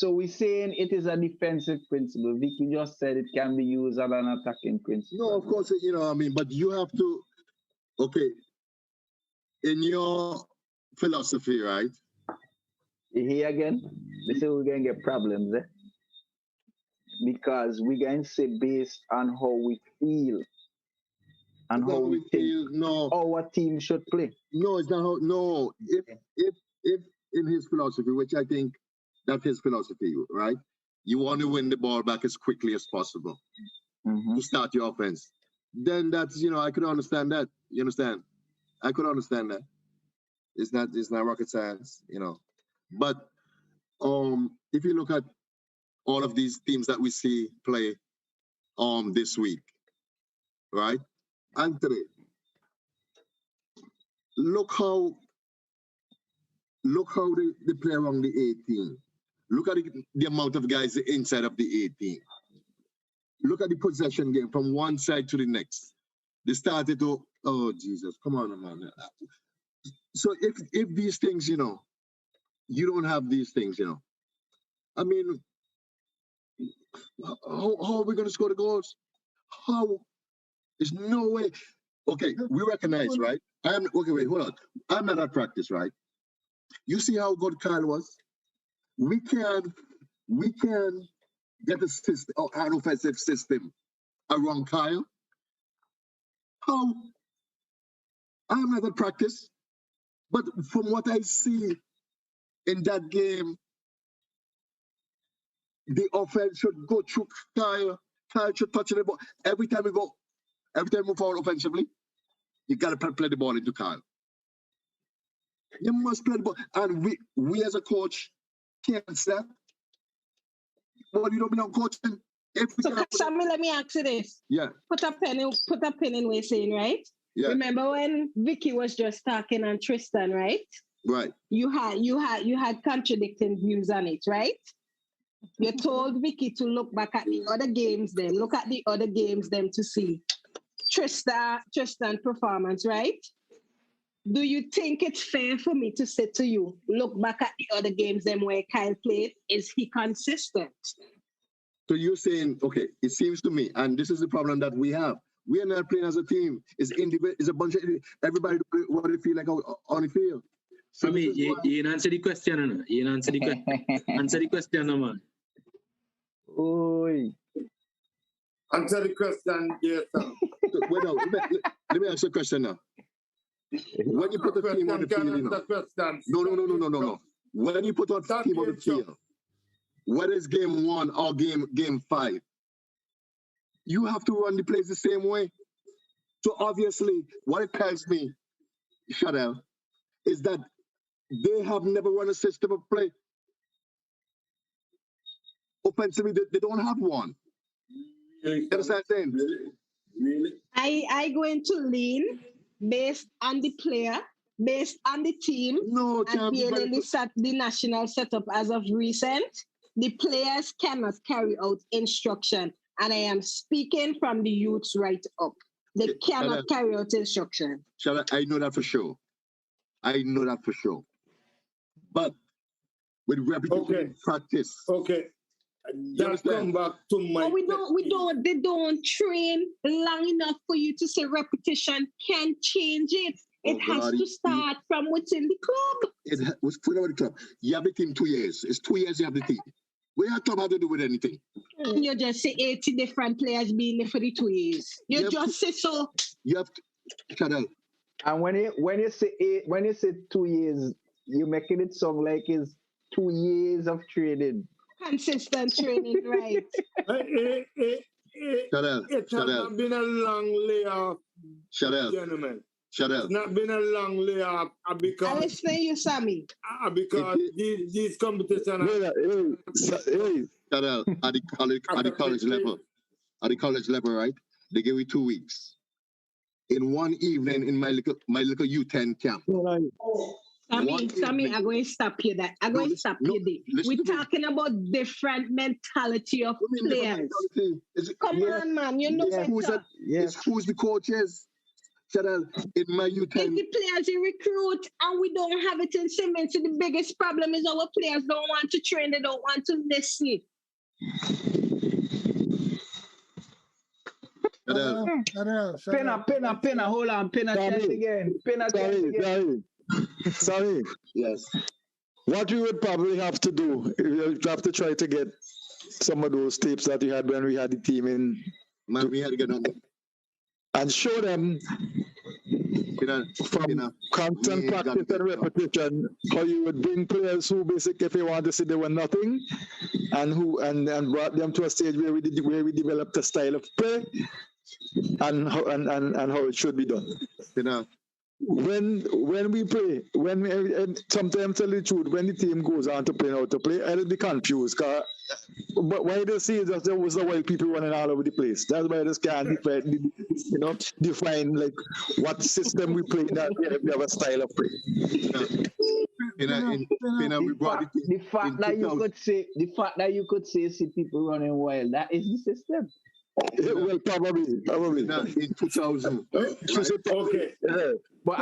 we're saying it is a defensive principle. Vicky just said it can be used as an attacking principle. No, of course, but you have to, okay, in your philosophy, right? You hear again? They say we're going to get problems, because we're going to say based on how we feel and how we think our team should play. No, it's not how, no. If in his philosophy, which I think that's his philosophy, right? You want to win the ball back as quickly as possible to start your offense. Then that's, I could understand that. You understand? I could understand that. It's not rocket science, But if you look at all of these teams that we see play this week, right? Anthony, look how they play around the 18. Look at the amount of guys inside of the 18. Look at the possession game from one side to the next. They started to, oh Jesus, come on, man. So if these things, you don't have these things, I mean, how are we going to score the goals? How? There's no way. Okay, we recognize, right? Okay, wait, hold on. I'm not at practice, right? You see how good Kyle was? We can get a system, or an offensive system around Kyle. How? I'm not at practice, but from what I see in that game, the offense should go through Kyle. Kyle should touch the ball every time we move forward offensively. You gotta play the ball into Kyle. You must play the ball, and we as a coach can't step. Well, you don't belong coaching. So, Sammy, let me ask you this. Yeah. Put a pin in what you're saying, right? Yeah. Remember when Vicky was just talking and Tristan, right? Right. You had contradicting views on it, right? You told Vicky to look back at the other games, then look at the other games, then to see Tristan performance, right? Do you think it's fair for me to say to you, look back at the other games, then where Kyle played? Is he consistent? So you're saying, okay, it seems to me, and this is the problem that we have. We are not playing as a team. It's a bunch of everybody what they feel like on the field. So I mean, you didn't answer the question, no? You didn't answer the question. Answer the question, no, man. Oi. Answer the question, yes, sir. Wait, no, let me ask you a question now. When you put a team on the field, you know. No. When you put a team on the field, whether it's game 1 or game 5, you have to run the plays the same way. So obviously, what it tells me, Shadell, is that they have never run a system of play. Offensively, they don't have one. You understand what I'm saying? Really? I going to lean based on the player, based on the team, No, and the national setup as of recent. The players cannot carry out instruction. And I am speaking from the youths right up. They cannot carry out instruction. I know that for sure. But with repetition practice. Okay. That come back to my. But they don't train long enough for you to say repetition can change it. It has to start from within the club. It was put out of the club. You have the team 2 years. It's 2 years you have the team. What your club have to do with anything? You just say 80 different players being there for the 2 years. You just say so. You have to shut up. And when you say 2 years, you're making it sound like it's 2 years of training. Consistent training, right? Shut up. It has not been a long layoff, gentlemen. Shut up. It's not been a long layoff because. I'll explain you, Sammy. Because these competitions. Shut up. At the college level. At the college level, right? They give you 2 weeks. In one evening in my little U10 camp. Sammy, I'm going to stop you there. We're talking about different mentality of players. Come on, man. You know better. Who's the coaches? In my U10. It's the players you recruit, and we don't have it in Simmons. So the biggest problem is our players don't want to train. They don't want to listen. Pinna, hold on. Pinna, chest again. Sorry. Yes. What we would probably have to do, you have to try to get some of those tapes that you had when we had the team in. Man, we had to get on them. And show them from constant practice and repetition how you would bring players who basically, if they want to say they were nothing, and brought them to a stage where we developed a style of play and how it should be done. When we play, sometimes tell the truth, when the team goes on to play how to play, I'll be confused. But why they see that there was the white people running all over the place. That's why I just can't define like what system we play that we have a style of play. We brought the fact that you could say see people running wild, that is the system. Well, probably. In 2000. Okay. But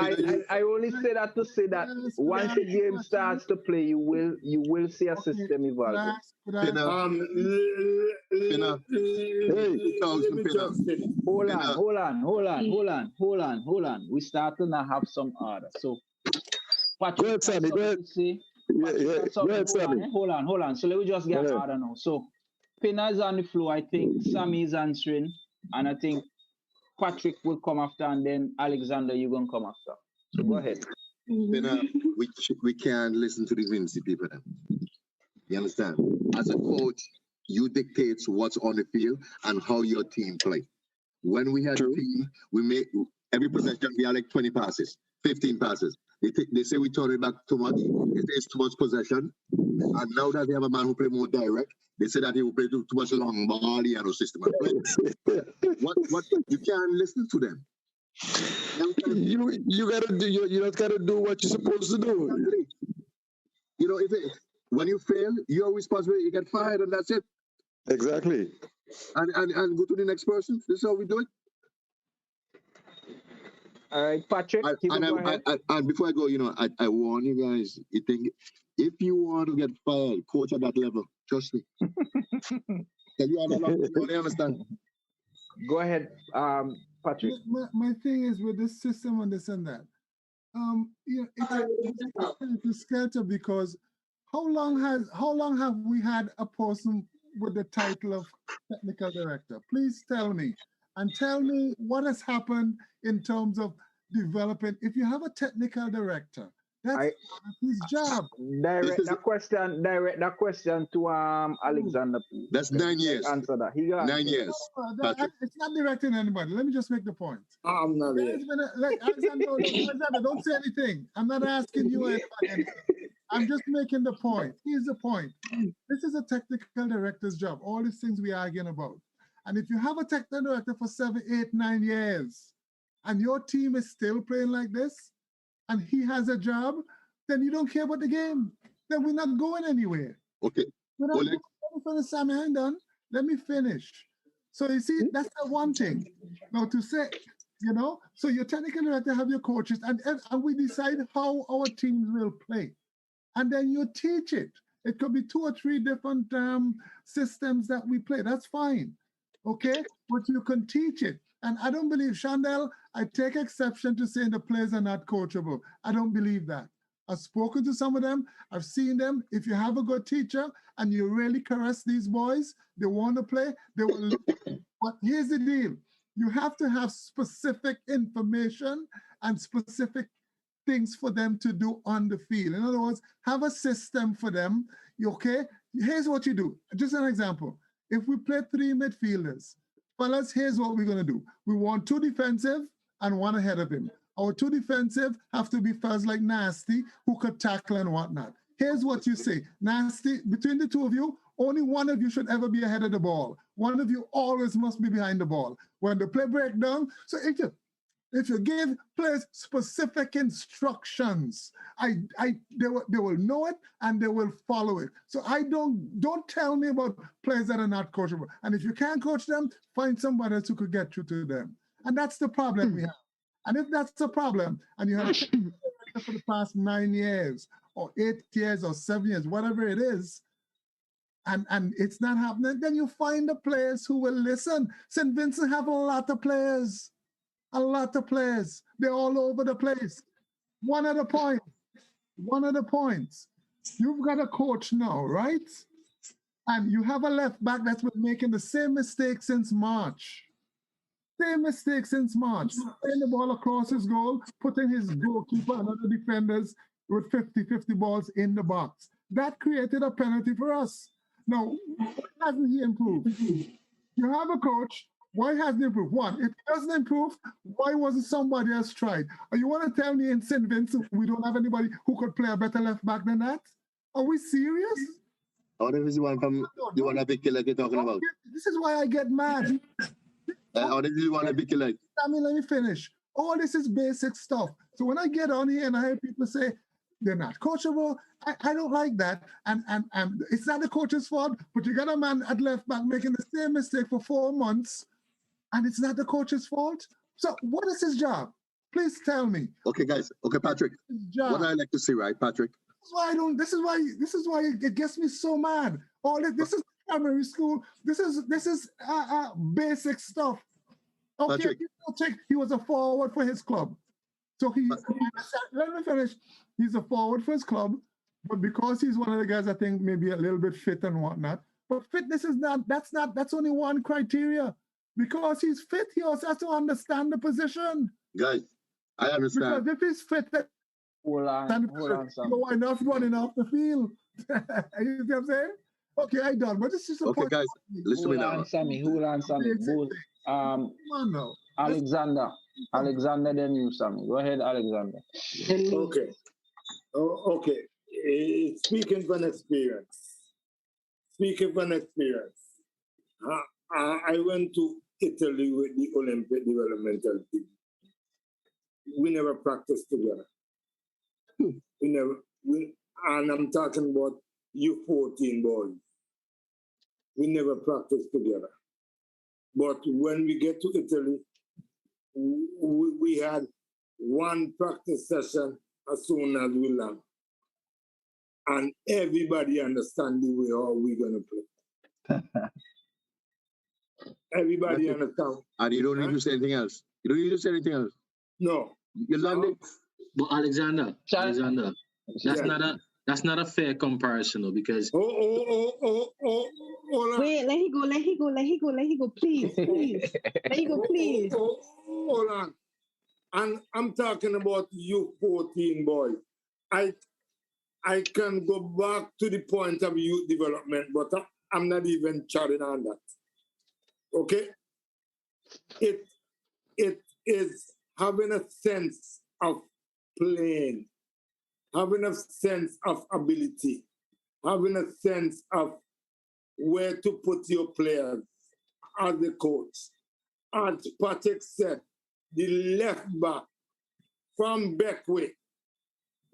I only say that to say that once the game starts to play, you will see a system evolving. Let me just finish. Hold on. We start to now have some order. So Patrick has something to say. Hold on. So let me just get order now. So Pina is on the floor. I think Sammy is answering, and I think Patrick will come after, and then Alexander, you're gonna come after. So go ahead. Pina, we can't listen to these Vinci people then. You understand? As a coach, you dictate what's on the field and how your team play. When we had a team, we make every possession we had like 20 passes, 15 passes. They say we turn it back too much. It is too much possession. And now that they have a man who play more direct, they say that he will play too much long ball, he has no system. What you can't listen to them. You gotta do you just gotta do what you're supposed to do. You know, when you fail, you're responsible, you get fired, and that's it. Exactly. And go to the next person. This is how we do it. All right, Patrick. And before I go, I warn you guys. You think if you want to get fired, coach at that level, trust me. Tell you all along, you don't understand. Go ahead, Patrick. My thing is with this system and this and that. It's skelter because how long have we had a person with the title of technical director? Please tell me. And tell me what has happened in terms of developing. If you have a technical director, that's his job. Direct that question to Alexander, please. That's 9 years. Answer that. He got 9 years. It's not directing anybody. Let me just make the point. I'm not here. Alexander, don't say anything. I'm not asking you anything. I'm just making the point. Here's the point. This is a technical director's job. All these things we're arguing about. And if you have a technical director for 7, 8, 9 years, and your team is still playing like this, and he has a job, then you don't care about the game. Then we're not going anywhere. Okay. Sam, I'm done. Let me finish. So you see, that's the one thing. Now to say, so your technical director have your coaches, and we decide how our teams will play. And then you teach it. It could be 2 or 3 different systems that we play. That's fine. Okay? But you can teach it. And I don't believe, Chandel, I take exception to saying the players are not coachable. I don't believe that. I've spoken to some of them. I've seen them. If you have a good teacher and you really caress these boys, they want to play, they will. But here's the deal. You have to have specific information and specific things for them to do on the field. In other words, have a system for them. Okay? Here's what you do. Just an example. If we play 3 midfielders, fellas, here's what we're going to do. We want 2 defensive and 1 ahead of him. Our 2 defensive have to be fellas like Nasty, who could tackle and whatnot. Here's what you say. Nasty, between the 2 of you, only 1 of you should ever be ahead of the ball. 1 of you always must be behind the ball. When the play break down, so if you give players specific instructions, they will know it and they will follow it. So don't tell me about players that are not coachable. And if you can't coach them, find somebody else who could get you to them. And that's the problem we have. And if that's the problem, and you have for the past 9 years or 8 years or 7 years, whatever it is, and it's not happening, then you find the players who will listen. St. Vincent have a lot of players. A lot of players. They're all over the place. One of the points. You've got a coach now, right? And you have a left back that's been making the same mistake since March. Playing the ball across his goal, putting his goalkeeper and other defenders with 50-50 balls in the box. That created a penalty for us. Now, why hasn't he improved? You have a coach. Why hasn't he improved? 1, if he doesn't improve, why wasn't somebody else tried? Or you want to tell me in St. Vincent we don't have anybody who could play a better left back than that? Are we serious? What if it's the one from the one big killer you're talking about? This is why I get mad. Or if it's the one big killer. Let me finish. All this is basic stuff. So when I get on here and I hear people say they're not coachable, I don't like that. And it's not the coach's fault, but you got a man at left back making the same mistake for 4 months, and it's not the coach's fault. So what is his job? Please tell me. Okay, guys. Okay, Patrick. What I like to see, right, Patrick? This is why I don't. This is why it gets me so mad. All this is primary school. This is basic stuff. Okay, Patrick. he was a forward for his club. So let me finish. He's a forward for his club, but because he's one of the guys, I think maybe a little bit fit and whatnot. But fitness is that's only one criteria. Because he's fit, he also has to understand the position. Guys, I understand. Because if he's fit, hold on, why not running off the field? You see what I'm saying? Okay, I done. But this is okay, guys, listen to me now. Hold on, Sammy. Come on now. Alexander, then you, Sammy. Go ahead, Alexander. Okay. Okay. Speaking from experience. I went to Italy with the Olympic developmental team. We never practiced together. And I'm talking about U14 boys. We never practiced together. But when we get to Italy, we had one practice session as soon as we land. And everybody understand the way how we're going to play. Everybody understand. And you don't need to say anything else. You don't need to say anything else. No. You landed. But Alexander, that's not a fair comparison though, because wait, let he go, please. Let he go, please. Hold on. And I'm talking about U14 boys. I can go back to the point of youth development, but I'm not even chatting on that. Okay? It is having a sense of playing, having a sense of ability, having a sense of where to put your players as the coach. As Patrick said, the left back from Beckway,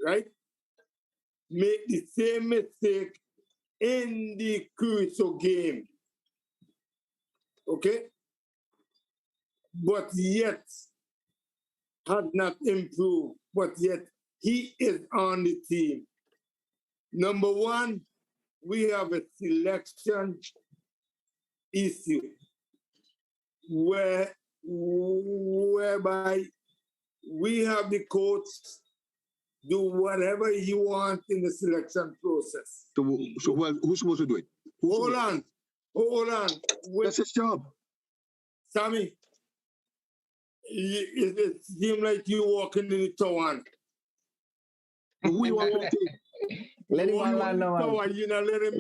right, make the same mistake in the Crusoe game. Okay? But yet had not improved, but yet he is on the team. Number one, we have a selection issue whereby we have the coach do whatever he wants in the selection process. So who's supposed to do it? Hold on. That's his job. Sammy, it seems like you walking in the tower. We want to let him land now. You not let him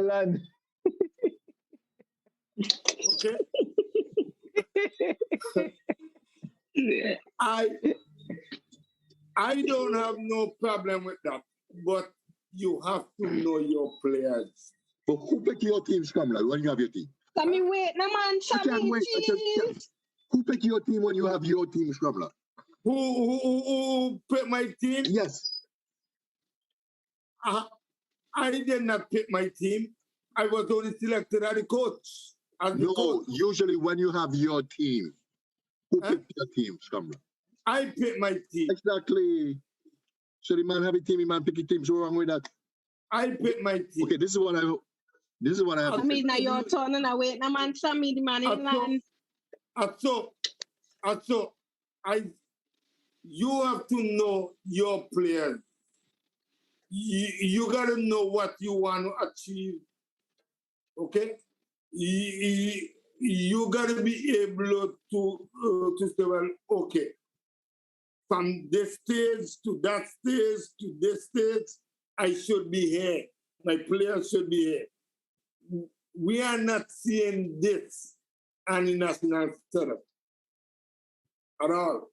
land. Okay. I don't have no problem with that, but you have to know your players. But who pick your team, Scramler, when you have your team? Sammy, wait, no man, Sammy, who pick your team when you have your team, Scramler? Who pick my team? Yes. I did not pick my team. I was only selected as the coach. Usually when you have your team, who picked your team, Scramler? I pick my team. Exactly. So the man have a team, the man pick a team. So wrong with that? I pick my team. Okay, this is what I have. I mean, now your turn and I wait. No man, Sammy, the man in line. You have to know your players. You got to know what you want to achieve. Okay? You got to be able to say, well, okay, from this stage to that stage to this stage, I should be here. My players should be here. We are not seeing this on the national setup at all.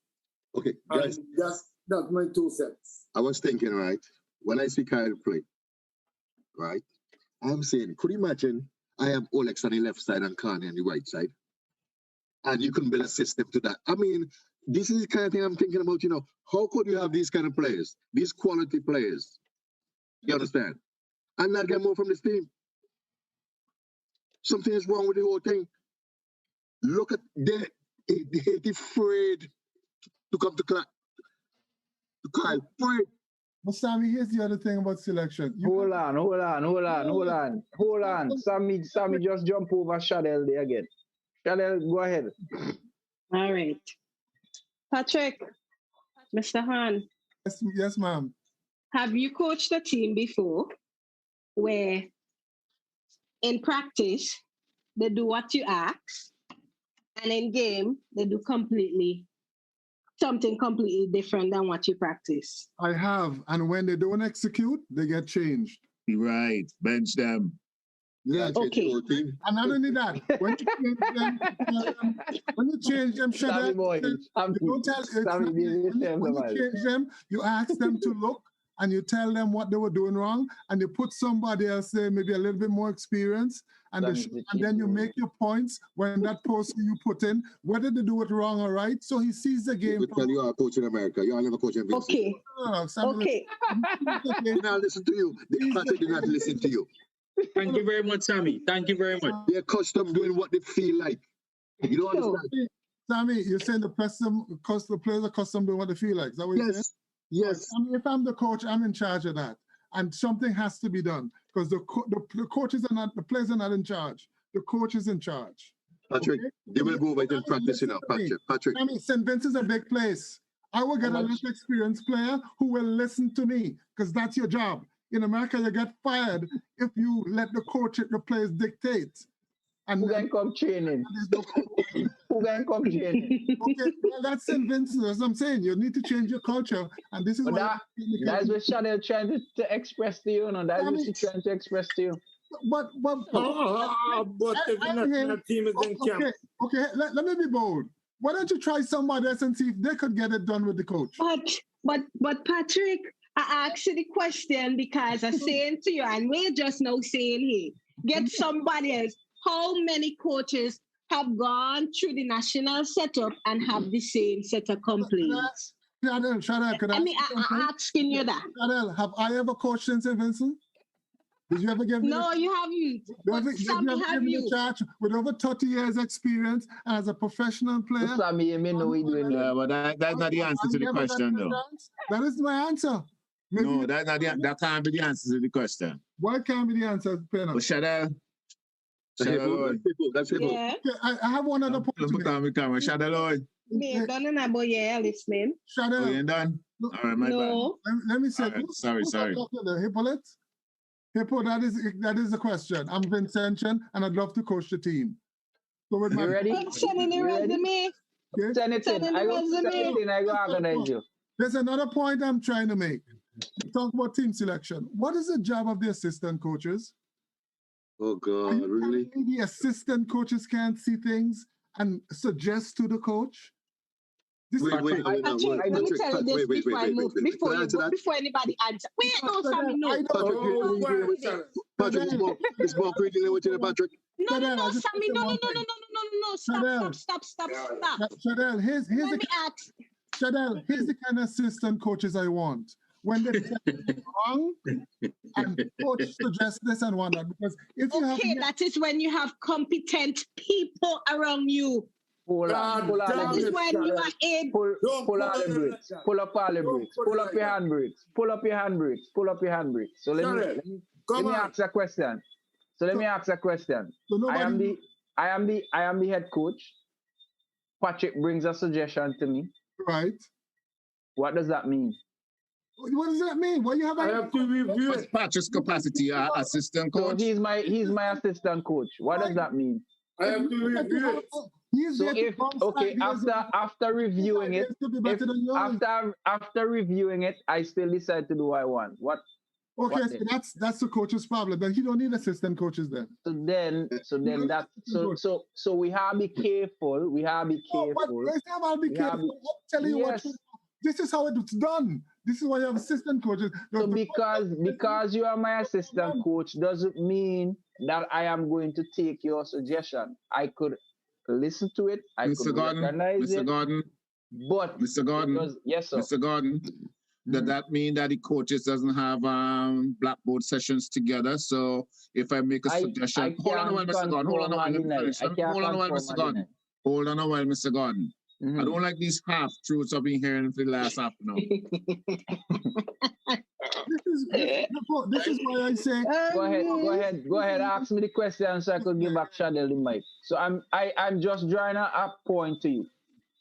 Okay, guys. That's my 2 cents. I was thinking, right, when I see Kyle play, right, I'm saying, could you imagine I have Olex on the left side and Kanye on the right side? And you can build a system to that. I mean, this is the kind of thing I'm thinking about, how could you have these kind of players, these quality players, you understand, and not get more from this team? Something is wrong with the whole thing. Look at they're afraid to come to Kyle for it. But Sammy, here's the other thing about selection. Hold on. Sammy just jump over Shadell there again. Shadell, go ahead. All right. Patrick, Mr. Han, Yes, ma'am. have you coached a team before where in practice they do what you ask and in game they do something completely different than what you practice? I have, and when they don't execute, they get changed. Right, bench them. Yeah, Okay. And not only that, when you change them, shut up. Don't tell. When you change them, you ask them to look, and you tell them what they were doing wrong, and you put somebody else there, maybe a little bit more experience, and then you make your points when that person you put in, whether they do it wrong or right, so he sees the game. We tell you are a coach in America. You are never coach in Vincent. Okay. Okay. They did not listen to you. The Patrick did not listen to you. Thank you very much, Sammy. Thank you very much. They're accustomed doing what they feel like. You don't understand. Sammy, you're saying the players are accustomed doing what they feel like. Is that what you're saying? Yes. If I'm the coach, I'm in charge of that. And something has to be done because the coaches are not, the players are not in charge. The coach is in charge. Patrick, they will go over it in practice now, Patrick. I mean, St. Vincent's a big place. I will get a less experienced player who will listen to me because that's your job. In America, you get fired if you let the players dictate. And who can come training? Who can come training? Okay, well, that's St. Vincent. As I'm saying, you need to change your culture. And this is that's what Chanel trying to express to you. That's what she's trying to express to you. But the national team is in camp. Okay, let me be bold. Why don't you try somebody else and see if they could get it done with the coach? But Patrick, I asked you the question because I'm saying to you, and we're just now saying here, get somebody else. How many coaches have gone through the national setup and have the same set of complaints? Shadell, I'm asking you that. Shadell, have I ever coached in St. Vincent? Did you ever give me? No, you haven't. But Sammy, have you? Charge with over 30 years experience as a professional player? Sammy, you may know we doing that. But that's not the answer to the question, though. That is my answer. Maybe no, that can't be the answer to the question. Why can't be the answer, Penna? But Shadell. That's it. Yeah. Okay, I have one other point. Shadell. Me done and about listening. Shadell. Oh, you done? All right, my bad. Let me say. Right, sorry. Hippolyte? Hippo, that is the question. I'm Vincentian, and I'd love to coach the team. So with you ready? Send in the resume. Okay? Send it in. I go organize you. There's another point I'm trying to make. Talk about team selection. What is the job of the assistant coaches? Oh God, really? The assistant coaches can't see things and suggest to the coach. Let me tell you this before anybody answers. Wait, no, Sammy, no. Patrick, it's more critical than what you Patrick. No, Sammy, no. Stop. Shadell, here's the kind of assistant coaches I want. When they wrong and coach suggests this and whatnot. Because if you that is when you have competent people around you. Pull all the brakes. Pull up all the brakes. Pull up your handbrakes. Pull up your handbrakes. So let me ask a question. I am the head coach. Patrick brings a suggestion to me. Right. What does that mean? What does that mean? Well, you have to review it. Patrick's capacity, assistant coach. So he's my assistant coach. What does that mean? I have to review it. After reviewing it, after reviewing it, I still decide to do what I want. What? Okay, so that's the coach's problem. Then you don't need assistant coaches then. So we have to be careful. I'll be careful. I'm telling you what. This is how it's done. This is why you have assistant coaches. So because you are my assistant coach doesn't mean that I am going to take your suggestion. I could listen to it. Mr. Gordon. Yes, sir. Mr. Gordon, does that mean that the coaches doesn't have blackboard sessions together? So if I make a suggestion, hold on a while, Mr. Gordon. I don't like these half truths I've been hearing for the last half an hour. This is why I say. Go ahead. Ask me the question so I could give back Shadell the mic. So I'm just drawing a point to you.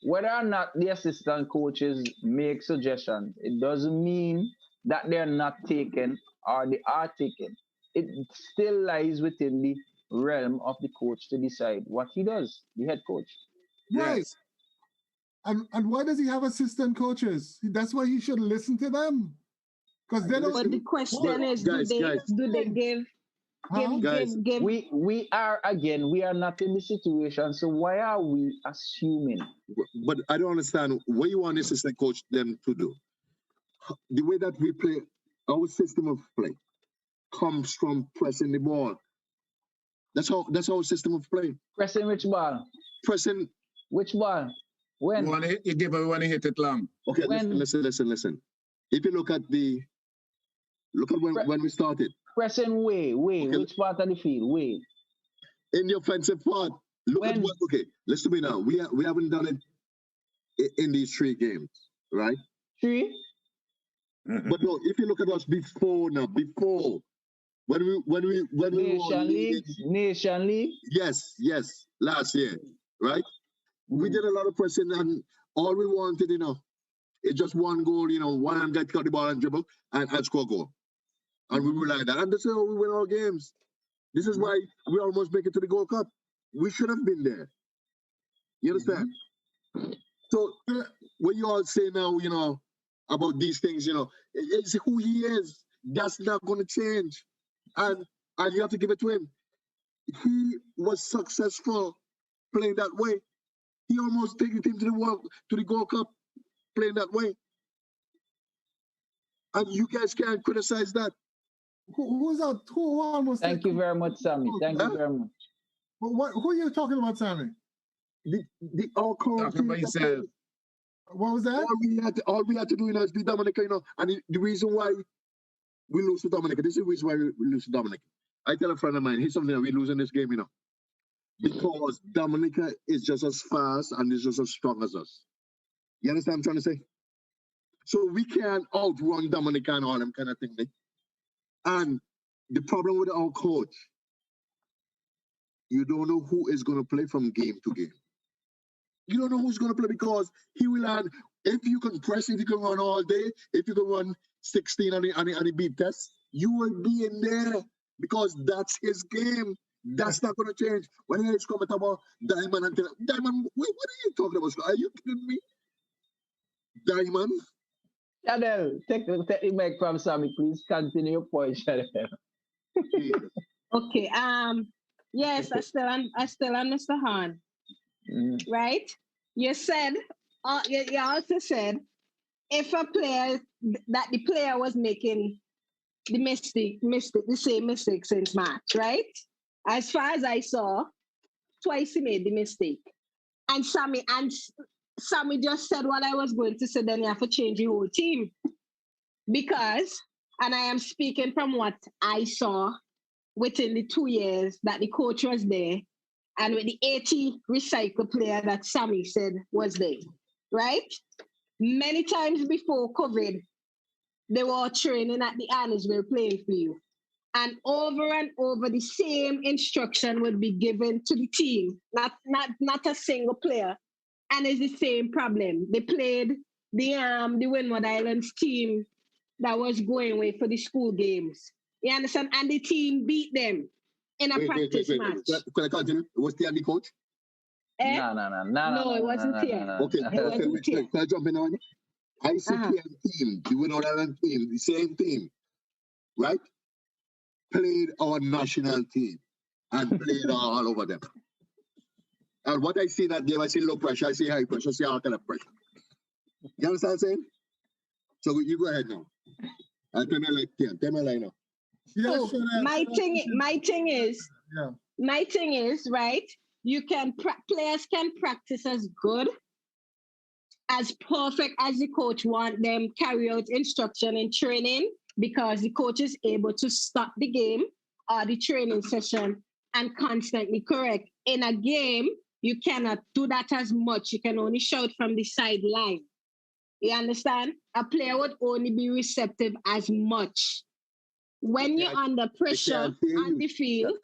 Whether or not the assistant coaches make suggestions, it doesn't mean that they're not taken or they are taken. It still lies within the realm of the coach to decide what he does, the head coach. Right. Yes. And why does he have assistant coaches? That's why he should listen to them. Because they don't. But the question is, guys. do they give? We are not in the situation, so why are we assuming? But I don't understand what you want the assistant coach them to do. The way that we play, our system of play comes from pressing the ball. That's our system of play. Pressing which ball? Pressing which ball? When? You give everyone a hit it long. Okay, listen. If you look at when we started. Pressing way. Okay. Which part of the field? Way. In the offensive part. Listen to me now. We haven't done it in these 3 games, right? 3? But no, if you look at us before when we Nation League? Yes, last year, right? We did a lot of pressing and all we wanted, it's just one goal, one hand guy cut the ball and dribble and score a goal. And we were like that. And this is how we win our games. This is why we almost make it to the Gold Cup. We should have been there. You understand? So when you all say now, about these things, it's who he is. That's not going to change. And you have to give it to him. He was successful playing that way. He almost took the team to the Gold Cup playing that way. And you guys can't criticize that. Who's that? Who almost? Thank you very much, Sammy. Thank you very much. Who are you talking about, Sammy? The all-call. Talking about yourself. What was that? All we had to do is beat Dominica, and the reason why we lose to Dominica, this is the reason why we lose to Dominica. I tell a friend of mine, here's something that we lose in this game, because Dominica is just as fast and is just as strong as us. You understand what I'm trying to say? So we can't outrun Dominica and all them kind of thing. And the problem with our coach, you don't know who is going to play from game to game. You don't know who's going to play because he will add, if you can press, if you can run all day, if you can run 16 on the beat test, you will be in there because that's his game. That's not going to change. When he's coming about Diamond and Diamond, what are you talking about? Are you kidding me? Diamond? Shadell, take the mic from Sammy, please. Continue your point, Shadell. Okay. Yes, I still on Mr. Hahn. Right? You said, you also said, if a player, that the player was making the same mistake since March, right? As far as I saw, twice he made the mistake. And Sammy just said what I was going to say, then you have to change the whole team. Because, and I am speaking from what I saw within the 2 years that the coach was there, and with the 80 recycle player that Sammy said was there, right? Many times before COVID, they were training at the Annisville playing field. And over the same instruction would be given to the team, not a single player. And it's the same problem. They played the Windward Islands team that was going away for the school games. You understand? And the team beat them in a practice match. Can I continue? Was Theon the coach? No, it wasn't Theon. Okay, can I jump in on it? I see Theon team, the Windward Island team, the same team, right? Played our national team and played all over them. And what I see that game, I see low pressure, I see high pressure, I see all kind of pressure. You understand what I'm saying? So you go ahead now. I'll tell me like Theon. Tell me like now. So my thing is, right? You can players can practice as good, as perfect as the coach want them carry out instruction in training, because the coach is able to stop the game or the training session and constantly correct. In a game, you cannot do that as much. You can only shout from the sideline. You understand? A player would only be receptive as much. When you're under pressure on the field,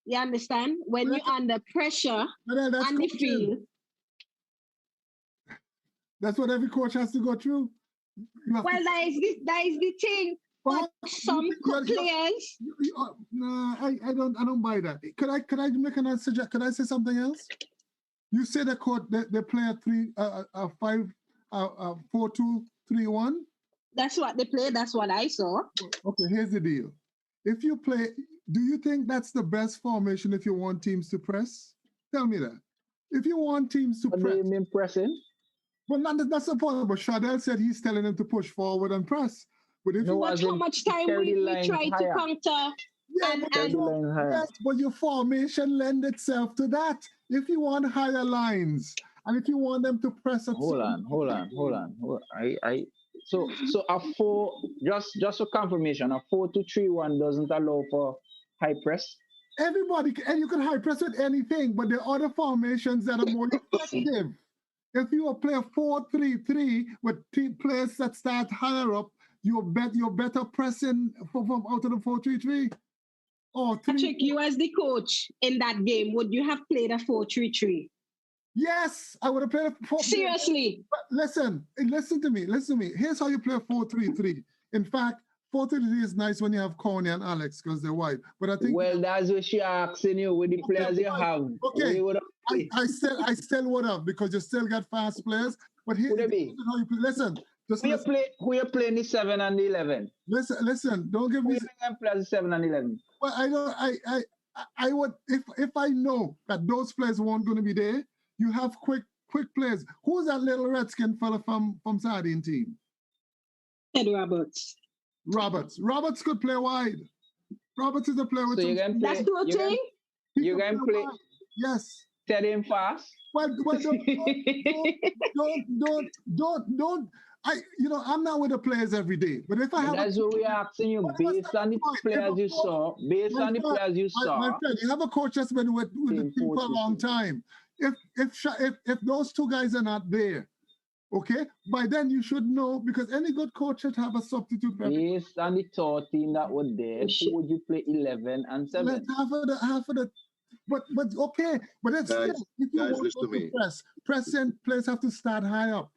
you understand? When you're under pressure on the field. That's what every coach has to go through. Well, that is the thing. But some players. No, I don't buy that. Could I make another suggestion? Could I say something else? You say they play a 4-2-3-1. That's what they play. That's what I saw. Okay, here's the deal. If you play, do you think that's the best formation if you want teams to press? Tell me that. If you want teams to press. What do you mean pressing? Well, that's the point. But Shadell said he's telling them to push forward and press. But if watch how much time we try to counter. Yes, but your formation lend itself to that. If you want higher lines and if you want them to press up. Hold on. So a 4, just a confirmation, a 4-2-3-1 doesn't allow for high press. Everybody, and you can high press with anything, but there are other formations that are more effective. If you play a 4-3-3 with players that start higher up, you're better pressing from out of the 4-3-3. Patrick, you as the coach in that game, would you have played a 4-3-3? Yes, I would have played a 4-3-3. Seriously? But listen to me. Here's how you play a 4-3-3. In fact, 4-3-3 is nice when you have Coney and Alex because they're wide. But I think that's what she asking you with the players you have. Okay, I still would have because you still got fast players. But here, how you play. Listen. Who you playing the 7 and the 11? Listen. Don't give me. Who you play the 7 and 11? Well, I would if I know that those players weren't going to be there. You have quick players. Who's that little Redskin fella from Sardine team? Ed Roberts. Roberts could play wide. Roberts is a player with some... That's the thing? You can play... Yes. Set him fast? Well, don't. I'm not with the players every day. But if I have... That's what we're asking you. Based on the players you saw. My friend, you have a coach that's been with the team for a long time. If those two guys are not there, okay, by then you should know because any good coach should have a substitute. Based on the 13 that were there, who would you play 11 and 7? Let's half of the. But okay, but it's guys, if you guys, want to press in, players have to start high up.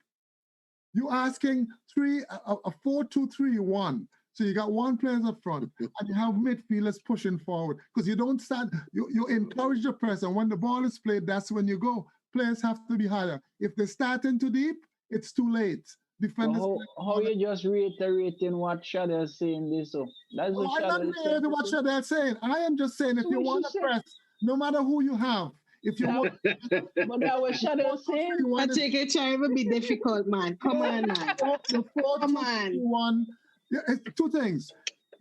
You're asking a 4-2-3-1. So you got one player up front and you have midfielders pushing forward because you don't start, you encourage the press and when the ball is played, that's when you go. Players have to be higher. If they start in too deep, it's too late. Defenders. How you just reiterating what Shadell's saying this? So that's what I'm not reiterating what Shadell's saying. I am just saying if you want to press, no matter who you have, if you want. But that was Shadell saying. I take it, try to be difficult, man. Come on, man. Come on. Yeah, two things.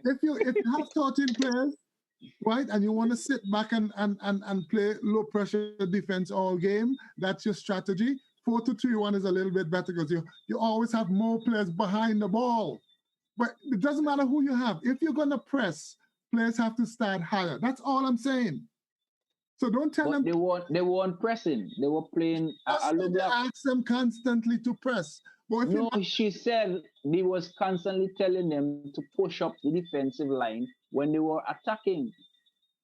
If you have 13 players, right, and you want to sit back and play low pressure defense all game, that's your strategy. 4-2-3-1 is a little bit better because you always have more players behind the ball. But it doesn't matter who you have. If you're gonna press, players have to start higher. That's all I'm saying. So don't tell them they weren't pressing. They were playing a low block. Ask them constantly to press. She said he was constantly telling them to push up the defensive line when they were attacking.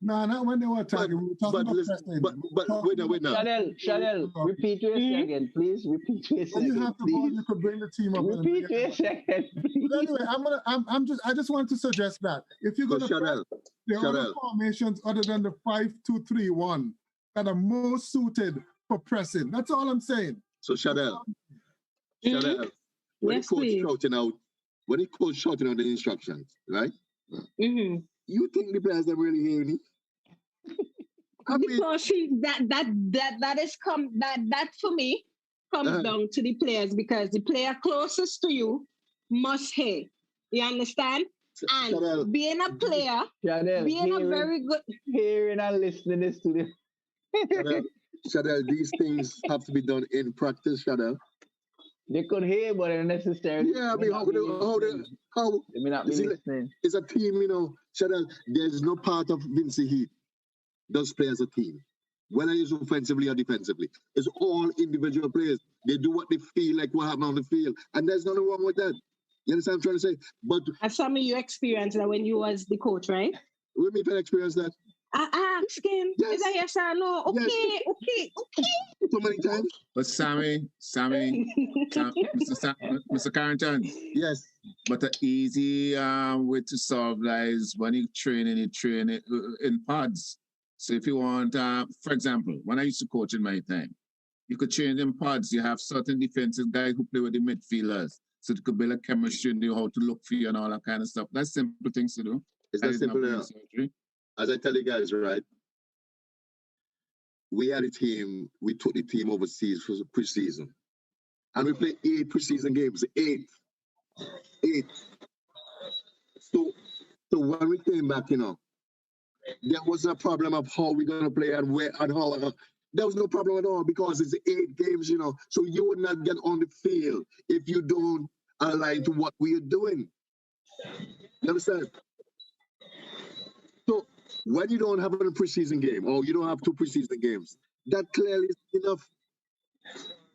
No, not when they were attacking. Wait now. Shadell, repeat to a second, please. Repeat to a second. You have the ball, you could bring the team up. Repeat to a second, please. But anyway, I just want to suggest that if you're gonna there are other formations other than the 5-2-3-1 that are more suited for pressing. That's all I'm saying. So Shadell, when yes, the coach shouting out the instructions, right? Mm-hmm. You think the players are really hearing it? Because that for me comes down to the players because the player closest to you must hear. You understand? And Shadell, being a player, a very good hearing and listening is to them. Shadell, these things have to be done in practice, Shadell. They could hear, but not necessarily. Yeah, I mean, how they may not be listening. It's a team, Shadell. There's no part of Vincey Heat. Those players a team. whether it's offensively or defensively. It's all individual players. They do what they feel like what happened on the field. And there's nothing wrong with that. You understand what I'm trying to say? But And Sammy, you experienced that when you was the coach, right? we may have experienced that I asked him. Yes. Is that yes or no? Okay, Yes. okay. so many times. But Sammy, Mr. Carrington. Yes. But the easy way to solve that is when you train it in pods. So if you want, for example, when I used to coach in my time, you could train in pods. You have certain defensive guys who play with the midfielders. So you could build a chemistry and know how to look for you and all that kind of stuff. That's simple things to do. It's that simple. As I tell you guys, right? We had a team, we took the team overseas for the preseason. And we played 8 preseason games. 8. So when we came back, there wasn't a problem of how we're gonna play and where and how. There was no problem at all because it's 8 games, So you would not get on the field if you don't align to what we are doing. You understand? So when you don't have a preseason game or you don't have 2 preseason games, that clearly is enough.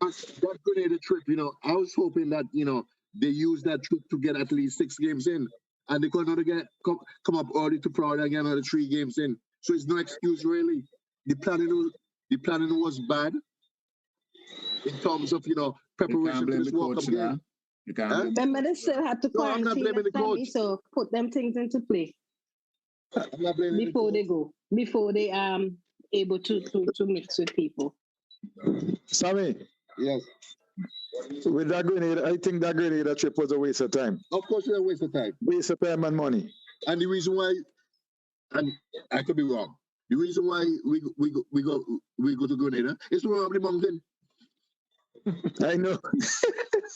That Grenada trip, I was hoping that, they use that trip to get at least 6 games in. And they could not come up early to Florida again another 3 games in. So it's no excuse really. The planning was bad in terms of, preparation for this World Cup game. You can't blame But they still had to I'm not blaming the coach. So put them things into play. I'm not blaming before they go, before they able to mix with people. Sammy. Yes. So with that Grenada, I think that Grenada trip was a waste of time. Of course, it's a waste of time. Waste of time and money. And the reason why, and I could be wrong, the reason why we go to Grenada is to run up the mountain. I know.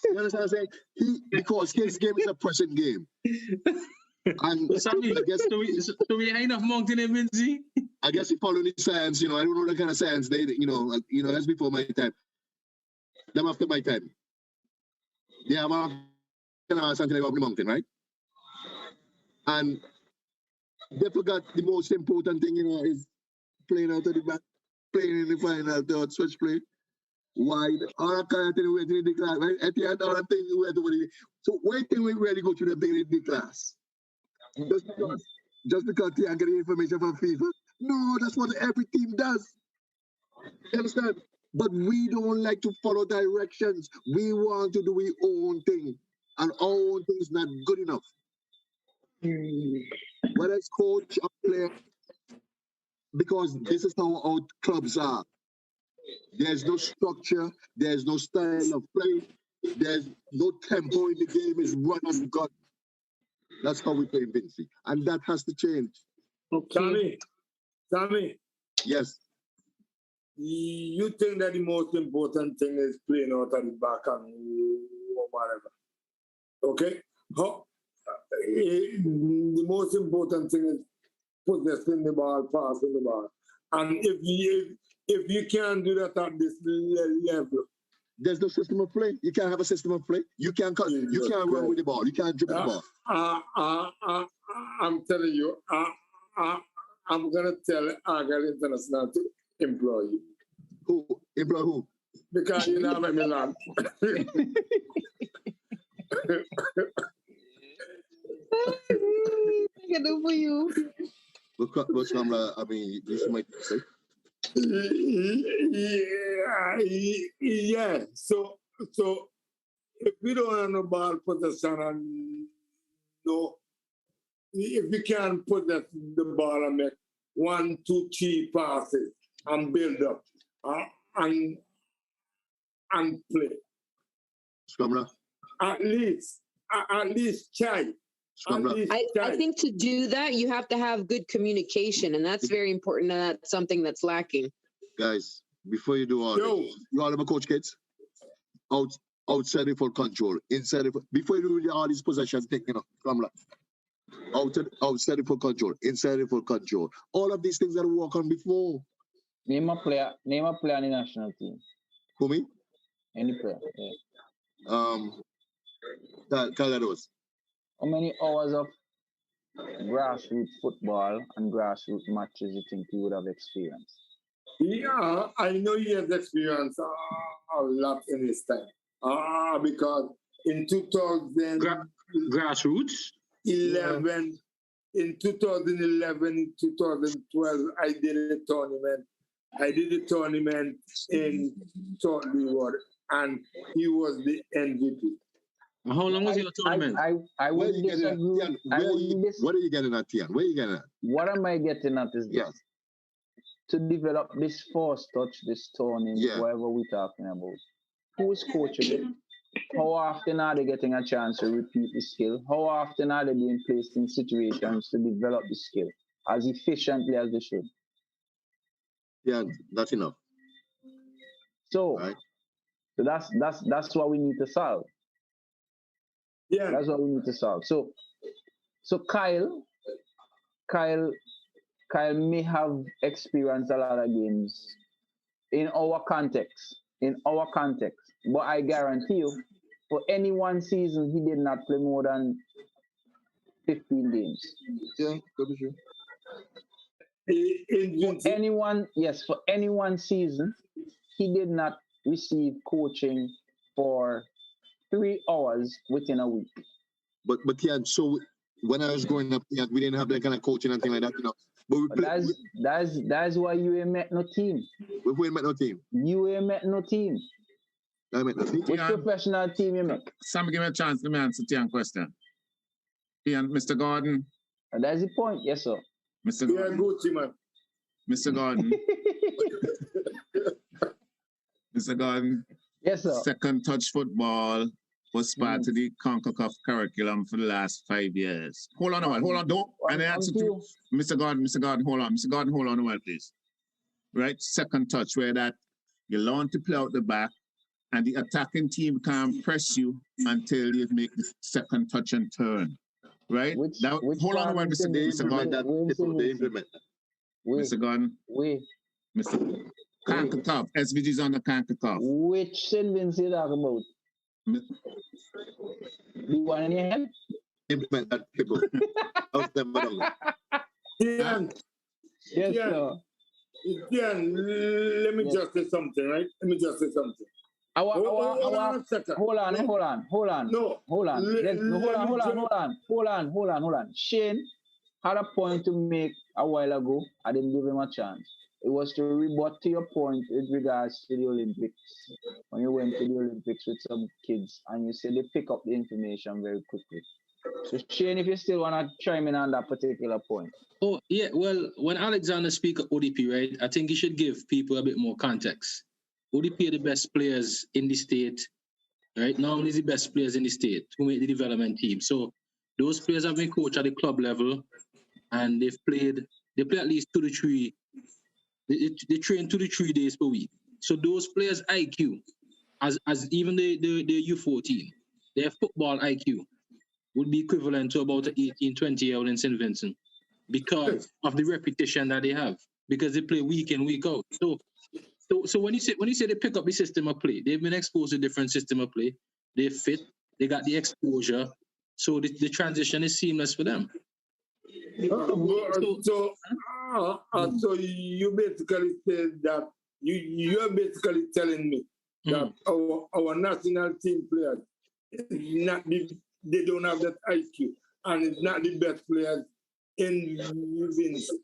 You understand what I'm saying? Because his game is a pressing game. And Sammy, I guess so we high enough mountain in Vinci? I guess he followed the science, I don't know the kind of science they, that's before my time. Them after my time. They have something up the mountain, right? And they forgot the most important thing, is playing out of the back, playing in the final, the switch play, wide, all that kind of thing we went in the class, right? At the end, all that thing we went over the. So why think we really go to the thing in the class? Just because they are getting information from FIFA? No, that's what every team does. You understand? But we don't like to follow directions. We want to do our own thing. And our own thing is not good enough. Whether it's coach or player, because this is how our clubs are. There's no structure, there's no style of play, there's no tempo in the game, it's run and gun. That's how we play in Vinci. And that has to change. Okay. Sammy. Yes. You think that the most important thing is playing out at the back and whatever. Okay? The most important thing is possessing the ball, passing the ball. And if you can't do that at this level, there's no system of play. You can't have a system of play. You can't run with the ball. You can't dribble the ball. I'm telling you, I'm gonna tell Argyle International to employ you. Who? Employ who? Because you know me land. I can do for you. What's I mean, you might say. Yeah. So if we don't have no ball possession and if we can put the ball and make 1, 2, 3 passes and build up and play. Scrambler. At least try. I think to do that, you have to have good communication, and that's very important. And that's something that's lacking. Guys, before you do all this, you all have a coach kids? Outside it for control, inside it before you do all these possessions, Scrambler. Outside it for control, inside it for control. All of these things that we work on before. Name a player on the national team. Who, me? Any player. Yeah. Calgados. How many hours of grassroots football and grassroots matches you think you would have experienced? Yeah, I know he has experienced a lot in his time. Because in 2011, Grassroots. in 2011, 2012, I did a tournament. I did a tournament in Salt Reward, and he was the MVP. How long was your tournament? I Where would you getting at, disagree. Tian? I would What are you getting at, Tian? Where are you getting at? What am I getting at is this. Yes. To develop this force touch, this turning, Yeah. whatever we're talking about. Who's coaching it? How often are they getting a chance to repeat the skill? How often are they being placed in situations to develop the skill as efficiently as they should? Yeah, that's enough. So, Right. so that's what we need to solve. Yeah. That's what we need to solve. So Kyle may have experienced a lot of games in our context. But I guarantee you, for any one season, he did not play more than 15 games. Yeah, could be true. For any one season, he did not receive coaching for 3 hours within a week. But yeah, so when I was growing up, yeah, we didn't have that kind of coaching and thing like that, you know. But we play, that's why you ain't met no team. we ain't met no team. You ain't met no team. I met no team. Which professional team you make? Sam, give me a chance to answer Tian's question. Tian, Mr. Gordon. And that's the point, yes, sir. Mr. Gordon. Yeah, good team, man. Mr. Gordon. Mr. Gordon. Yes, sir. Second touch football was part of the CONCACAF curriculum for the last 5 years. Hold on a while, don't. And I answer to Mr. Gordon, hold on. Mr. Gordon, hold on a while, please. Right? Second touch, where that you learn to play out the back, and the attacking team can't press you until you make the second touch and turn. Right? Hold on a while, Mr. Gordon. They implement that. Mr. Gordon. Mr. CONCACAF. SVG's on the CONCACAF. Which sentence you talking about? The one in your head? Implement that people. Tian. Yes, sir. Tian, let me just say something, right? Let me just say something. Hold on a second. Hold on. No. Hold on. Shane had a point to make a while ago. I didn't give him a chance. It was to rebut to your point with regards to the Olympics. When you went to the Olympics with some kids and you said they pick up the information very quickly. So Shane, if you still want to chime in on that particular point. Oh, yeah. Well, when Alexander speaks of ODP, right, I think he should give people a bit more context. ODP are the best players in the state, right? Not only the best players in the state who make the development team. So those players have been coached at the club level and they play at least 2 to 3. They train 2 to 3 days per week. So those players' IQ, as even the U14, their football IQ would be equivalent to about an 18, 20-year-old in St. Vincent because of the repetition that they have, because they play week in, week out. So when you say they pick up the system of play, they've been exposed to different system of play. They fit, they got the exposure, so the transition is seamless for them. So you basically said that you're basically telling me that our national team players they don't have that IQ and it's not the best players in Vincent.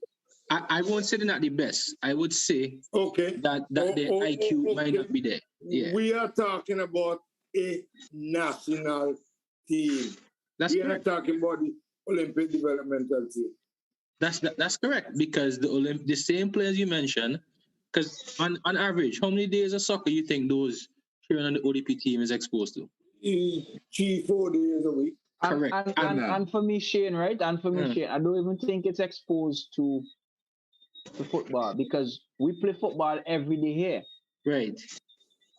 I won't say they're not the best. I would say that their IQ might not be there. Yeah. We are talking about a national team. We are talking about the Olympic developmental team. That's correct, because the same players you mentioned, because on average, how many days of soccer you think those cheering on the ODP team is exposed to? 3-4 days a week. Correct. And for me, Shane, right? And for me, Shane, I don't even think it's exposed to football because we play football every day here. Right.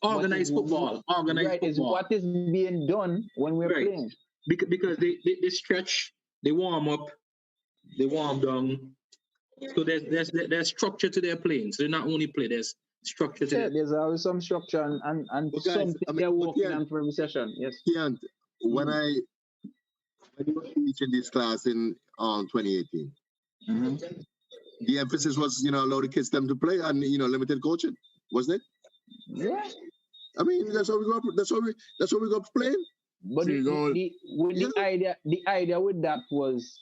Organized football. Right, is what is being done when we're playing. Because they stretch, they warm up, they warm down. So there's structure to their playing. So they not only play, there's structure to there's always some structure and something they're working on for every session. Yes. Yeah, when you were teaching this class in 2018, the emphasis was, allow the kids them to play and, limited coaching, wasn't it? Yeah. I mean, that's what we got. That's what we got playing. But the idea with that was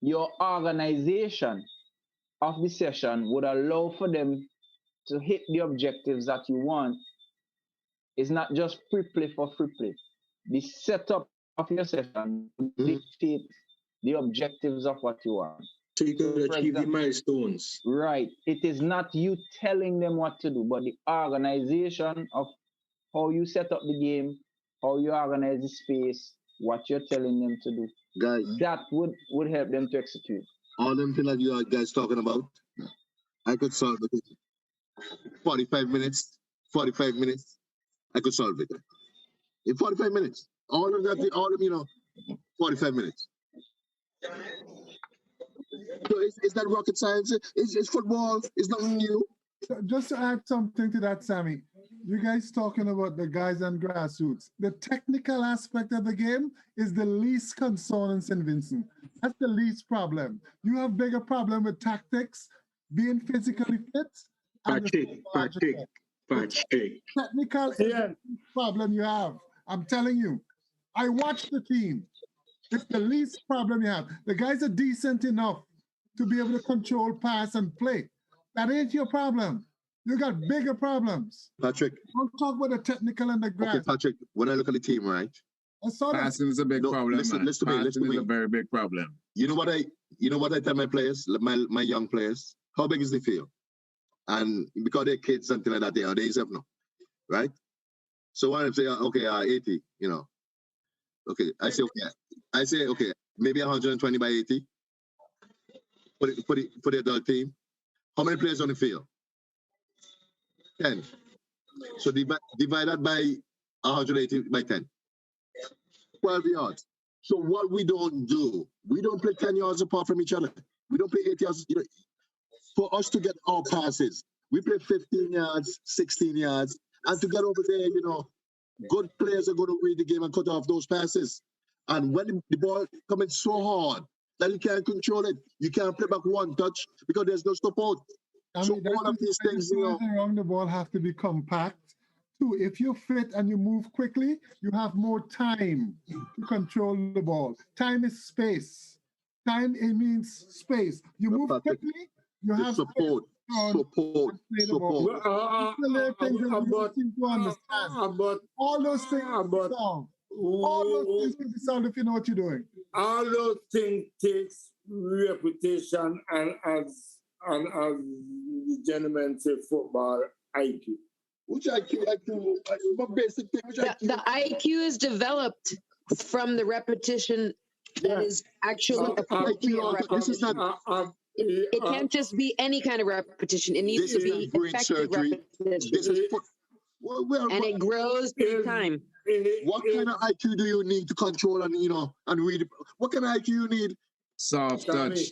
your organization of the session would allow for them to hit the objectives that you want. It's not just free play for free play. The setup of your session dictates the objectives of what you want. So you can achieve the milestones. Right. It is not you telling them what to do, but the organization of how you set up the game, how you organize the space, what you're telling them to do. Guys, that would help them to execute. All them things that you are guys talking about, I could solve it in 45 minutes. 45 minutes, I could solve it. In 45 minutes. All of that, 45 minutes. So it's not rocket science. It's football. It's nothing new. Just to add something to that, Sammy, you guys talking about the guys on grassroots. The technical aspect of the game is the least concern in St. Vincent. That's the least problem. You have bigger problem with tactics, being physically fit. Technical is the problem you have. I'm telling you. I watched the team. It's the least problem you have. The guys are decent enough to be able to control, pass, and play. That ain't your problem. You got bigger problems. Patrick. Don't talk about the technical and the grass. Okay, Patrick, when I look at the team, right? Passing is a big problem. Listen to me. Passing is a very big problem. You know what I tell my players, my young players? How big is the field? And because they're kids, something like that, they are days up now, right? So when I say, okay, 80, okay, I say, okay, maybe 120 by 80 for the adult team. How many players on the field? 10. So divide that by 180 by 10. 12 yards. So what we don't do, we don't play 10 yards apart from each other. We don't play 8 yards. For us to get our passes, we play 15 yards, 16 yards. And to get over there, good players are going to read the game and cut off those passes. And when the ball coming so hard that you can't control it, you can't play back one touch because there's no support. So all of these things, around the ball have to be compact. Two, if you're fit and you move quickly, you have more time to control the ball. Time is space. Time, it means space. You move quickly, you have support. Support. All those things will be solved if you know what you're doing. All those things takes reputation and as the gentleman say, football IQ. Which IQ? Basic thing. The IQ is developed from the repetition that is actually appropriate. This is not. It can't just be any kind of repetition. It needs to be effective repetition. This is and it grows through time. What kind of IQ do you need to control and read? What kind of IQ you need? Soft touch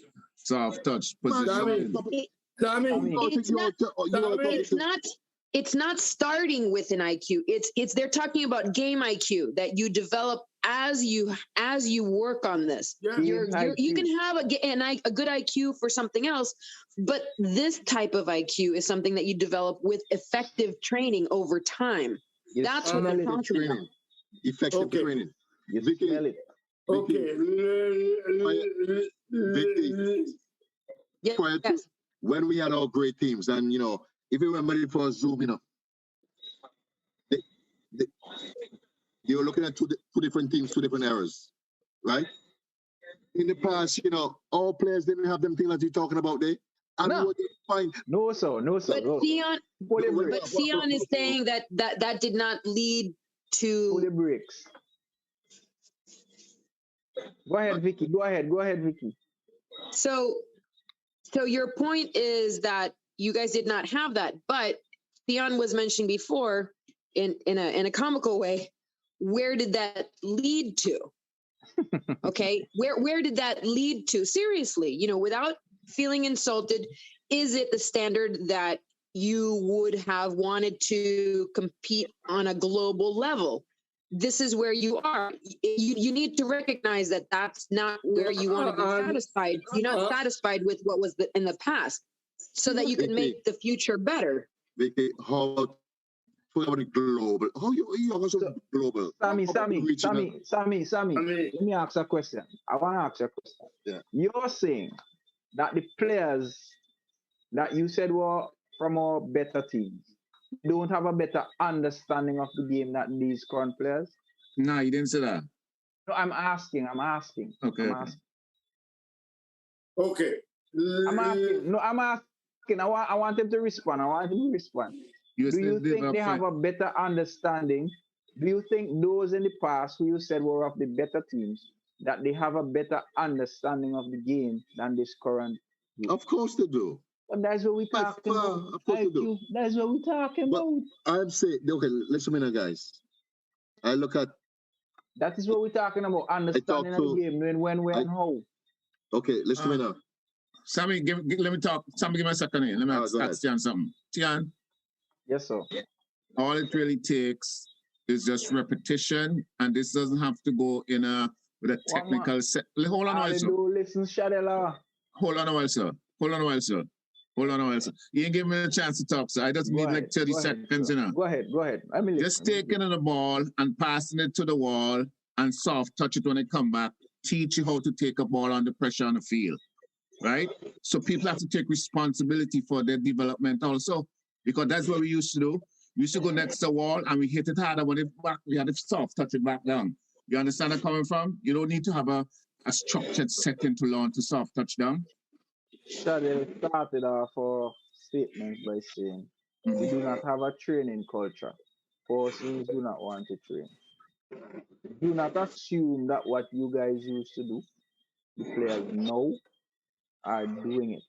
position. It's not starting with an IQ. It's they're talking about game IQ that you develop as you work on this. You can have a good IQ for something else, but this type of IQ is something that you develop with effective training over time. That's what they're talking about. Effective training. Vicky. Vicky. When we had our great teams, and if you remember it for Zoom, you were looking at two different teams, two different eras, right? In the past, all players didn't have them things that you're talking about there. And no. Fine. No, sir. But Theon is saying that did not lead to the breaks. Go ahead, Vicky. So your point is that you guys did not have that, but Theon was mentioning before in a comical way. Where did that lead to? Okay, where did that lead to? Seriously, without feeling insulted, is it the standard that you would have wanted to compete on a global level? this is where you are. You need to recognize that that's not where you want to be satisfied. You're not satisfied with what was in the past, so that you can make the future better. Vicky, how about the global? How you also global? Sammy, let me ask a question. I want to ask you a question. Yeah. You're saying that the players that you said were from our better teams don't have a better understanding of the game than these current players? No, you didn't say that. No, I'm asking. Okay. Okay. I'm asking. I want him to respond. Do you think they have a better understanding? Do you think those in the past who you said were of the better teams, that they have a better understanding of the game than this current group? Of course they do. But that's what we're talking about. Of course they do. That's what we're talking about. I'm saying, okay, listen to me now, guys. I look at. That is what we're talking about. Understanding of the game, when, where, and how. Okay, listen to me now. Sammy, let me talk. Sammy, give me a second here. Let me ask Tian something. Tian? Yes, sir. All it really takes is just repetition, and this doesn't have to go in with a technical set. Hold on a while, sir. Listen, Shadela. Hold on a while, sir. You ain't giving me a chance to talk, sir. I just need like 30 seconds, you know. Go ahead. Just taking the ball and passing it to the wall and soft touch it when it come back. Teach you how to take a ball under pressure on the field, right? So people have to take responsibility for their development also, because that's what we used to do. We used to go next to the wall and we hit it harder when it back. We had to soft touch it back down. You understand where I'm coming from? You don't need to have a structured setting to learn to soft touch down. Shadel started off our statements by saying we do not have a training culture. Persons do not want to train. Do not assume that what you guys used to do, the players now are doing it.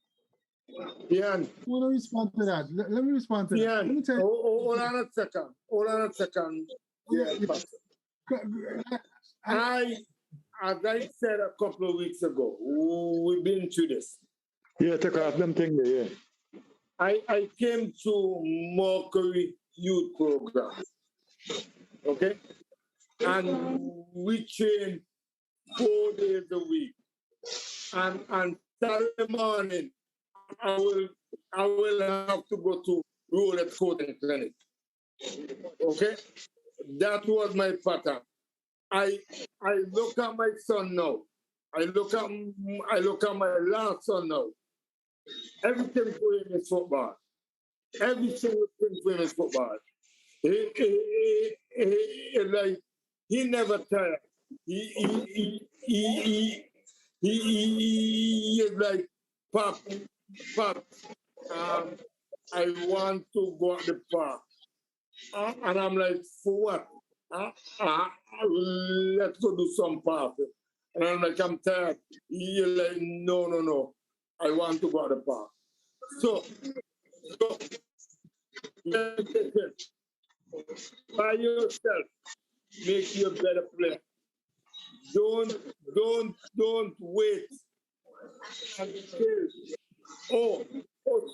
Yeah. I want to respond to that. Let me respond to that. Let me tell you. Hold on a second. Yeah. As I said a couple of weeks ago, we've been through this. Yeah, take off them thing there, yeah. I came to Mercury Youth Program, okay? And we train 4 days a week. And Saturday morning, I will have to go to roller coating clinic. Okay? That was my pattern. I look at my son now. I look at my last son now. Everything for him is football. Every single thing for him is football. He never tired. He is like, Pop, I want to go at the park. And I'm like, for what? Let's go do some park. And I'm like, I'm tired. You're like, no. I want to go to the park. So by yourself, make you a better player. Don't wait until,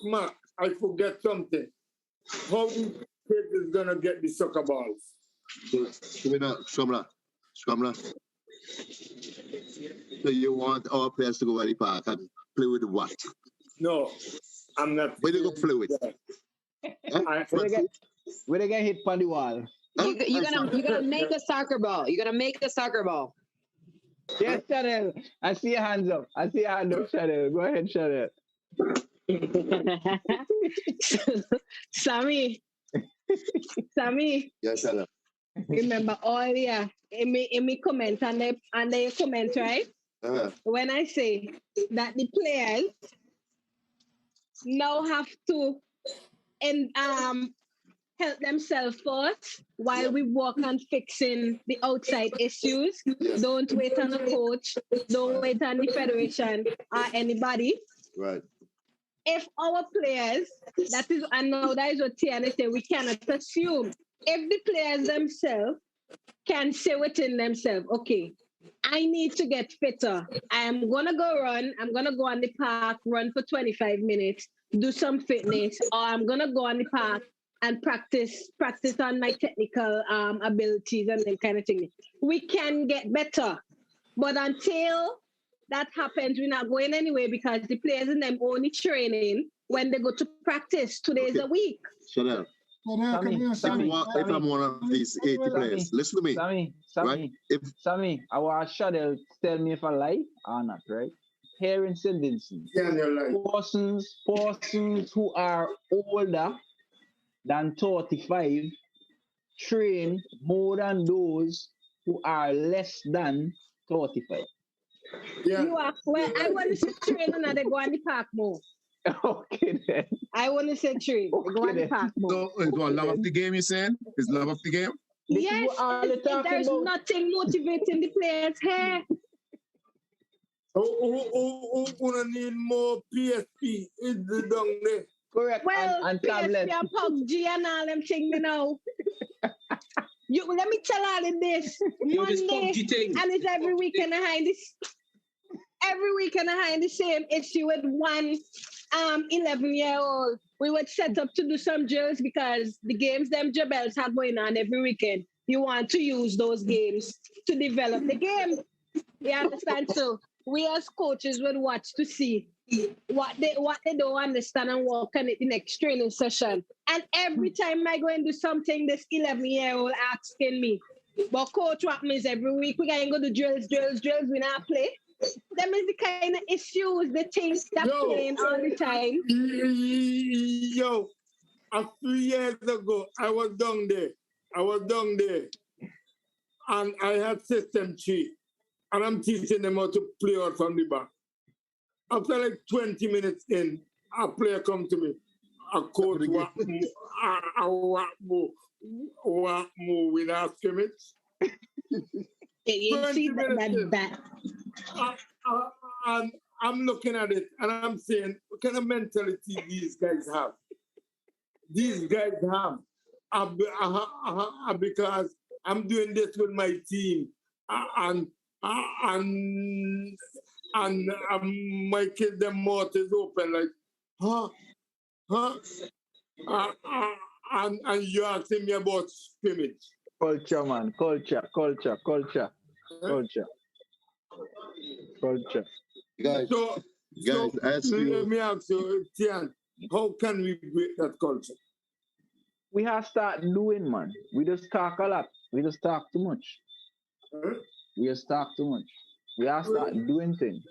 Mark, I forget something. How this kid is gonna get the soccer balls? Scramla. So you want our players to go to the park and play with what? No, I'm not. Where do you go play with? Where they get hit on the wall? You're gonna make a soccer ball. You're gonna make a soccer ball. Yes, Shadel. I see your hands up. Shadel. Go ahead, Shadel. Sammy. Yes, Shadel. Remember earlier in me comment and they comment, right? When I say that the players now have to help themselves first while we work on fixing the outside issues. Yes. Don't wait on the coach. Don't wait on the federation or anybody. Right. If our players, that is what Tiana said, we cannot assume. If the players themselves can say within themselves, okay, I need to get fitter. I am going to go run. I'm going to go on the park, run for 25 minutes, do some fitness, or I'm going to go on the park and practice on my technical abilities and that kind of thing. We can get better, but until that happens, we're not going anywhere because the players in them only training when they go to practice 2 days a week. Shut up. Sammy, If I'm one of these 80 players, listen to me. Sammy, If Sammy, our shadow tell me if I lie or not, right? Here in St. Vincent, persons who are older than 35 train more than those who are less than 35. Yeah. You are well. I want to say train and they go on the park more. Okay then. I want to say train. They go on the park more. So it's what love of the game you're saying? Is love of the game? Yes. There's nothing motivating the players here. Who need more PSP is the down there. Correct. Well, and PSP and PUBG and all them things, you know. Let me tell all of this. Monday, and it's every weekend behind this. Every weekend behind the same issue with one 11-year-old. We would set up to do some drills because the games them Jabels have going on every weekend. You want to use those games to develop the game. You understand? So we as coaches would watch to see what they don't understand and work on it the next training session. And every time I go and do something, this 11-year-old asking me, but coach, what means every week we can go to drills, we not play. Them is the kind of issues, the things that playing all the time. Yo, a few years ago, I was down there. And I had system 3. And I'm teaching them how to play out from the back. After like 20 minutes in, a player come to me. A coach what more with our scrimmage. You see that. And I'm looking at it and I'm saying, what kind of mentality these guys have? Because I'm doing this with my team and my kids, their mouth is open like, and you asking me about scrimmage. Culture, man. Culture. Guys, let me ask you, Theon, how can we break that culture? We have to start doing, man. We just talk a lot. We just talk too much. We have to start doing things.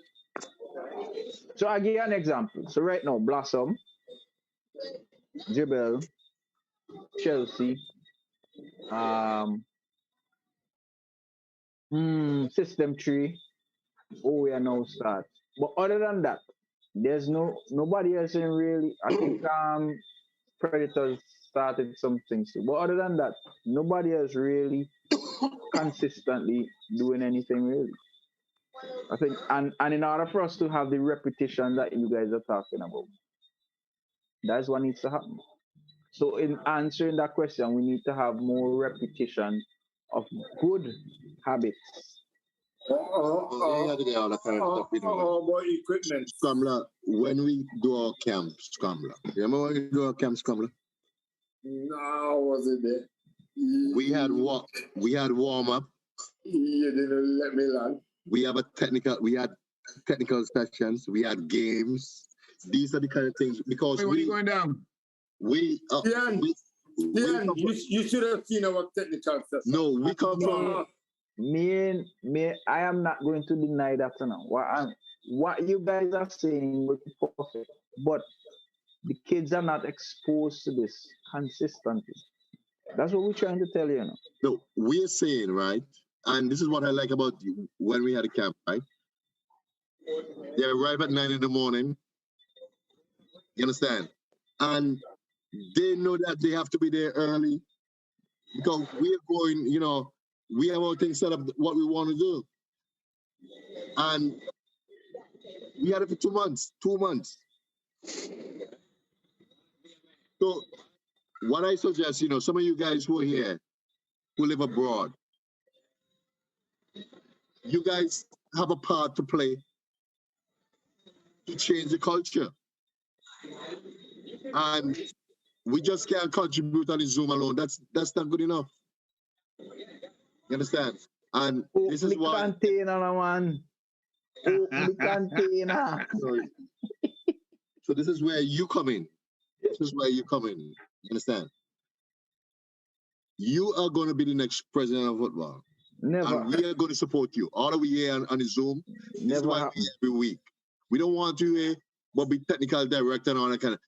So I'll give you an example. So right now, Blossom, Jebel, Chelsea, System 3, we are now start. But other than that, there's nobody else in really. I think Predators started some things too. But other than that, nobody else really consistently doing anything really. I think and in order for us to have the repetition that you guys are talking about, that's what needs to happen. So in answering that question, we need to have more repetition of good habits. About equipment. Scrambler, when we do our camp, Scrambler. Remember when we do our camp, Scrambler? No, was it there? We had warm up. You didn't let me learn. We had technical sessions, we had games. These are the kind of things because when are you going down? You should have seen our technical session. No, we come from Me, I am not going to deny that now. What you guys are saying would be perfect, but the kids are not exposed to this consistently. That's what we're trying to tell you now. No, we're saying, right, and this is what I like about you when we had a camp, right? They arrive at 9 in the morning. You understand? And they know that they have to be there early because we're going, we have all things set up what we want to do. And we had it for 2 months. So what I suggest, some of you guys who are here, who live abroad, you guys have a part to play to change the culture. And We just can't contribute on the Zoom alone. That's not good enough. You understand? And this is why. Container, man. Open the container. So this is where you come in. This is where you come in. You understand? You are going to be the next president of football. Never. And we are going to support you. All of we here on the Zoom. This is why we every week. We don't want you here, but be technical director and all that kind of.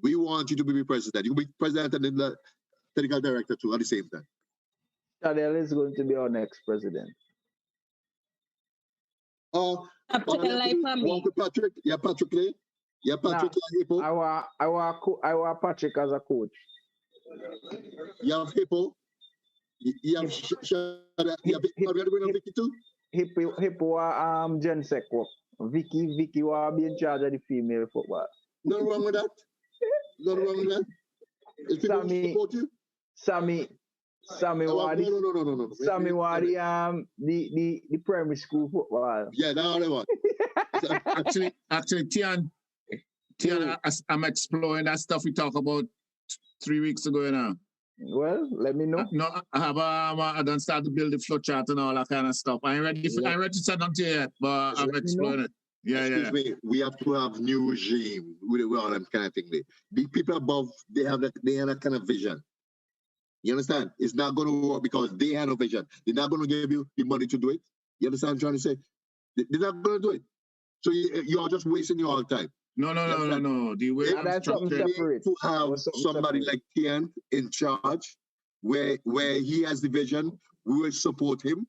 We want you to be president. You can be president and the technical director too at the same time. Shadell is going to be our next president. Patrick. Yeah, Patrick. Yeah, Patrick. Nah, I want Patrick as a coach. You have Hippo. You have Vicky too. Hippo Jen Seko. Vicky will be in charge of the female football. Nothing wrong with that. Nothing wrong with that. If people support you. Sammy Wadi. No. Sammy Wadi, the primary school football. Yeah, that's all I want. Actually, Theon, I'm exploring that stuff we talked about 3 weeks ago now. Well, let me know. No, I don't start to build the flow chart and all that kind of stuff. I ain't ready to set up to yet, but I'm exploring it. Yeah, Excuse me, we have to have new regime with all them kind of thing. The people above, they have that kind of vision. You understand? It's not going to work because they have no vision. They're not going to give you the money to do it. You understand what I'm trying to say? They're not going to do it. So you are just wasting your time. No. The way that's something separate. To have somebody like Theon in charge, where he has the vision, we will support him.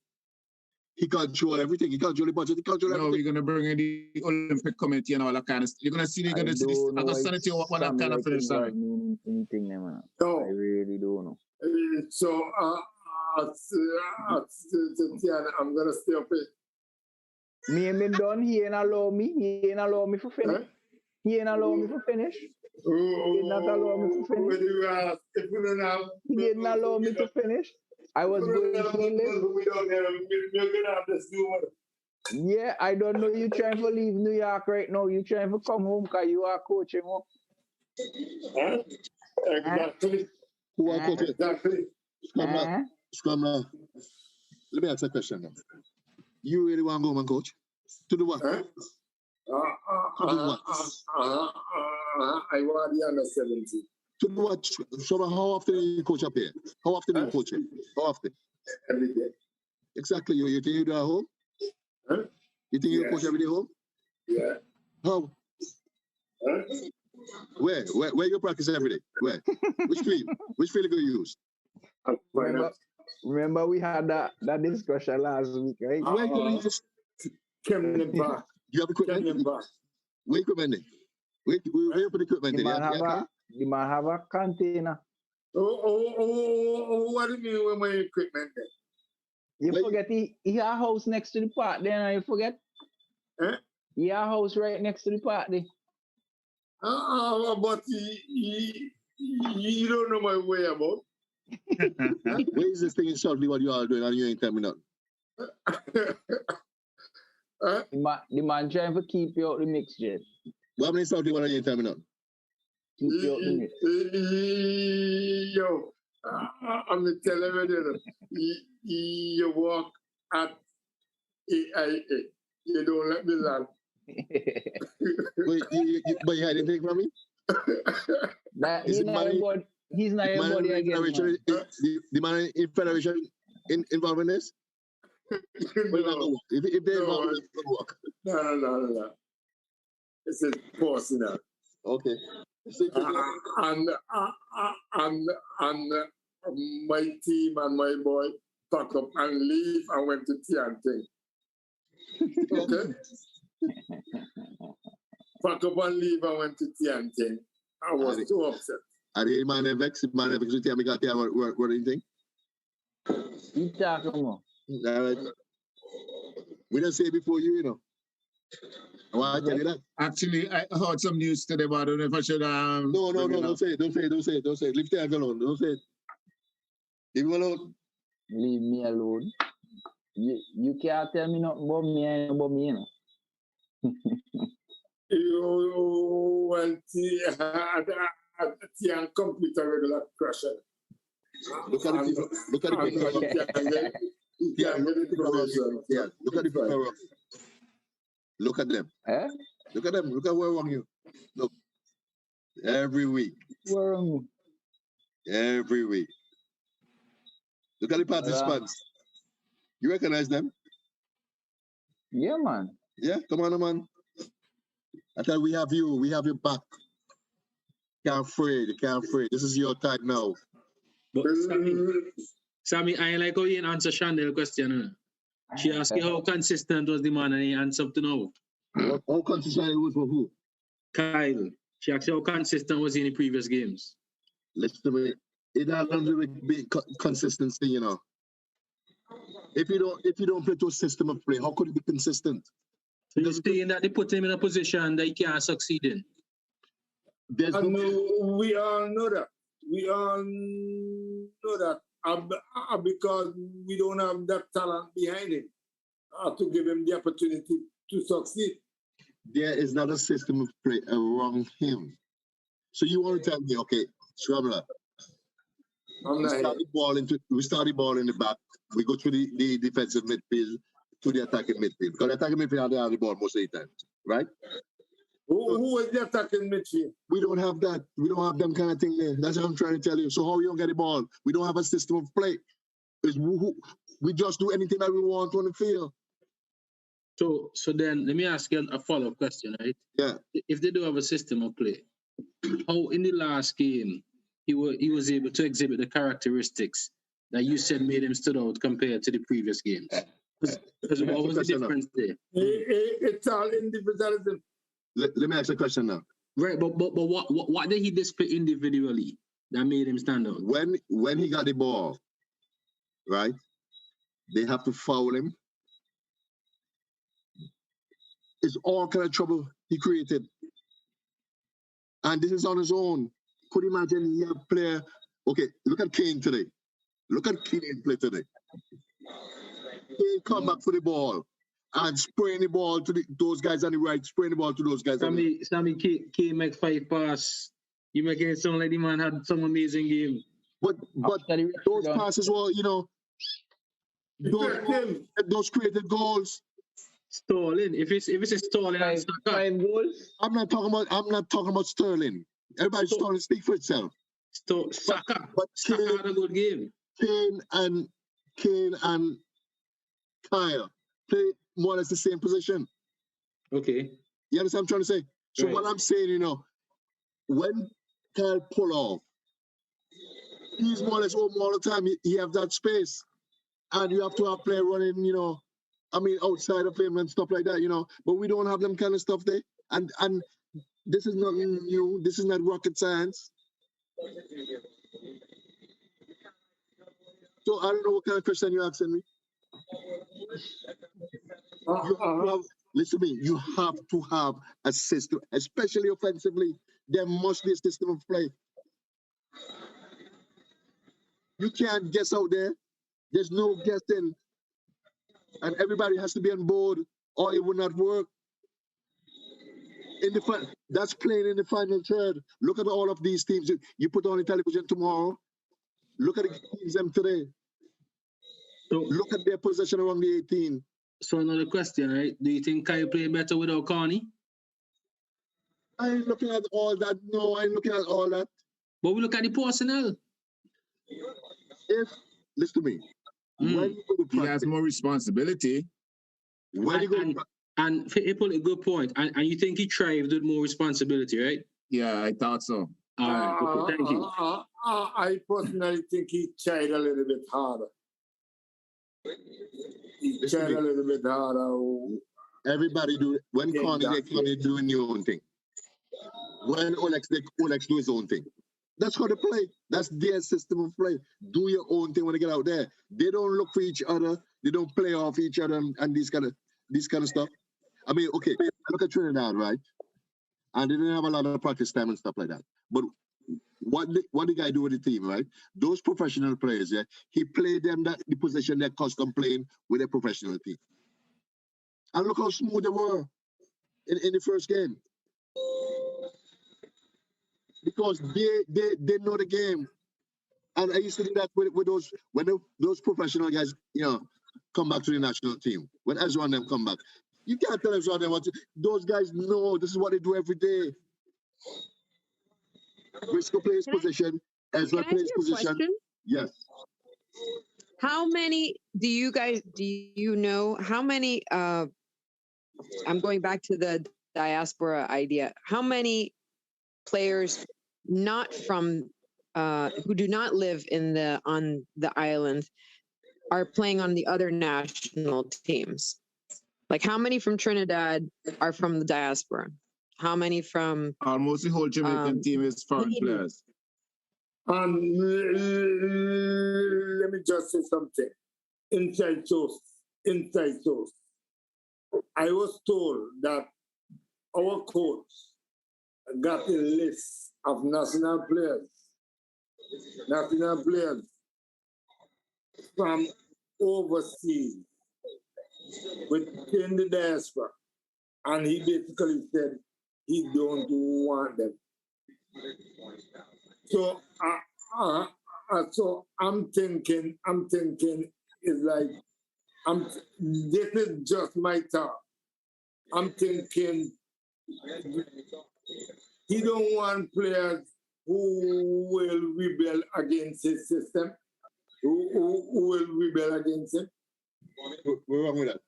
He control everything. He control the budget. He control everything. No, we're gonna bring in the Olympic Committee and all that kind of stuff. You're gonna see this. I'm gonna send it to you what that kind of finish. No, I really don't know. So, I'm gonna stay up it. Me and him done. He ain't allow me. He ain't allow me to finish. Huh? He ain't allow me to finish. He did not allow me to finish. He didn't allow me to finish. I was going to live. Yeah, I don't know. You trying to leave New York right now. You trying to come home because you are coaching home. Exactly. Who are coaching? Exactly. Scrum. Let me ask a question now. You really want to go home and coach? To do what? I want the under 70. To do what? So how often do you coach up here? How often do you coach here? How often? Every day. Exactly. You think you do at home? Huh? You think you coach every day home? Yeah. How? Huh? Where you practice every day? Where? Which field? Which field do you use? Remember we had that discussion last week, right? Where you use? Kemlin Park. You have equipment? Where equipment? Where you put equipment? The man have a container. Oh, what do you mean with my equipment then? You forget he had a house next to the park then, and you forget? Huh? He had a house right next to the park there. But you don't know my way about. Where is this thing in Shortly what you are doing and you ain't telling me nothing? The man trying to keep you out the mix, Jed. What many Shortly what you ain't telling me nothing? Keep you out the mix. Yo, I'm telling you, you walk at AIA. You don't let me land. Wait, but you had anything from me? He's not your body again. The man in Federation involved in this? If they involved, it will work. No. It's a force now. Okay. And my team and my boy pack up and leave and went to Tianjin. Okay? Pack up and leave and went to Tianjin. I was so upset. Are the man vexed? Man vexed with me got there what anything? You talking about? Right. We don't say it before you know. I want to tell you that. Actually, I heard some news today, but I don't know if I should. No, don't say it. Leave the alone. Don't say it. Leave him alone. Leave me alone. You can't tell me nothing about me and about me, you know. Theon complete a regular crusher. Look at the look at the picture. Yeah, look at the picture. Look at them. Eh? Look at them. Look at where wrong you. Look. Every week. Where wrong? Every week. Look at the participants. You recognize them? Yeah, man. Yeah, come on, man. I thought we have you. We have your back. Can't afraid. Can't afraid. This is your time now. But Sammy, I like how you answer Chandel's question. She asked you how consistent was the man and he answered up to now. How consistent it was for who? Kyle. She asked you how consistent was he in the previous games. Listen to me. It has nothing to do with consistency, you know. If you don't play to a system of play, how could it be consistent? So you're saying that they put him in a position that he can't succeed in? We all know that. We all know that. Because we don't have that talent behind him to give him the opportunity to succeed. There is not a system of play around him. So you want to tell me, okay, Shramla, we start the ball in the back. We go through the defensive midfield to the attacking midfield. Because the attacking midfield have the ball most of the time, right? Who is the attacking midfield? We don't have that. We don't have them kind of thing there. That's what I'm trying to tell you. So how we don't get the ball? We don't have a system of play. We just do anything that we want on the field. So then let me ask you a follow-up question, right? Yeah. If they do have a system of play, how in the last game he was able to exhibit the characteristics that you said made him stood out compared to the previous games? Because what was the difference there? It's all individualism. Let me ask a question now. Right, but what did he display individually that made him stand out? When he got the ball, right? They have to foul him. It's all kind of trouble he created. And this is on his own. Could you imagine he have a player? Okay, look at Kane today. Look at Kane play today. Kane come back for the ball and spraying the ball to those guys on the right, spraying the ball to those guys on the left. Sammy Kane make 5 passes. You making it sound like the man had some amazing game. But those passes were, you know, those created goals. Stalling. If it's a stalling, 5 goals. I'm not talking about Sterling. Everybody's Sterling speak for itself. Saka. But Saka had a good game. Kane and Kyle play more or less the same position. Okay. You understand what I'm trying to say? So right. What I'm saying, you know, when Kyle pull off, he's more or less open all the time. He have that space. And you have to have player running, you know, I mean, outside of him and stuff like that, you know. But we don't have them kind of stuff there. And this is not new. This is not rocket science. So I don't know what kind of question you're asking me. Listen to me. You have to have a system, especially offensively. There must be a system of play. You can't guess out there. There's no guessing. And everybody has to be on board or it will not work. That's playing in the final third. Look at all of these teams. You put on the television tomorrow. Look at the teams them today. So look at their possession around the 18. So another question, right? Do you think Kyle play better without Carney? I ain't looking at all that. No, I ain't looking at all that. But we look at the personnel. Listen to me. When you go to practice, he has more responsibility. When you go and he put a good point. And you think he thrived with more responsibility, right? Yeah, I thought so. All right, okay, thank you. I personally think he tried a little bit harder. He tried a little bit harder. Everybody do it. When Connie doing your own thing. When Olex do his own thing. That's how they play. That's their system of play. Do your own thing when they get out there. They don't look for each other. They don't play off each other and this kind of stuff. I mean, okay, look at Trinidad, right? And they didn't have a lot of practice time and stuff like that. But what the guy do with the team, right? Those professional players, yeah, he played them the position they're custom playing with a professional team. And look how smooth they were in the first game. because they know the game. And I used to do that with those when those professional guys, come back to the national team. When Ezra and them come back, you can't tell Ezra and them those guys know this is what they do every day. Briscoe plays position, Ezra plays position. Question? Yes. How many do you know how many I'm going back to the diaspora idea. How many players not from who do not live on the island are playing on the other national teams? Like how many from Trinidad are from the diaspora? How many from almost the whole Jamaican team is foreign players. Let me just say something. Inside source. I was told that our coach got a list of national players from overseas within the diaspora, and he basically said he don't want them. So, so I'm thinking it's like this is just my thought. I'm thinking he don't want players who will rebel against his system, who will rebel against him. We're wrong with that.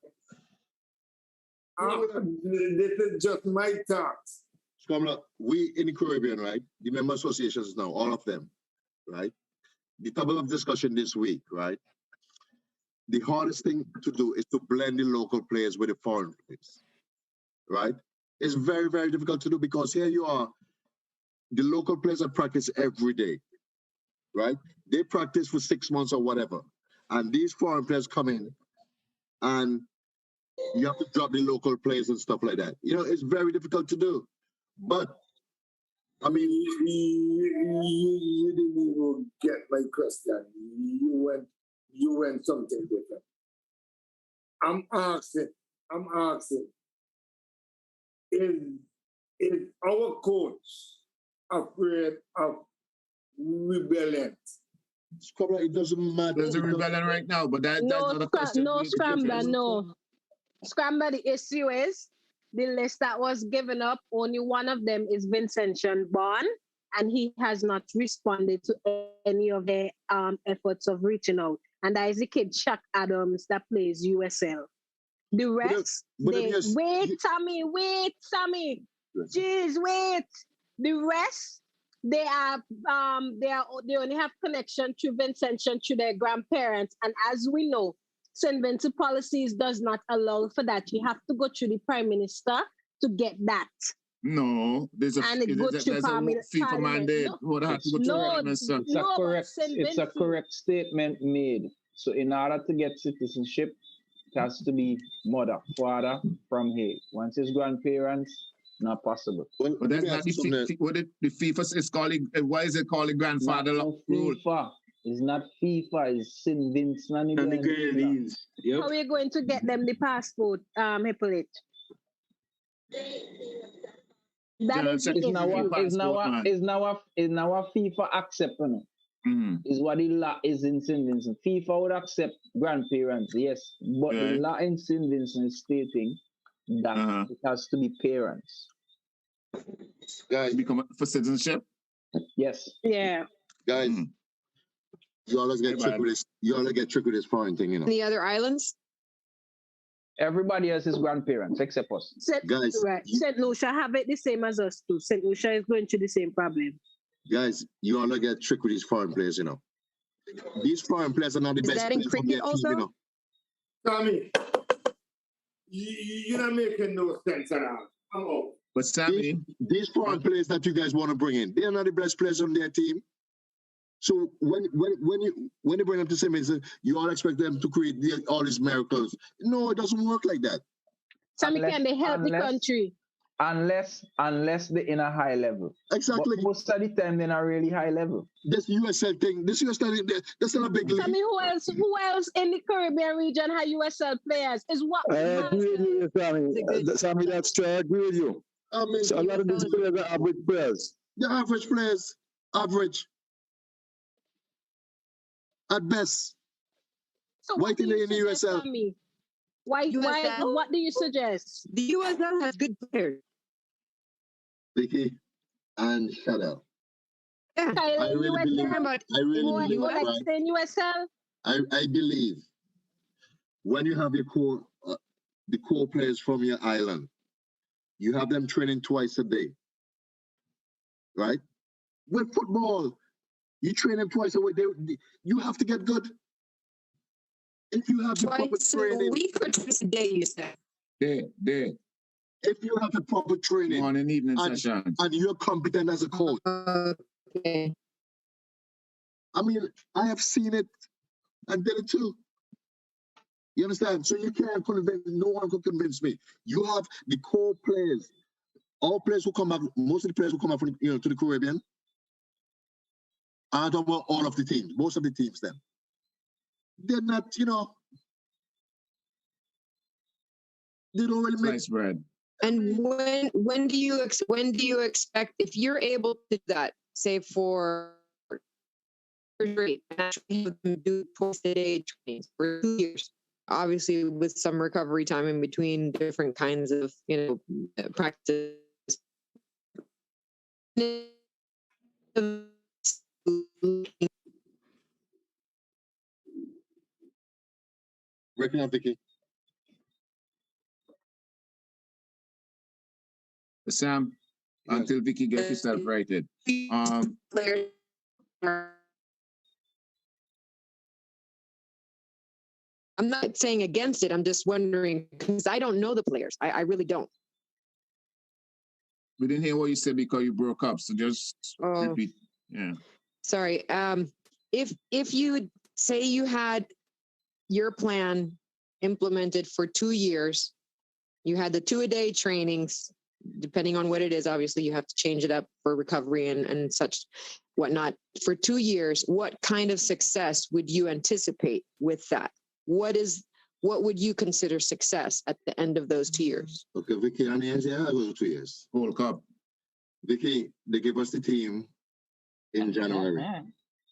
This is just my thoughts. We in the Caribbean, right? The member associations now, all of them, right? The topic of discussion this week, right? The hardest thing to do is to blend the local players with the foreign players, right? It's very, very difficult to do because here you are, the local players are practice every day, right? They practice for 6 months or whatever. And these foreign players come in and you have to drop the local players and stuff like that. It's very difficult to do. But, I mean... You didn't even get my question. You went something different. I'm asking, is our coach afraid of rebellion? It doesn't matter. There's a rebellion right now, but that's not a question. No, Scrambler, no. Scrambler, the issue is the list that was given up, only one of them is Vincent Bond, and he has not responded to any of their efforts of reaching out. And that is the kid Chuck Adams that plays USL. The rest, wait, Sammy. Jeez, wait. The rest, they only have connection to Vincent to their grandparents. And as we know, St. Vincent policies does not allow for that. You have to go through the Prime Minister to get that. No, there's a FIFA mandate. It's a correct statement made. So in order to get citizenship, it has to be mother, father from here. Once it's grandparents, not possible. But that's not the FIFA is calling. Why is it calling grandfather rule? FIFA. It's not FIFA. It's St. Vincent and the Grenadines. How are you going to get them the passport, Hippolyte? That is now a FIFA acceptance. Is what the law is in St. Vincent. FIFA would accept grandparents, yes, but the law in St. Vincent is stating that it has to be parents. Guys, become for citizenship? Yes. Yeah. Guys, you always get tricked with this. You always get tricked with this foreign thing, The other islands? Everybody else is grandparents except us. St. Lucia have it the same as us too. St. Lucia is going through the same problem. Guys, you all get tricked with these foreign players, These foreign players are not the best that in players from their cricket team, also? Sammy, you're not making no sense at all. I'm out. But Sammy, these foreign players that you guys want to bring in, they're not the best players on their team. So when you bring them to St. Vincent, you all expect them to create all these miracles. No, it doesn't work like that. Sammy, can they help the country? Unless they're in a high level. Exactly. But most of the time, they're not really high level. This USL thing, that's not a big league. Sammy, who else in the Caribbean region have USL players? Is what I agree with you, Sammy. Sammy, that's true. I agree with you. I mean, So a lot of these players are average players. The average players, average at best. So Why what do can they you in the suggest, USL? Sammy? Why? USL? What do you suggest? The USL has good players. Vicky and Chanel. Yeah. Kyle, I in really believe. USL? I really More, believe. more like Right? stay in USL? I believe when you have your core, the core players from your island, you have them training twice a day, right? With football, you train them twice a week. You have to get good. If you have the proper Twice a training, week or twice a day, you said? Day. if you have the proper training Morning, evening and, sessions. and you're competent as a coach, Okay. I mean, I have seen it and did it too. You understand? So you can't convince, no one can convince me. You have the core players, all players who come back, most of the players who come back from, to the Caribbean. I'm talking about all of the teams, most of the teams then. They're not, they don't really make Slice bread. And when do you expect, if you're able to do that, say for straight, and actually have them do twice a day trainings for 2 years, obviously with some recovery time in between different kinds of practice. breaking up, Vicky. Sam, Yes. until Vicky gets herself righted. Players I'm not saying against it. I'm just wondering because I don't know the players. I really don't. We didn't hear what you said because you broke up. So just repeat. Yeah. Sorry. If you would say you had your plan implemented for 2 years, you had the 2-a-day trainings, depending on what it is, obviously you have to change it up for recovery and such whatnot. For 2 years, what kind of success would you anticipate with that? What would you consider success at the end of those 2 years? Okay, Vicky, and yeah, I was 2 years. World Cup. Vicky, they gave us the team in January.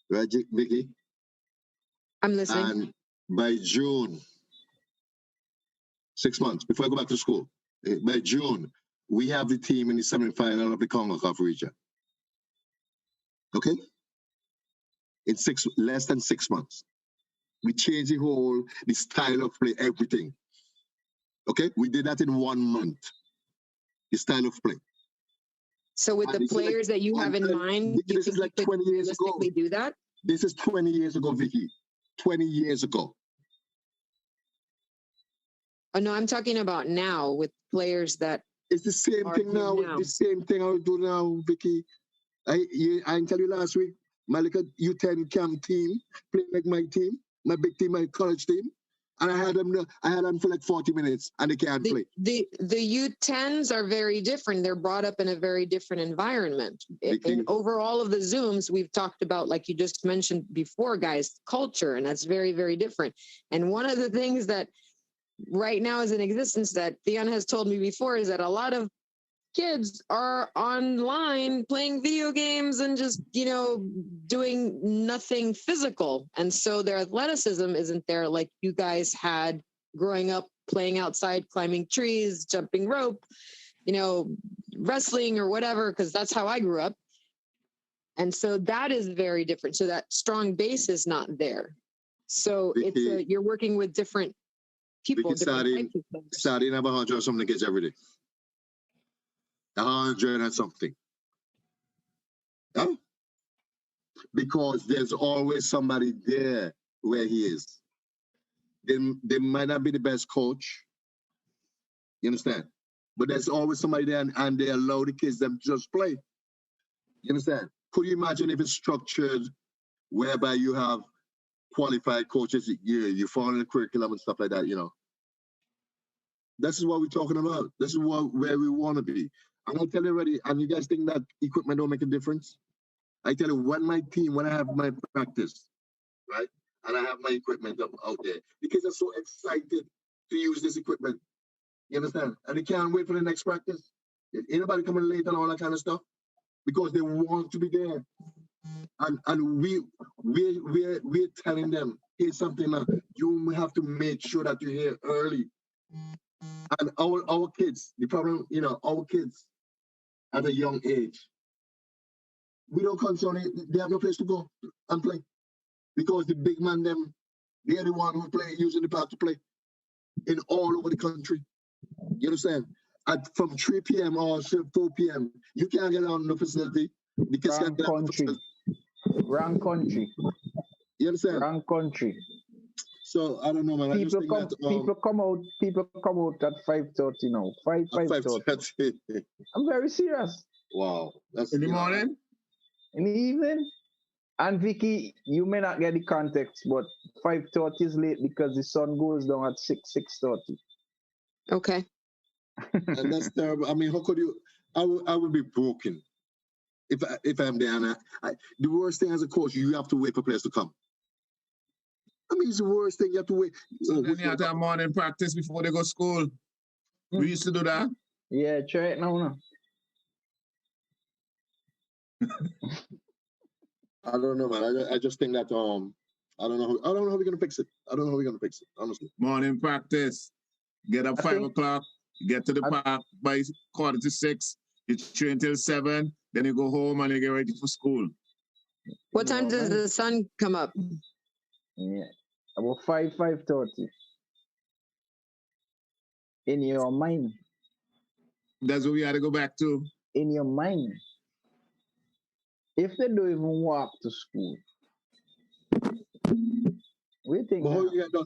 Right, Vicky? I'm listening. And by June, 6 months before I go back to school, by June, we have the team in the semi-final of the CONCACAF region. Okay? In less than 6 months. We changed the style of play, everything. Okay? We did that in 1 month. The style of play. So with the players that you have in mind, this is like 20 years ago. Do that? This is 20 years ago, Vicky. 20 years ago. Oh no, I'm talking about now with players that. It's the same thing now. The same thing I would do now, Vicky. I didn't tell you last week. My little U10 camp team playing like my team, my big team, my college team, and I had them for like 40 minutes, and they can't play. The U10s are very different. They're brought up in a very different environment. And over all of the Zooms, we've talked about, like you just mentioned before, guys, culture, and that's very, very different. And one of the things that right now is in existence that Theon has told me before is that a lot of kids are online playing video games and just, doing nothing physical. And so their athleticism isn't there like you guys had growing up, playing outside, climbing trees, jumping rope, wrestling or whatever, because that's how I grew up. And so that is very different. So that strong base is not there. So you're working with different people. Starting have 100 or something kids every day. 100 and something. Yeah? Because there's always somebody there where he is. They might not be the best coach. You understand? But there's always somebody there and they allow the kids them to just play. You understand? Could you imagine if it's structured whereby you have qualified coaches, you follow the curriculum and stuff like that, This is what we're talking about. This is where we want to be. And I'll tell you already, and you guys think that equipment don't make a difference? I tell you, when I have my practice, right, and I have my equipment out there, the kids are so excited to use this equipment. You understand? And they can't wait for the next practice. Ain't nobody coming late and all that kind of stuff. because they want to be there. And we're telling them, here's something that you have to make sure that you're here early. And our kids, the problem, our kids at a young age, we don't concern it. They have no place to go and play. Because the big man, they're the one who play using the park to play in all over the country. You understand? From 3 p.m. or 4 p.m., you can't get on the facility. The kids can't get on the facility. Wrong country. You understand? Wrong country. So I don't know, man. People come out at 5:30 now. 5:30. I'm very serious. Wow. That's in the morning? In the evening. And Vicky, you may not get the context, but 5:30 is late because the sun goes down at 6:30. Okay. And that's terrible. I mean, how could you? I would be broken if I'm there. And the worst thing as a coach, you have to wait for players to come. I mean, it's the worst thing. You have to wait. So then you have to have morning practice before they go to school. We used to do that. Yeah, try it now. I don't know, man. I just think that I don't know how we're gonna fix it. I don't know how we're gonna fix it, honestly. Morning practice. Get up 5 o'clock. Get to the park by 5:45. You train till 7. Then you go home and you get ready for school. What time does the sun come up? Yeah, about 5:30. In your mind. That's what we had to go back to. In your mind. If they don't even walk to school, we think. But how you get done?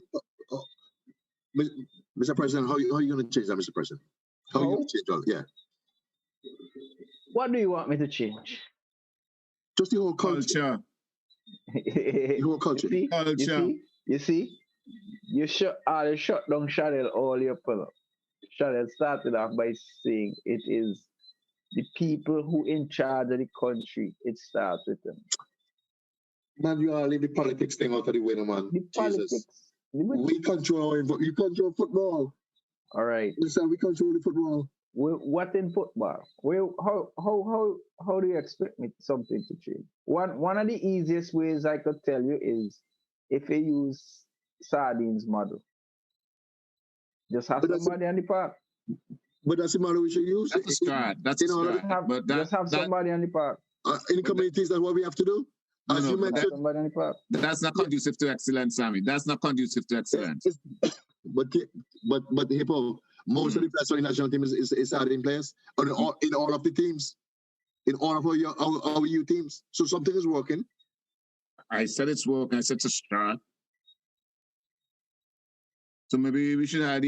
Mr. President, how are you going to change that, Mr. President? How are you going to change that? Yeah. What do you want me to change? Just the whole culture. The whole culture. You see? You shut down Chanel all your pull. Chanel started off by saying it is the people who in charge of the country. It starts with them. Man, you are leave the politics thing out of the way, man. The politics. We control football. All right. Listen, we control the football. What in football? How do you expect me something to change? One of the easiest ways I could tell you is if you use Sardines model. Just have somebody on the park. But that's the model we should use. That's a start. That's a start. Just have somebody on the park. In communities, that's what we have to do. Somebody on the park. That's not conducive to excellence, Sammy. That's not conducive to excellence. But Hippo, most of the players for the national team is Sardine players in all of the teams, in all of our youth teams. So something is working. I said it's working. I said it's a start. So maybe we should have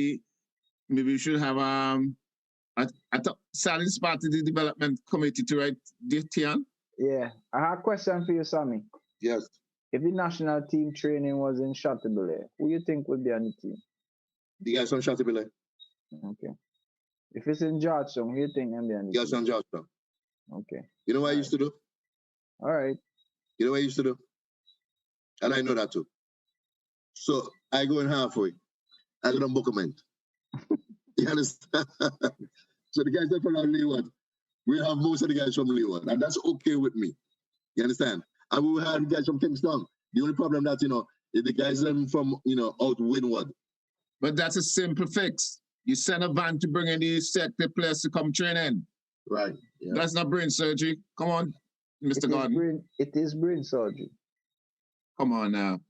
I thought Sally's part of the development committee to write Theon. Yeah, I have a question for you, Sammy. Yes. If the national team training was in Chateaubriand, who you think would be on the team? The guys from Chateaubriand. Okay. If it's in Georgetown, who you think will be on the team? Guys from Georgetown. Okay. You know what I used to do? All right. You know what I used to do? And I know that too. So I go in halfway. I go on Bookament. You understand? So the guys that from Leeward, we have most of the guys from Leeward, and that's okay with me. You understand? And we have the guys from Kingston. The only problem that, is the guys from, out Windward. But that's a simple fix. You send a van to bring in these sector players to come train in. Right. Yeah. That's not brain surgery. Come on, Mr. Gordon. It is brain surgery. Come on now.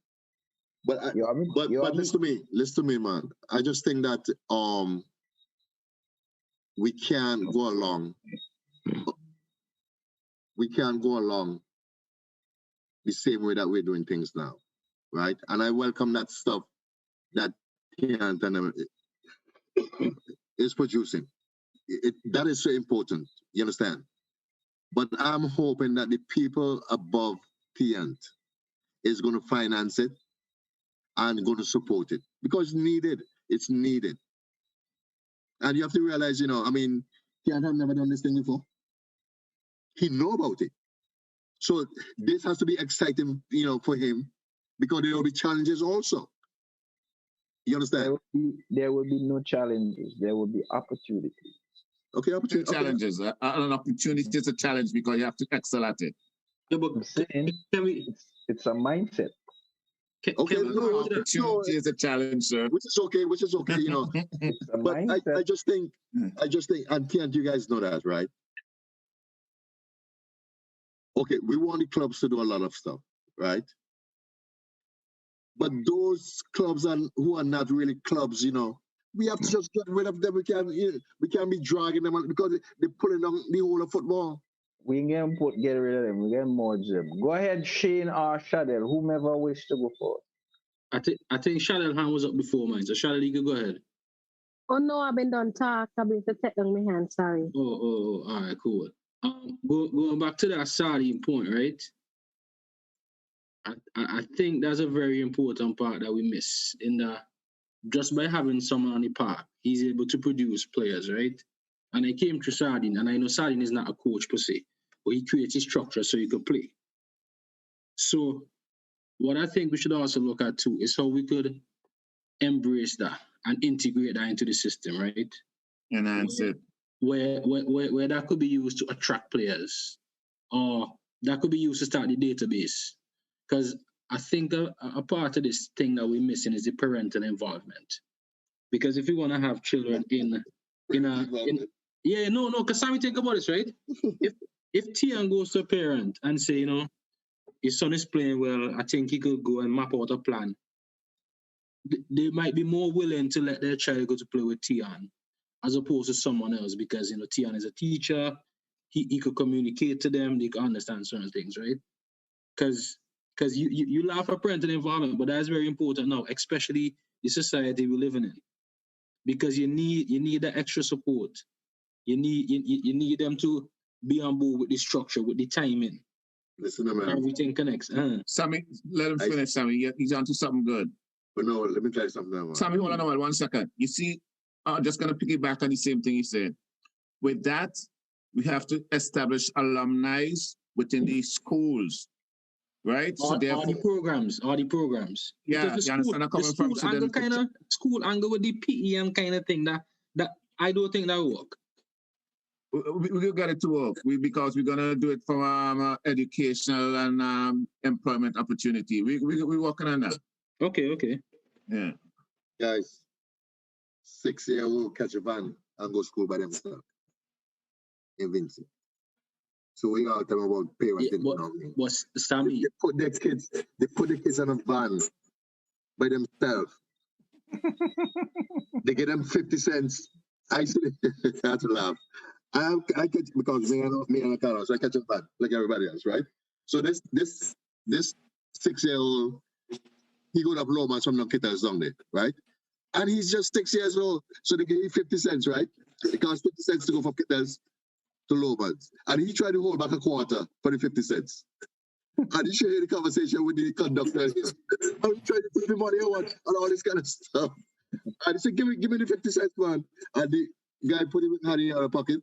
But listen to me, man. I just think that we can't go along. We can't go along the same way that we're doing things now, right? And I welcome that stuff that Theon is producing. That is so important. You understand? But I'm hoping that the people above Theon is going to finance it and going to support it because it's needed. And you have to realize, Theon have never done this thing before. He know about it. So this has to be exciting, for him because there will be challenges also. You understand? There will be no challenges. There will be opportunities. Okay, opportunity. Challenges. An opportunity is a challenge because you have to excel at it. Yeah, but I'm saying it's a mindset. Okay, no, opportunity is a challenge, sir. Which is okay, you know. It's a But mindset. I just think, and can't you guys know that, right? Okay, we want the clubs to do a lot of stuff, right? But those clubs who are not really clubs, you know, we have to just get rid of them. We can't be dragging them on because they're pulling down the whole of football. We can get rid of them. We can merge them. Go ahead, Shane or Shadell, whomever wish to go forward. I think Shadell hand was up before mine, so Shadell, you can go ahead. Oh no, I've been done talk. I've been to take down my hand. Sorry. Oh, all right, cool. Going back to that starting point, right? I think that's a very important part that we miss in the just by having someone on the park, he's able to produce players, right? And I came to Sardine, and I know Sardine is not a coach per se, but he creates a structure so you could play. So what I think we should also look at too is how we could embrace that and integrate that into the system, right? Enhance it. Where that could be used to attract players, or that could be used to start the database. Because I think a part of this thing that we're missing is the parental involvement. Because if you want to have children because Sammy, think about this, right? if Theon goes to a parent and say, you know, his son is playing well, I think he could go and map out a plan. They might be more willing to let their child go to play with Theon as opposed to someone else because, you know, Theon is a teacher. He could communicate to them. They can understand certain things, right? Because you laugh at parental involvement, but that's very important now, especially the society we're living in. Because you need that extra support. You need them to be on board with the structure, with the timing. Listen, man. Everything connects. Sammy, let him finish, Sammy. He's onto something good. But no, let me tell you something. Man. Sammy, hold on 1 second. You see, I'm just going to piggyback on the same thing he said. With that, we have to establish alumni within these schools. Right? All the programs. Yeah, you understand I'm coming from. School angle with the PE and kind of thing that I don't think that will work. We got it to work because we're gonna do it from educational and employment opportunity. We're working on that. Okay. Yeah. Guys, 6-year-old catch a van and go to school by themselves. In Vincent. So we are talking about parenting. But Sammy, they put the kids on a van by themselves. They get them 50 cents. I had to laugh. I catch because me and Carlos, so I catch a van like everybody else, right? So this 6-year-old, he go up Loma, some no kitters down there, right? And he's just 6 years old, so they give him 50 cents, right? It costs 50 cents to go from kitters to Lomans. And he tried to hold back a quarter for the 50 cents. And he should hear the conversation with the conductor. And he tried to put the money on and all this kind of stuff. And he said, give me the 50 cents, man. And the guy put him in her pocket,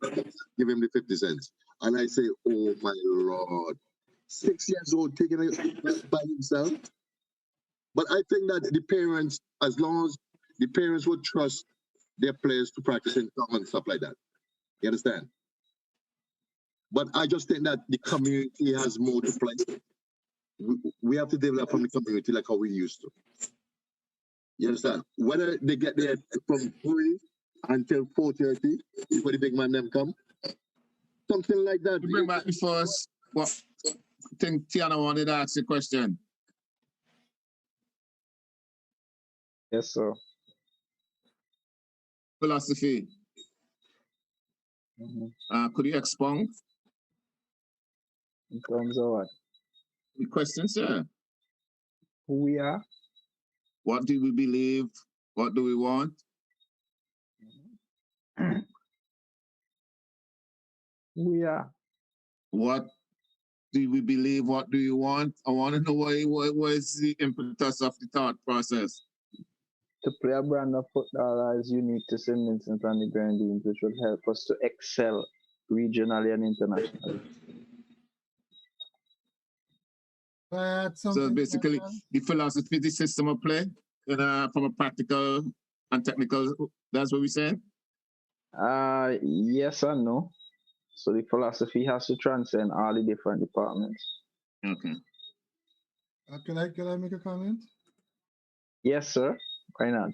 give him the 50 cents. And I say, oh my Lord. 6 years old taking it by himself. But I think that the parents, as long as the parents would trust their players to practice in song and stuff like that. You understand? But I just think that the community has more to play. We have to develop from the community like how we used to. You understand? Whether they get there from 3 until 4:30 before the big man them come, something like that. Bring back the first. What? I think Tiana wanted to ask a question. Yes, sir. Philosophy. Could you expound? In terms of what? The question, sir. Who we are? What do we believe? What do we want? Who we are? What do we believe? What do you want? I want to know what is the impetus of the thought process. To play a brand of football is unique to St. Vincent and the Grenadines, which will help us to excel regionally and internationally. So basically, the philosophy, the system of play, from a practical and technical, that's what we're saying? Yes and no. So the philosophy has to transcend all the different departments. Okay. Can I make a comment? Yes, sir. Why not?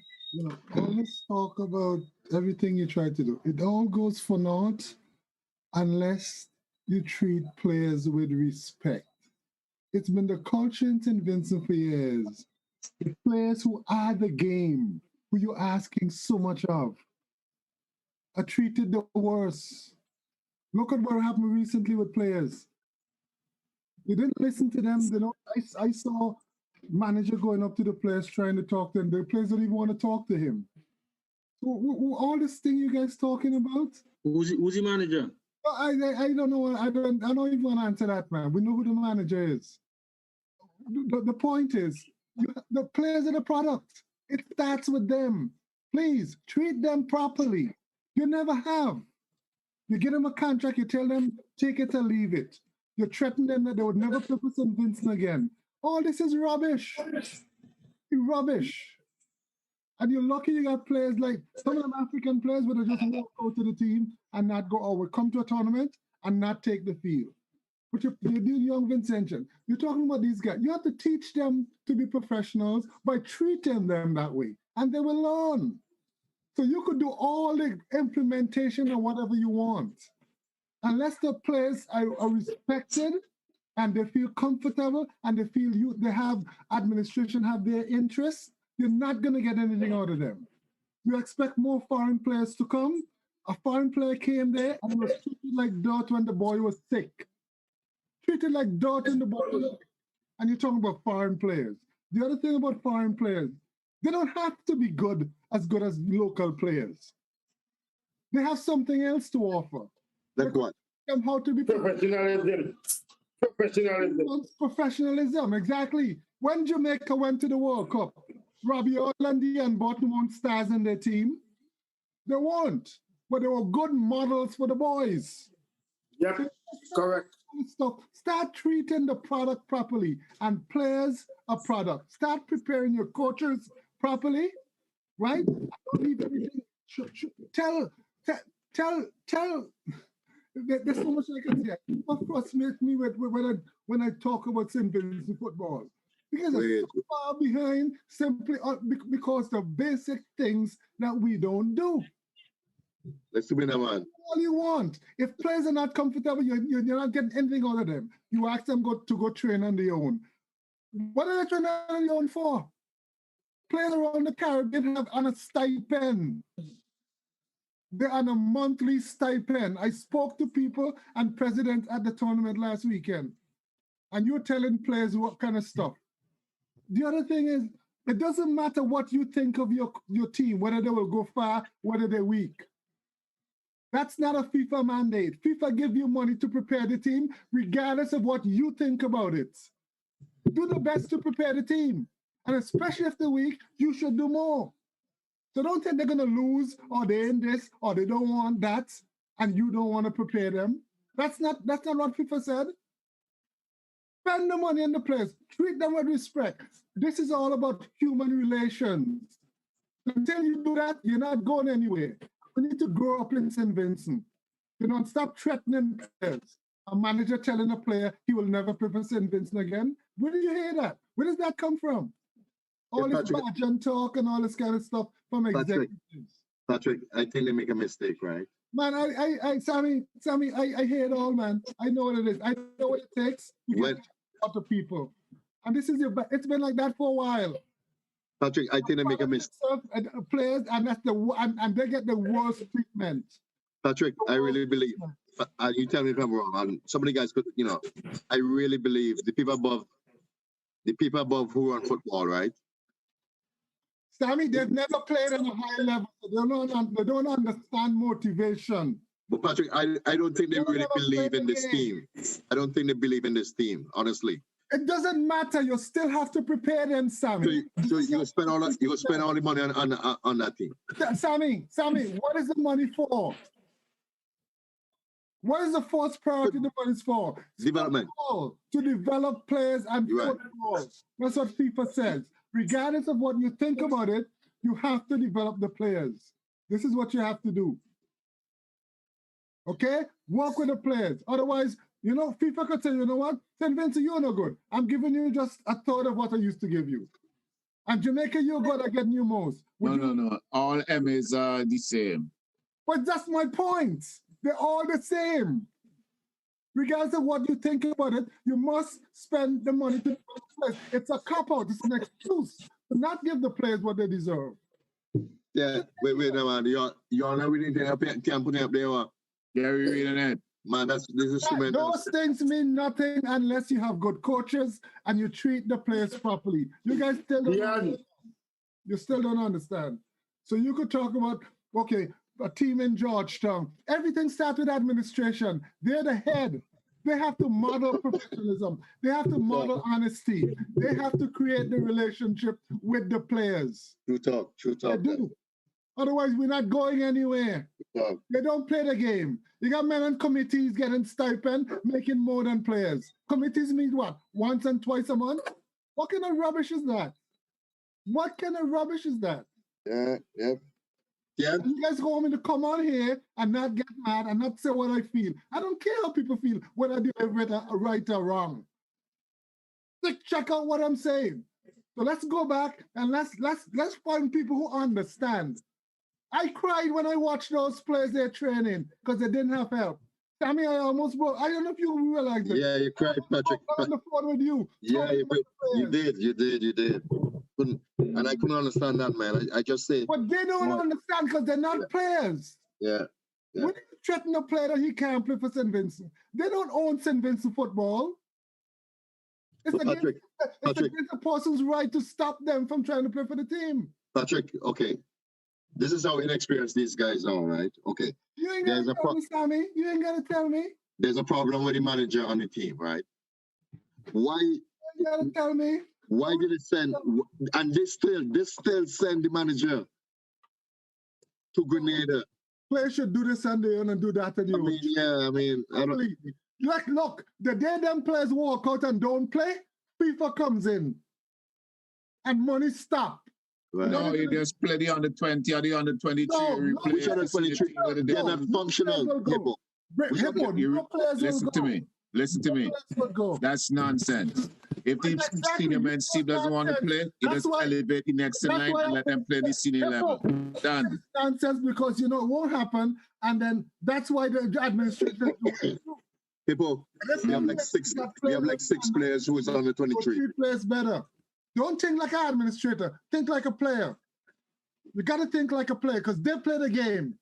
All this talk about everything you try to do, it all goes for naught unless you treat players with respect. It's been the culture in St. Vincent for years. The players who are the game, who you're asking so much of, are treated the worst. Look at what happened recently with players. You didn't listen to them. I saw manager going up to the players trying to talk to them. The players don't even want to talk to him. So, all this thing you guys talking about? Who's the manager? I don't know. I don't even want to answer that, man. We know who the manager is. The point is, the players are the product. It starts with them. Please treat them properly. You never have. You give them a contract, you tell them, take it or leave it. You threaten them that they would never play for St. Vincent again. All this is rubbish. Rubbish. And you're lucky you got players like some of them African players would have just walk out to the team and not go out, would come to a tournament and not take the field. But you're doing young Vincentian. You're talking about these guys. You have to teach them to be professionals by treating them that way, and they will learn. So you could do all the implementation or whatever you want. Unless the players are respected and they feel comfortable and they feel they have administration have their interests, you're not going to get anything out of them. You expect more foreign players to come. A foreign player came there and was treated like dirt when the boy was sick. Treated like dirt when the boy was sick. And you're talking about foreign players. The other thing about foreign players, they don't have to be good as local players. They have something else to offer. Like what? How to be Professionalism. Professionalism, exactly. When Jamaica went to the World Cup, Robbie Orlandi and Bottom weren't stars in their team. They weren't, but they were good models for the boys. Yep, correct. Start treating the product properly, and players a product. Start preparing your coaches properly, right? Don't leave everything. Tell. There's so much I can say. What frustrates me when I talk about St. Vincent football, because it's so far behind simply because the basic things that we don't do. Let's do it, man. All you want. If players are not comfortable, you're not getting anything out of them. You ask them to go train on their own. What are they training on their own for? Players around the Caribbean have on a stipend. They're on a monthly stipend. I spoke to people and presidents at the tournament last weekend, and you're telling players what kind of stuff. The other thing is, it doesn't matter what you think of your team, whether they will go far, whether they're weak. That's not a FIFA mandate. FIFA give you money to prepare the team, regardless of what you think about it. Do the best to prepare the team. And especially if they're weak, you should do more. So don't think they're going to lose, or they're in this, or they don't want that, and you don't want to prepare them. That's not what FIFA said. Spend the money on the players. Treat them with respect. This is all about human relations. Until you do that, you're not going anywhere. We need to grow up in St. Vincent. Stop threatening players. A manager telling a player he will never play for St. Vincent again. Where did you hear that? Where does that come from? All this badge and talk and all this kind of stuff from executives. Patrick, I think they make a mistake, right? Man, Sammy, I hear it all, man. I know what it is. I know what it takes to get out of people. And this is it's been like that for a while. Patrick, I think they make a mistake. Players, and they get the worst treatment. Patrick, I really believe, you tell me if I'm wrong, and some of the guys could, I really believe the people above who run football, right? Sammy, they've never played on a high level. So they don't understand motivation. But Patrick, I don't think they really believe in this team. I don't think they believe in this team, honestly. It doesn't matter. You still have to prepare them, Sammy. So you spend all the money on that team. Sammy, what is the money for? What is the first priority the money is for? Development. Football, to develop players and football. Right. That's what FIFA says. Regardless of what you think about it, you have to develop the players. This is what you have to do. Okay? Work with the players. Otherwise, you know, FIFA could say, you know what? St. Vincent, you're no good. I'm giving you just a third of what I used to give you. And Jamaica, you're good at getting you most. No. All MAs are the same. But that's my point. They're all the same. Regardless of what you think about it, you must spend the money to the players. It's a cop-out. It's an excuse to not give the players what they deserve. Yeah, wait, man. You're not reading anything can put up there. Yeah, we're reading it. Man, this is those things mean nothing unless you have good coaches and you treat the players properly. You guys still don't understand. You still don't understand. So you could talk about, okay, a team in Georgetown. Everything starts with administration. They're the head. They have to model professionalism. They have to model honesty. They have to create the relationship with the players. True talk. They do. Otherwise, we're not going anywhere. They don't play the game. You got men on committees getting stipend, making more than players. Committees meet what? Once and twice a month? What kind of rubbish is that? What kind of rubbish is that? Yeah. You guys want me to come on here and not get mad and not say what I feel. I don't care how people feel, whether they're right or wrong. Check out what I'm saying. So let's go back and let's find people who understand. I cried when I watched those players they're training because they didn't have help. Sammy, I almost broke. I don't know if you realize that. Yeah, you cried, Patrick. I was on the phone with you. Yeah, you did. And I couldn't understand that, man. I just say. But they don't understand because they're not players. Yeah. When you threaten a player that he can't play for St. Vincent, they don't own St. Vincent football. It's against the person's right to stop them from trying to play for the team. Patrick, okay. This is how inexperienced these guys are, right? Okay. You ain't gonna tell me, Sammy. You ain't gonna tell me. There's a problem with the manager on the team, right? Why? You ain't gonna tell me. Why did it send? And this still send the manager to Grenada. Players should do this and they and do that and I don't. Like, look, the day them players walk out and don't play, FIFA comes in, and money stop. Right. No, you just play the under 20 or the under 23. Which under 23? They're not functional. Listen to me. That's nonsense. If the senior men's team doesn't want to play, you just elevate the next line and let them play the senior level. Done. It's nonsense because it won't happen, and then that's why the administration. People, we have like six players who is on the 23. 3 players better. Don't think like an administrator. Think like a player. You got to think like a player because they play the game.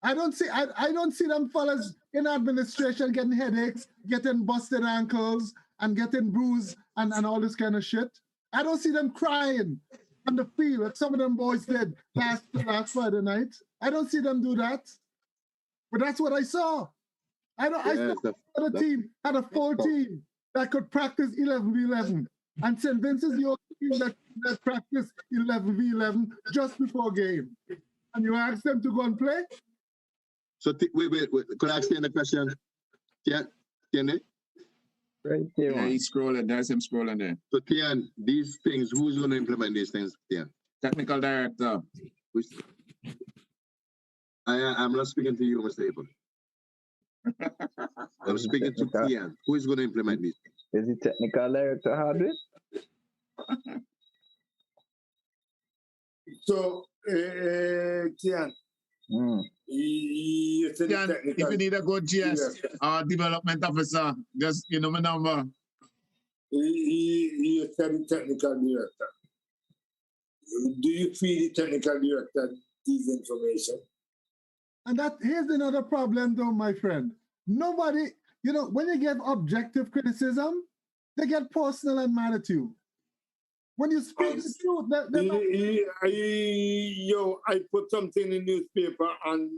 I don't see them fellas in administration getting headaches, getting busted ankles, and getting bruised and all this kind of shit. I don't see them crying on the field like some of them boys did last Friday night. I don't see them do that. But that's what I saw. I saw the team had a full team that could practice 11v11. And St. Vincent's the only team that practiced 11v11 just before game. And you ask them to go and play? So wait. Could I ask you a question? Yeah, Tian? Right there. Yeah, he's scrolling. There's him scrolling there. So Tian, these things, who's going to implement these things, Tian? Technical director. I'm not speaking to you, Mr. April. I'm speaking to Tian. Who is going to implement this? Is the technical director Hardwick? So, Tian, if you need a good GS development officer, just my number. You said the technical director. Do you feed the technical director this information? And here's another problem, though, my friend. Nobody, when you give objective criticism, they get personal and mad at you. When you speak the truth, I put something in the newspaper and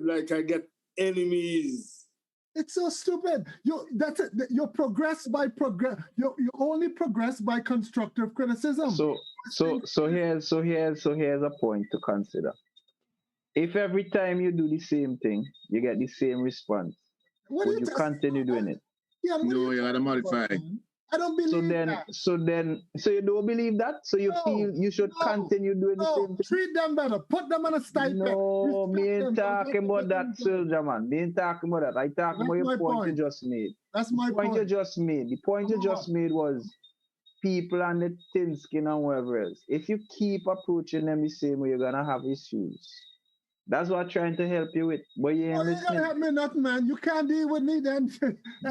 like I get enemies. It's so stupid. You progress by progress. You only progress by constructive criticism. So here's a point to consider. If every time you do the same thing, you get the same response, would you continue doing it? Yeah, no, you gotta modify. I don't believe that. So you don't believe that? So you feel you should continue doing the same thing? Treat them better. Put them on a stipend. No, me ain't talking about that, soldier man. Me ain't talking about that. I talking about your point you just made. That's my point. You just made. The point you just made was people and the thin skin and whatever else. If you keep approaching them the same way, you're gonna have issues. That's what I'm trying to help you with. But you ain't listening. You can't help me nothing, man. You can't deal with me then.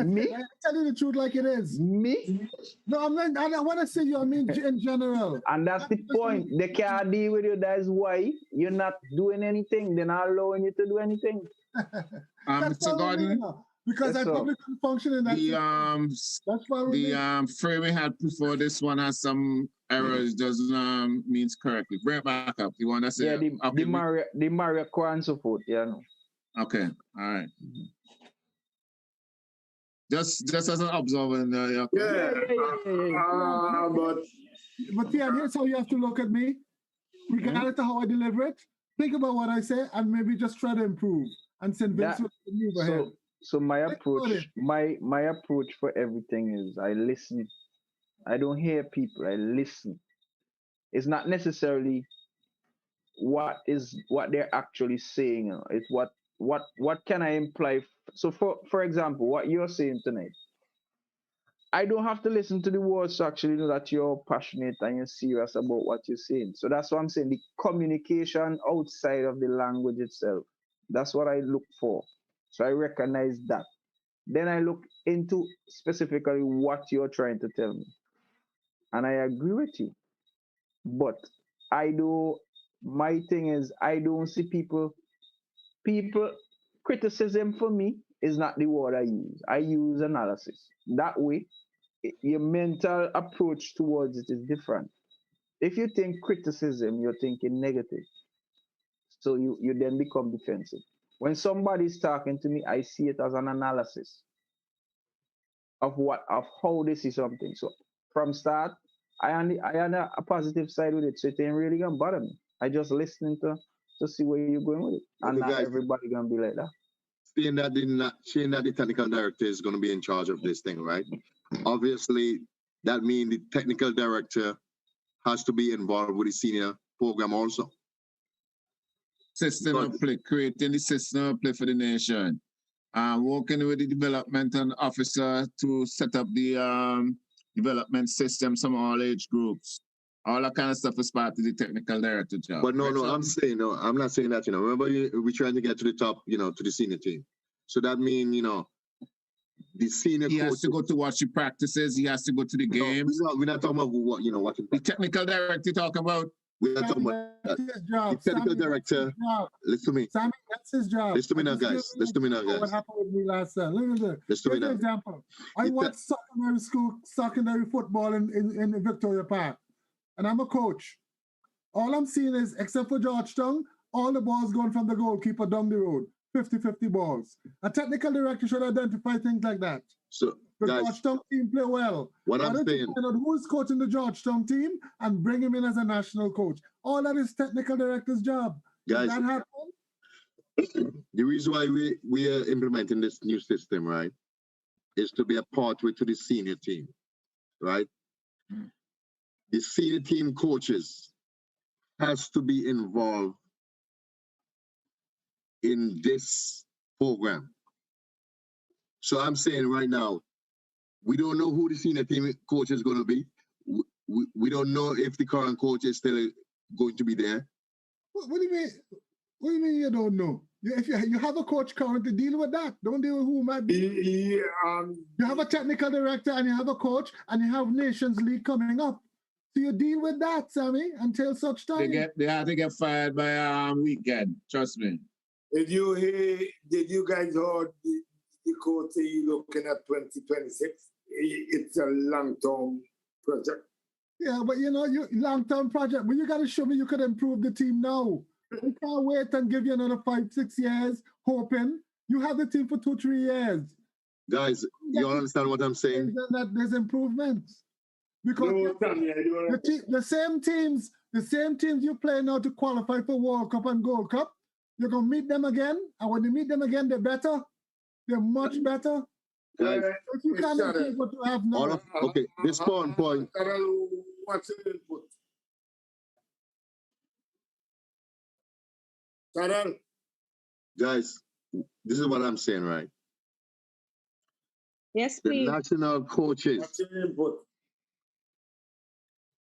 Me? I tell you the truth like it is. Me? No, I'm not. I don't want to say you. I mean, in general. And that's the point. They can't deal with you. That's why you're not doing anything. They're not allowing you to do anything. Mr. Gordon. Because I probably couldn't function in that. That's why the frame we had before this one has some errors. Doesn't means correctly. Bring it back up. You want to say? Yeah, the Mario Kart and so forth. Yeah, no. Okay, all right. Just as an observer. But Theon, here's how you have to look at me. Regardless of how I deliver it, think about what I say and maybe just try to improve and send Vince to move ahead. So my approach for everything is I listen. I don't hear people, I listen. It's not necessarily what they're actually saying. It's what can I imply. So for example, what you're saying tonight, I don't have to listen to the words to actually know that you're passionate and you're serious about what you're saying. So that's what I'm saying. The communication outside of the language itself. That's what I look for. So I recognize that. Then I look into specifically what you're trying to tell me. And I agree with you. But my thing is, I don't see people, criticism for me is not the word I use. I use analysis. That way, your mental approach towards it is different. If you think criticism, you're thinking negative. So you then become defensive. When somebody's talking to me, I see it as an analysis of how they see something. So from start, I had a positive side with it, so it ain't really gonna bother me. I just listening to see where you're going with it, and not everybody gonna be like that. Saying that the technical director is gonna be in charge of this thing, right? Obviously, that means the technical director has to be involved with the senior program also. System of play, creating the system of play for the nation. Working with the developmental officer to set up the development system, some all age groups. All that kind of stuff is part of the technical director job. But no, I'm not saying that, remember we're trying to get to the top, to the senior team. So that means, the senior he has to go to watch the practices, he has to go to the games. We're not talking about what, what the technical director talk about. We're not talking about that. The technical director, listen to me. Sammy, that's his job. Listen to me now, guys. What happened with me last time? Look at this. Listen to me now. Example. I watched secondary football in Victoria Park, and I'm a coach. All I'm seeing is, except for Georgetown, all the balls going from the goalkeeper down the road. 50-50 balls. A technical director should identify things like that. So the Georgetown team play well. What I'm saying, find out who's coaching the Georgetown team and bring him in as a national coach. All that is technical director's job. Guys, that happen? The reason why we are implementing this new system, right, is to be a pathway to the senior team, right? The senior team coaches has to be involved in this program. So I'm saying right now, we don't know who the senior team coach is going to be. We don't know if the current coach is still going to be there. What do you mean? What do you mean you don't know? If you have a coach currently, deal with that. Don't deal with who might be. You have a technical director and you have a coach and you have Nations League coming up. So you deal with that, Sammy, until such time. They have to get fired by weekend. Trust me. Did you guys heard the coach say looking at 2026? It's a long-term project. Yeah, but long-term project. But you got to show me you could improve the team now. You can't wait and give you another 5-6 years hoping. You have the team for 2-3 years. Guys, you all understand what I'm saying? That there's improvements. Because the same teams you play now to qualify for World Cup and Gold Cup, you're going to meet them again. And when you meet them again, they're better. They're much better. Guys, If you can't improve what you have now. okay, this point. What's your input? Sarah? Guys, this is what I'm saying, right? Yes, The please. national coaches What's your input?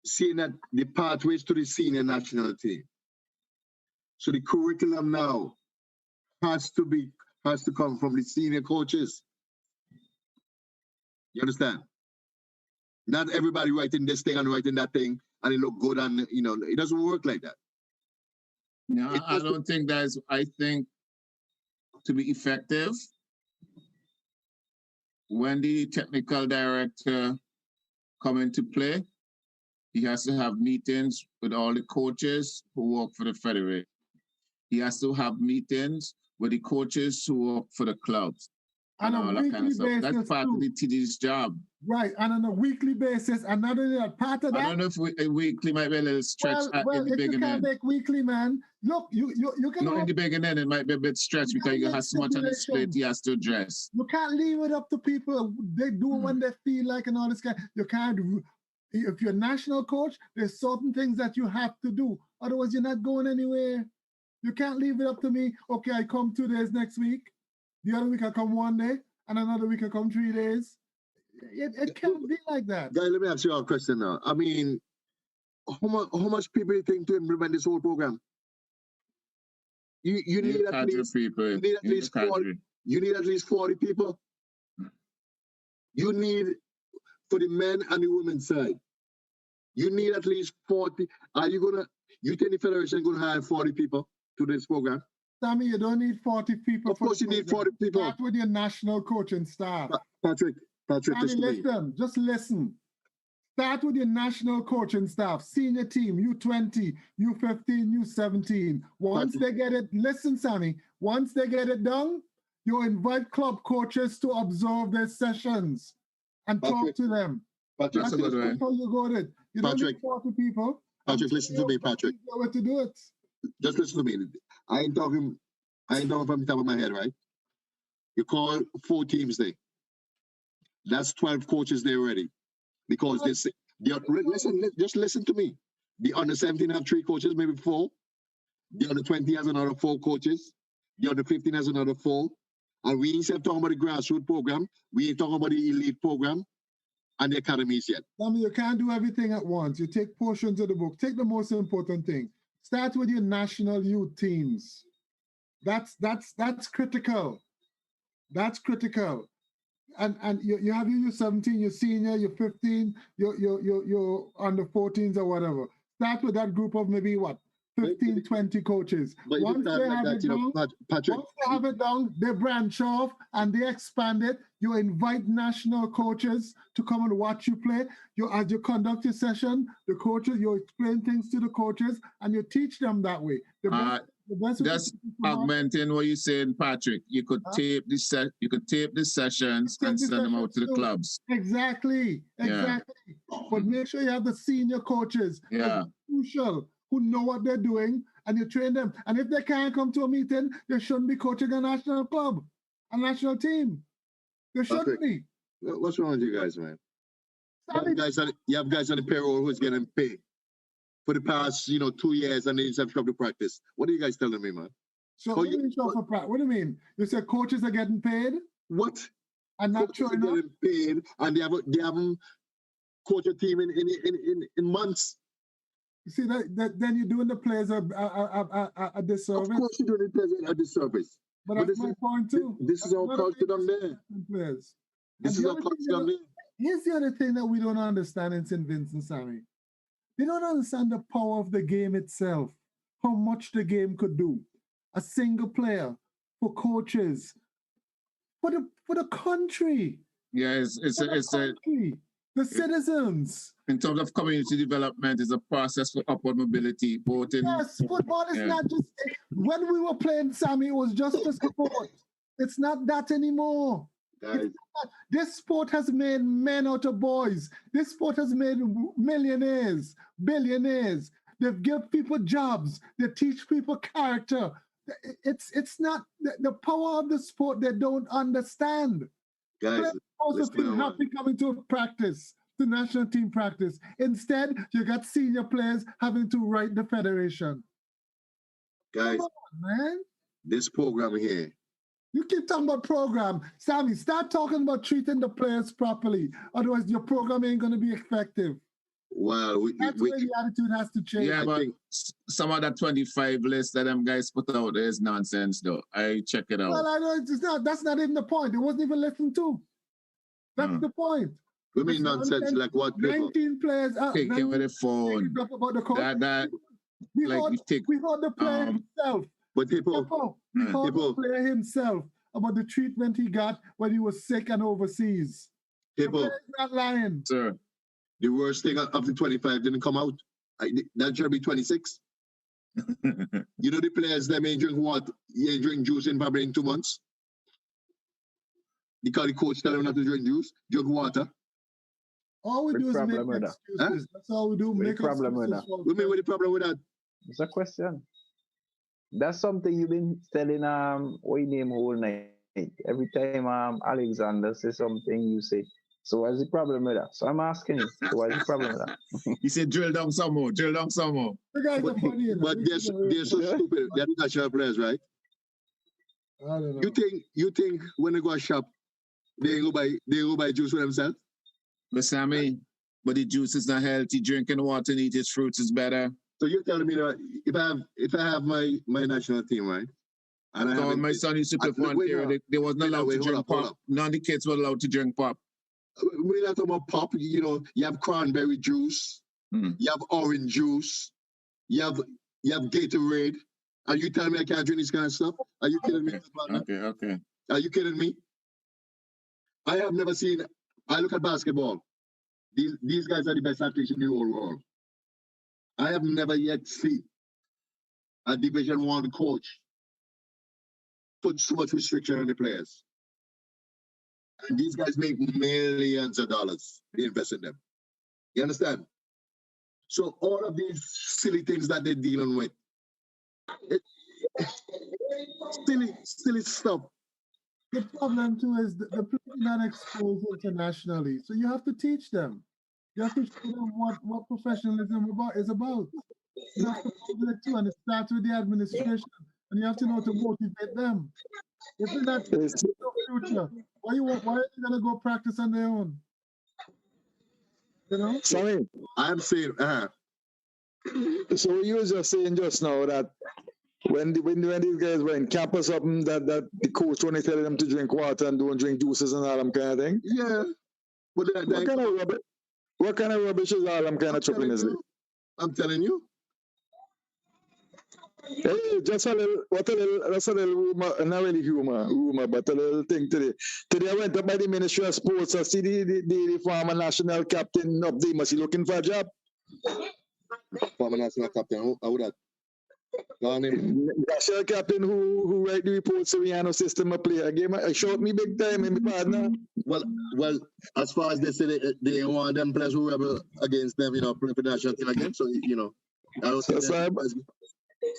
seeing that the pathways to the senior national team. So the curriculum now has to come from the senior coaches. You understand? Not everybody writing this thing and writing that thing and it look good, and it doesn't work like that. No, I don't think that's. I think to be effective, when the technical director come into play, he has to have meetings with all the coaches who work for the federation. He has to have meetings with the coaches who work for the clubs and all that kind of stuff. That's part of the TD's job. Right, and on a weekly basis, and not only that, part of that. I don't know if a weekly might be a little stretch in the beginning. You can't make weekly, man. Look, you can. No, in the beginning, it might be a bit stretched because you have so much on his plate he has to address. You can't leave it up to people. They do when they feel like and all this kind. You can't. If you're a national coach, there's certain things that you have to do. Otherwise, you're not going anywhere. You can't leave it up to me. Okay, I come 2 days next week. The other week I come 1 day, and another week I come 3 days. It can't be like that. Guy, let me ask you a question now. I mean, how much people do you think to implement this whole program? You need at least people. You need at least 40. You need at least 40 people. You need for the men and the women's side. You need at least 40. You think the federation is gonna hire 40 people to this program? Sammy, you don't need 40 people. Of course, you need 40 people. Start with your national coaching staff. Patrick, Sammy, listen. Just listen. Start with your national coaching staff, senior team, U20, U15, U17. Once they get it, listen, Sammy, once they get it done, you invite club coaches to observe their sessions and talk to them. Patrick, that's how you got it. You don't need 40 people. Patrick, listen to me, Patrick. You know what to do it. Just listen to me. I ain't talking from the top of my head, right? You call 4 teams there. That's 12 coaches there already. Because just listen to me. The under 17 have 3 coaches, maybe 4. The under 20 has another 4 coaches. The under 15 has another 4. And we ain't talking about the grassroots program. We ain't talking about the elite program and the academies yet. I mean, you can't do everything at once. You take portions of the book. Take the most important thing. Start with your national youth teams. That's critical. That's critical. And you have your 17, your senior, your 15, your under 14s or whatever. Start with that group of maybe 15, 20 coaches. Once they have it done, they branch off and they expand it. You invite national coaches to come and watch you play. As you conduct your session, the coaches, you explain things to the coaches and you teach them that way. Just augmenting what you're saying, Patrick. You could tape the sessions and send them out to the clubs. Exactly. But make sure you have the senior coaches. Yeah. Crucial, who know what they're doing, and you train them. And if they can't come to a meeting, they shouldn't be coaching a national club, a national team. They shouldn't be. What's wrong with you guys, man? You have guys on the payroll who's getting paid for the past, 2 years, and they just have to come to practice. What are you guys telling me, man? So what do you mean show for practice? What do you mean? You said coaches are getting paid? What? And not coaches are getting paid, and they haven't coached a team in months. You see that then you're doing the players a disservice. Of course, you're doing the players a disservice. But that's my point too. This is our culture down there. This is our culture down there. Here's the other thing that we don't understand in St. Vincent, Sammy. They don't understand the power of the game itself, how much the game could do. A single player, for coaches, for the country. Yeah, the citizens. In terms of community development, it's a process for upward mobility. Yes, football is not just... When we were playing, Sammy, it was just for sport. It's not that anymore. This sport has made men out of boys. This sport has made millionaires, billionaires. They've given people jobs. They teach people character. It's not the power of the sport they don't understand. Guys, Players also let's feel move on. happy coming to practice, to national team practice. Instead, you got senior players having to write the federation. Guys, Come on, man. this program here, You keep talking about program. Sammy, start talking about treating the players properly. Otherwise, your program ain't going to be effective. well, That's where the attitude has to change. Yeah, I but think- some of that 25 list that them guys put out there is nonsense, though. I check it out. Well, I know it's not. That's not even the point. It wasn't even listened to. That's the point. we mean nonsense, like what people? 19 players out. Take him with the phone. About the coach. That we like heard, you take we heard the player himself. But people, We heard people- the player himself about the treatment he got when he was sick and overseas. The people, player's not lying. sir. the worst thing of the 25 didn't come out. That should be 26. You know the players that may drink water, you ain't drink juice in probably in 2 months. Because the coach tell them not to drink juice, drink water. All we Big do is make problem with that. excuses. That's all we do. Big Make problem with excuses. that. We mean, what the problem with that? It's a question. That's something you've been telling what you name whole night. Every time Alexander says something, you say, so what's the problem with that? So I'm asking you, so what's the problem with that? He said, drill down some more, drill down some more. The guys are funny. You know. But they're so stupid. They're the national players, right? I don't know. You think when they go shop, they go buy juice for themselves? But Sammy, but the juice is not healthy. Drinking water and eating fruits is better. So you're telling me that if I have my national team, right? And I So have my son used to play for wait, Ontario. wait, They wasn't allowed wait, to hold drink up, hold pop. up. None of the kids were allowed to drink pop. We're not talking about pop. You know, you have cranberry juice, you have orange juice, you have Gatorade. Are you telling me I can't drink this kind of stuff? Are you kidding me? Okay. Are you kidding me? I have never seen. I look at basketball. These guys are the best athletes in the whole world. I have never yet seen a Division I coach put so much restriction on the players. And these guys make millions of dollars. They invest in them. You understand? So all of these silly things that they're dealing with, silly stuff. The problem too is the players are not exposed internationally, so you have to teach them. You have to show them what professionalism is about. You have to public too, and it starts with the administration, and you have to know how to motivate them. If you're not in the future, why are you gonna go practice on their own? You know? Sammy, I'm saying, so you was just saying just now that when these guys were in camp or something, that the coach only tell them to drink water and don't drink juices and all them kind of thing. yeah. But What kind of rubbish is all them kind of chopping is it? I'm telling you. Hey, just a little, that's a little rumor, not really rumor, but a little thing today. Today I went up by the Ministry of Sports. I see the former national captain up there. Must he looking for a job? Former national captain, how would that? National captain who write the reports so we have no system of play. I showed me big time in my partner. Well, as far as they say they want them players who rebel against them, you know, play for the national team again. So, you know, I don't think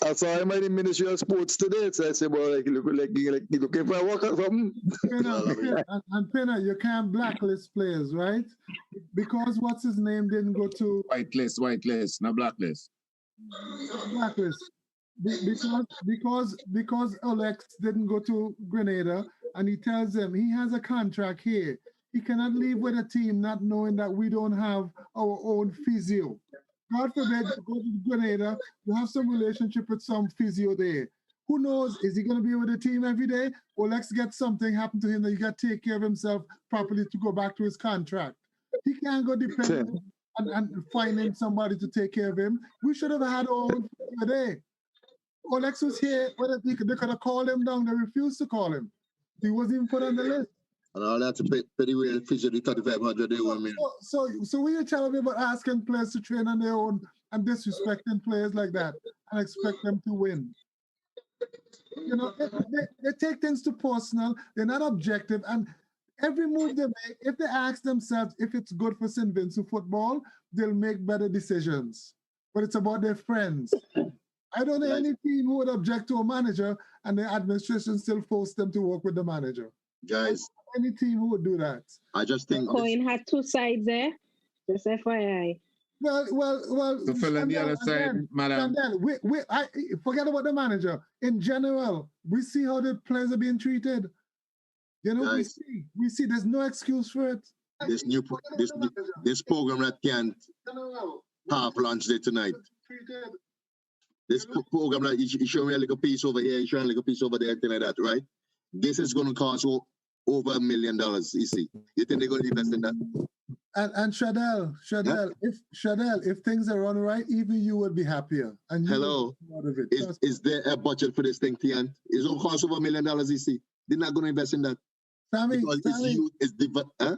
I saw him in the Ministry of Sports today. So I said, well, like you looking for a work or something? Pinner, you can't blacklist players, right? Because what's his name didn't go to Whitelist, not blacklist. blacklist. Because Alex didn't go to Grenada, and he tells them he has a contract here. He cannot leave with a team not knowing that we don't have our own physio. God forbid you go to Grenada, you have some relationship with some physio there. Who knows, is he going to be with the team every day? Or let's get something happen to him that he got to take care of himself properly to go back to his contract. He can't go dependent and finding somebody to take care of him. We should have had our own physio there. Olex was here, they could have called him down, they refused to call him. He wasn't even put on the list. And all that to pay the way the physio, the 3,500 they want me. So when you tell me about asking players to train on their own and disrespecting players like that and expect them to win. You know, they take things to personal, they're not objective, and every move they make, if they ask themselves if it's good for St. Vincent football, they'll make better decisions. But it's about their friends. I don't know any team who would object to a manager and the administration still force them to work with the manager. Guys, Any team who would do that. I just think The coin had two sides there. Just FYI. Well. So fill on the other side, madam. I forget about the manager. In general, we see how the players are being treated. You know, guys, we see. There's no excuse for it. This program that can't half launch day tonight. This program that you show me a little piece over here, you show me a little piece over there, anything like that, right? This is going to cost over $1 million. You see, you think they're going to invest in that? And Shadell, if things are run right, even you would be happier. And you hello, out of it. Is there a budget for this thing, Tian? It's going to cost over $1 million. You see, they're not going to invest in that. Sammy, huh?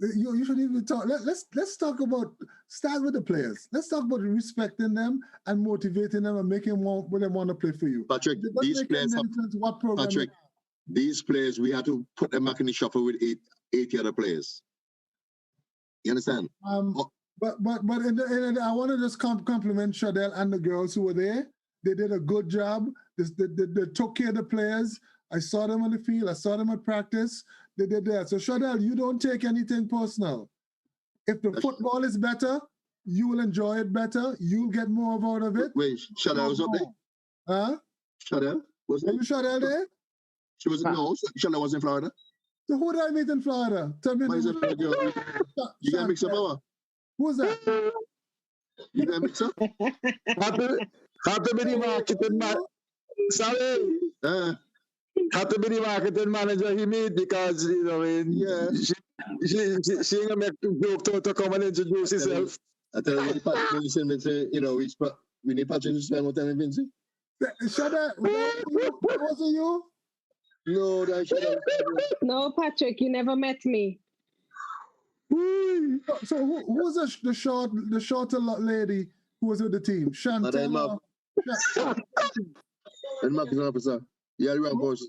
You should even talk. Let's talk about, start with the players. Let's talk about respecting them and motivating them and making them want to play for you. Patrick, these players, we have to put them back in the shuffle with eight other players. You understand? But I want to just compliment Shadell and the girls who were there. They did a good job. They took care of the players. I saw them on the field. I saw them at practice. They did that. So Shadell, you don't take anything personal. If the football is better, you will enjoy it better. You'll get more out of it. Wait, Shadell was up there? Huh? Shadell? Were you Shadell there? She was no, Shadell was in Florida. So who did I meet in Florida? Tell me. You got mix up, Baba? Who's that? You got mix up? Have to be the marketing man. Sorry. Have to be the marketing manager he made because, you know, she ain't gonna make joke to come and introduce herself. I tell you, you know, we need Patrick to spend more time with Vincent. Shut up. Wasn't you? No, that shut up. No, Patrick, you never met me. So who's the shorter lady who was with the team? Chantel. And marketing officer. Yeah, the wrong person.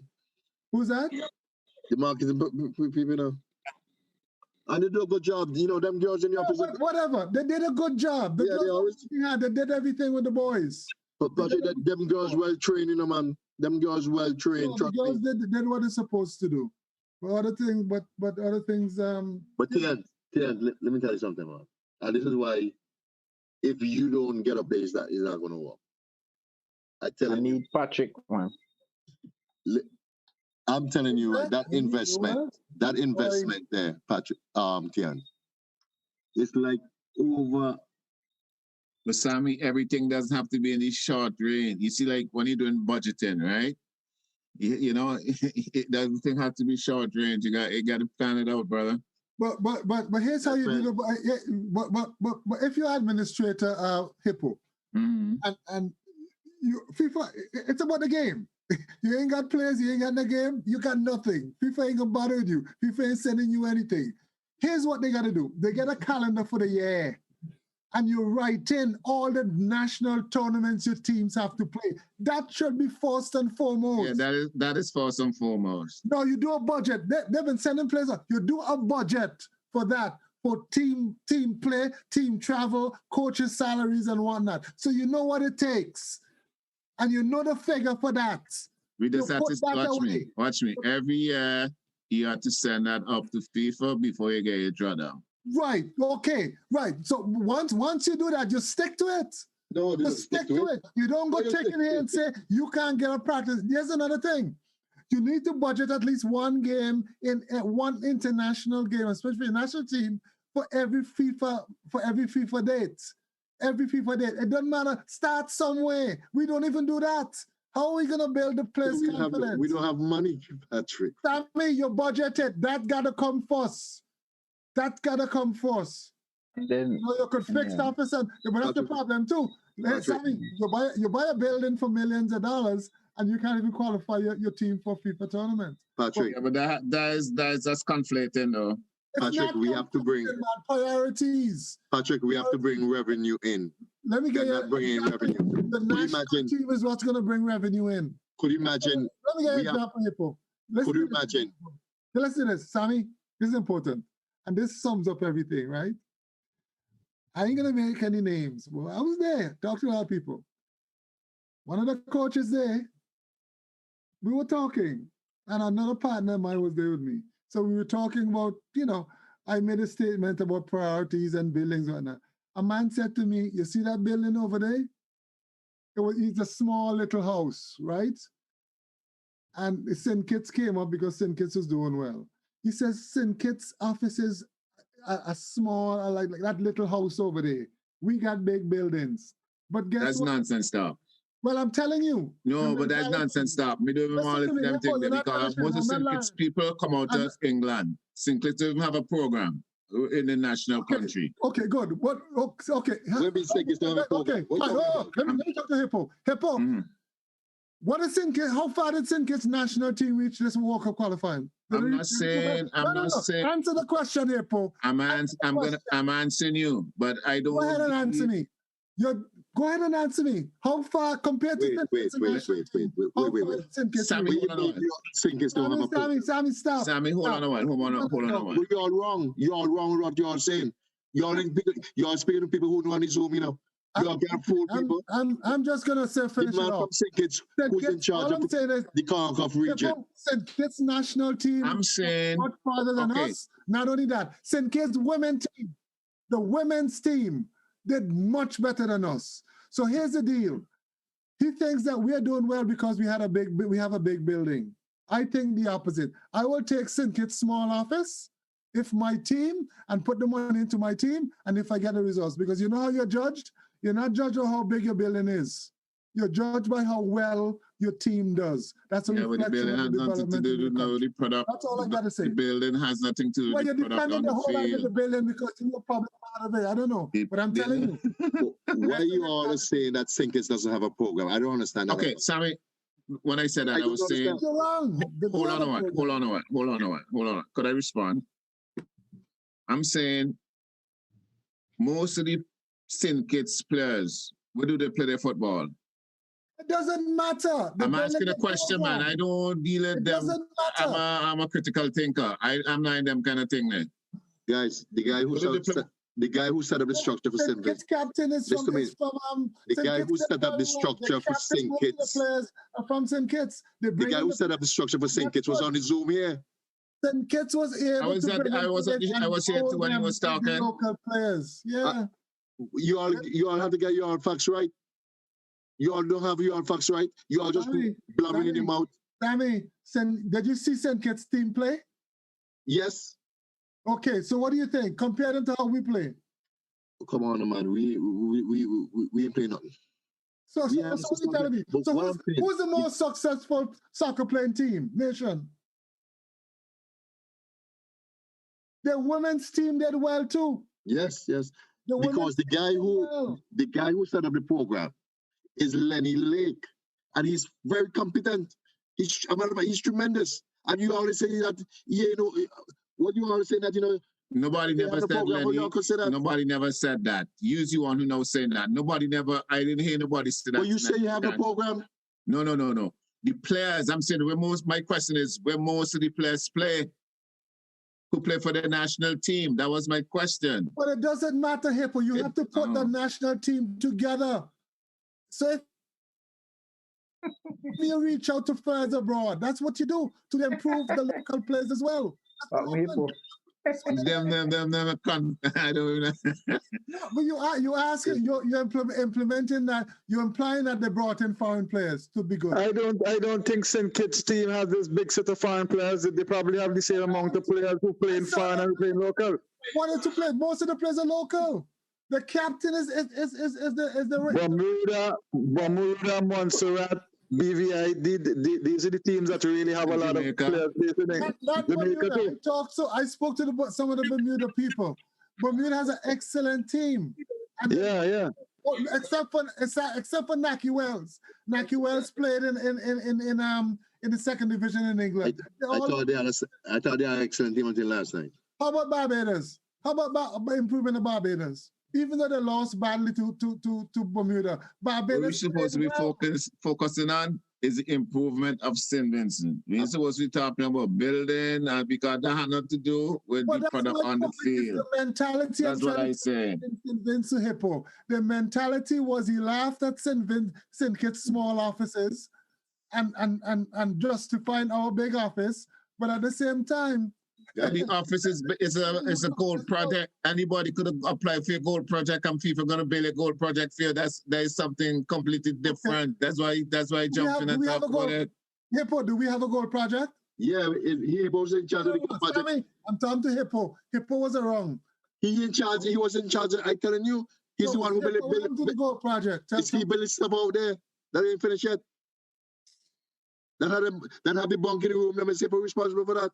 Who's that? The marketing people now. And they do a good job. You know, them girls in the office. Whatever. They did a good job. They did everything with the boys. But Patrick, them girls well trained, you know, man. Them girls well trained. The girls did what they're supposed to do. But other things. But Tian, let me tell you something, man. And this is why, if you don't get a base, that is not going to work. I need Patrick, man. I'm telling you, that investment there, Patrick, Tian, it's like over. But Sammy, everything doesn't have to be in this short range. You see, like when you're doing budgeting, right? You know, everything has to be short range. You got to plan it out, brother. But here's how you do the. But if you're administrator, Hippo, and you FIFA, it's about the game. You ain't got players, you ain't got the game, you got nothing. FIFA ain't gonna bother with you. FIFA ain't sending you anything. Here's what they gotta do. They get a calendar for the year. And you write in all the national tournaments your teams have to play. That should be first and foremost. Yeah, that is first and foremost. No, you do a budget. They've been sending players out. You do a budget for that, for team play, team travel, coaches' salaries and whatnot. So you know what it takes. And you know the figure for that. We just have to watch me. Every year you have to send that up to FIFA before you get your drawdown. Right. Okay. Right. So once you do that, just stick to it. No, just stick to it. You don't go taking here and say you can't get a practice. Here's another thing. You need to budget at least one game in one international game, especially a national team, for every FIFA date. Every FIFA date. It doesn't matter. Start somewhere. We don't even do that. How are we gonna build the players' confidence? We don't have money, Patrick. Sammy, you budgeted. That gotta come first. That's gotta come first. Then you could fix the office, but that's the problem too. Sammy, you buy a building for millions of dollars, and you can't even qualify your team for FIFA tournament. Patrick, but that's conflicting though. Patrick, we have to bring priorities. Patrick, we have to bring revenue in. Let me get you. Bringing revenue. The national team is what's going to bring revenue in. Could you imagine? Let me get an example, Hippo. Could you imagine? Listen to this, Sammy. This is important. And this sums up everything, right? I ain't going to make any names. Well, I was there, talked to a lot of people. One of the coaches there, we were talking. and another partner of mine was there with me. So we were talking about, I made a statement about priorities and buildings and whatnot. A man said to me, "You see that building over there? It's a small little house, right?" And St. Kitts came up because St. Kitts was doing well. He says St. Kitts offices are small, like that little house over there. We got big buildings. But guess That's what? nonsense stuff. Well, I'm telling you. No, but that's nonsense stuff. Me don't even want to them things because most of St. Kitts people come out of England. St. Kitts don't even have a program in the national country. Okay, good. What? Okay. Maybe St. Kitts don't have a program. Let me talk to Hippo. Hippo. What is St. Kitts? How far did St. Kitts national team reach this World Cup qualifying? I'm not saying. Answer the question, Hippo. I'm answering you, but I don't. Go ahead and answer me. Go ahead and answer me. How far compared to wait. Sammy, stop. Sammy, hold on a while. You're wrong. You're wrong what you're saying. You're speaking to people who know on the Zoom, You're getting fool people. I'm just gonna say finish it off. From St. Kitts, who's in charge of the CONCACAF region. St. Kitts national team. I'm saying much farther than us. Not only that, St. Kitts women's team, the women's team did much better than us. So here's the deal. He thinks that we are doing well because we have a big building. I think the opposite. I will take St. Kitts small office if my team and put the money into my team and if I get the results. Because you know how you're judged? You're not judged on how big your building is. You're judged by how well your team does. That's a reflection the building has nothing to do with the product. That's all I got to say. The building has nothing to do with the product on the field. The building because you're probably part of it. I don't know, but I'm telling you. Why are you always saying that St. Kitts doesn't have a program? I don't understand that. Okay, Sammy, when I said that, I was saying... You're wrong. Hold on a while. Could I respond? I'm saying most of the St. Kitts players, where do they play their football? It doesn't matter. I'm asking a question, man. I don't deal with them. I'm a critical thinker. I'm not in them kind of thing, man. Guys, the guy who set up the structure for St. Kitts. Captain is from the guy who set up the structure for St. Kitts. From St. Kitts. The guy who set up the structure for St. Kitts was on the Zoom here. St. Kitts was able I was here too when he was talking. Local players. Yeah. You all have to get your facts right. You all don't have your facts right. You all just blabbering in your mouth. Sammy, did you see St. Kitts team play? Yes. Okay, so what do you think? Compare them to how we play. Come on, man. We ain't playing nothing. So what you telling me? So who's the most successful soccer playing team, nation? The women's team did well too. Yes. Because the guy who set up the program is Lenny Lake, and he's very competent. He's tremendous. And you always say that, what you always say that, Nobody never said Lenny. Nobody never said that. Use you one who knows saying that. I didn't hear nobody say that. But you say you have a program? No. The players, I'm saying, my question is, where most of the players play, who play for the national team? That was my question. But it doesn't matter, Hippo. You have to put the national team together. So if you reach out to players abroad, that's what you do to improve the local players as well. Them, I don't know. But you're asking, you're implementing that. You're implying that they brought in foreign players to be good. I don't think St. Kitts team has this big set of foreign players. They probably have the same amount of players who play in foreign and play in local. Wanted to play. Most of the players are local. The captain is the Bermuda, Montserrat, BVI. These are the teams that really have a lot of players. I spoke to some of the Bermuda people. Bermuda has an excellent team. Yeah. Except for Naki Wells. Naki Wells played in the second division in England. I thought they had an excellent team until last night. How about Barbados? How about improving the Barbados? Even though they lost badly to Bermuda, Barbados. What we're supposed to be focusing on is the improvement of St. Vincent. We're supposed to be talking about building, because that had nothing to do with the product on the field. The mentality. That's what I said. St. Vincent Hippo. The mentality was he laughed at St. Kitts small offices, and justifying our big office, but at the same time, Yeah, the office is a gold project. Anybody could apply for a gold project, and FIFA gonna build a gold project for you. That is something completely different. Okay. That's why I jumped in and talk about it. Hippo, do we have a gold project? Yeah, Hippo's in charge of the gold project. Sammy, I'm talking to Hippo. Hippo was wrong. He in charge. He was in charge. I telling you, he's the one who built the gold project. He built stuff out there that ain't finished yet. That had the bunk in the room. Let me say, for responsible for that.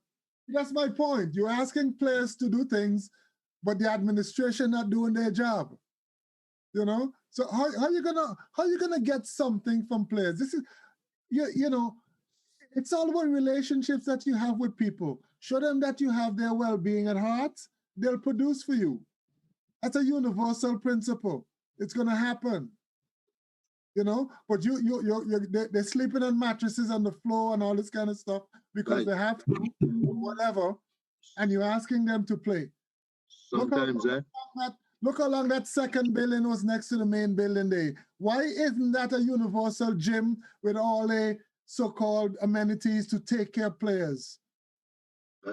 That's my point. You're asking players to do things, but the administration not doing their job. You know, so how you gonna get something from players? This is, you know, it's all about relationships that you have with people. Show them that you have their well-being at heart. They'll produce for you. That's a universal principle. It's gonna happen. You know, but they're sleeping on mattresses on the floor and all this kind of stuff because they have to, whatever, and you're asking them to play. Sometimes, look how long that second building was next to the main building there. Why isn't that a universal gym with all the so-called amenities to take care of players?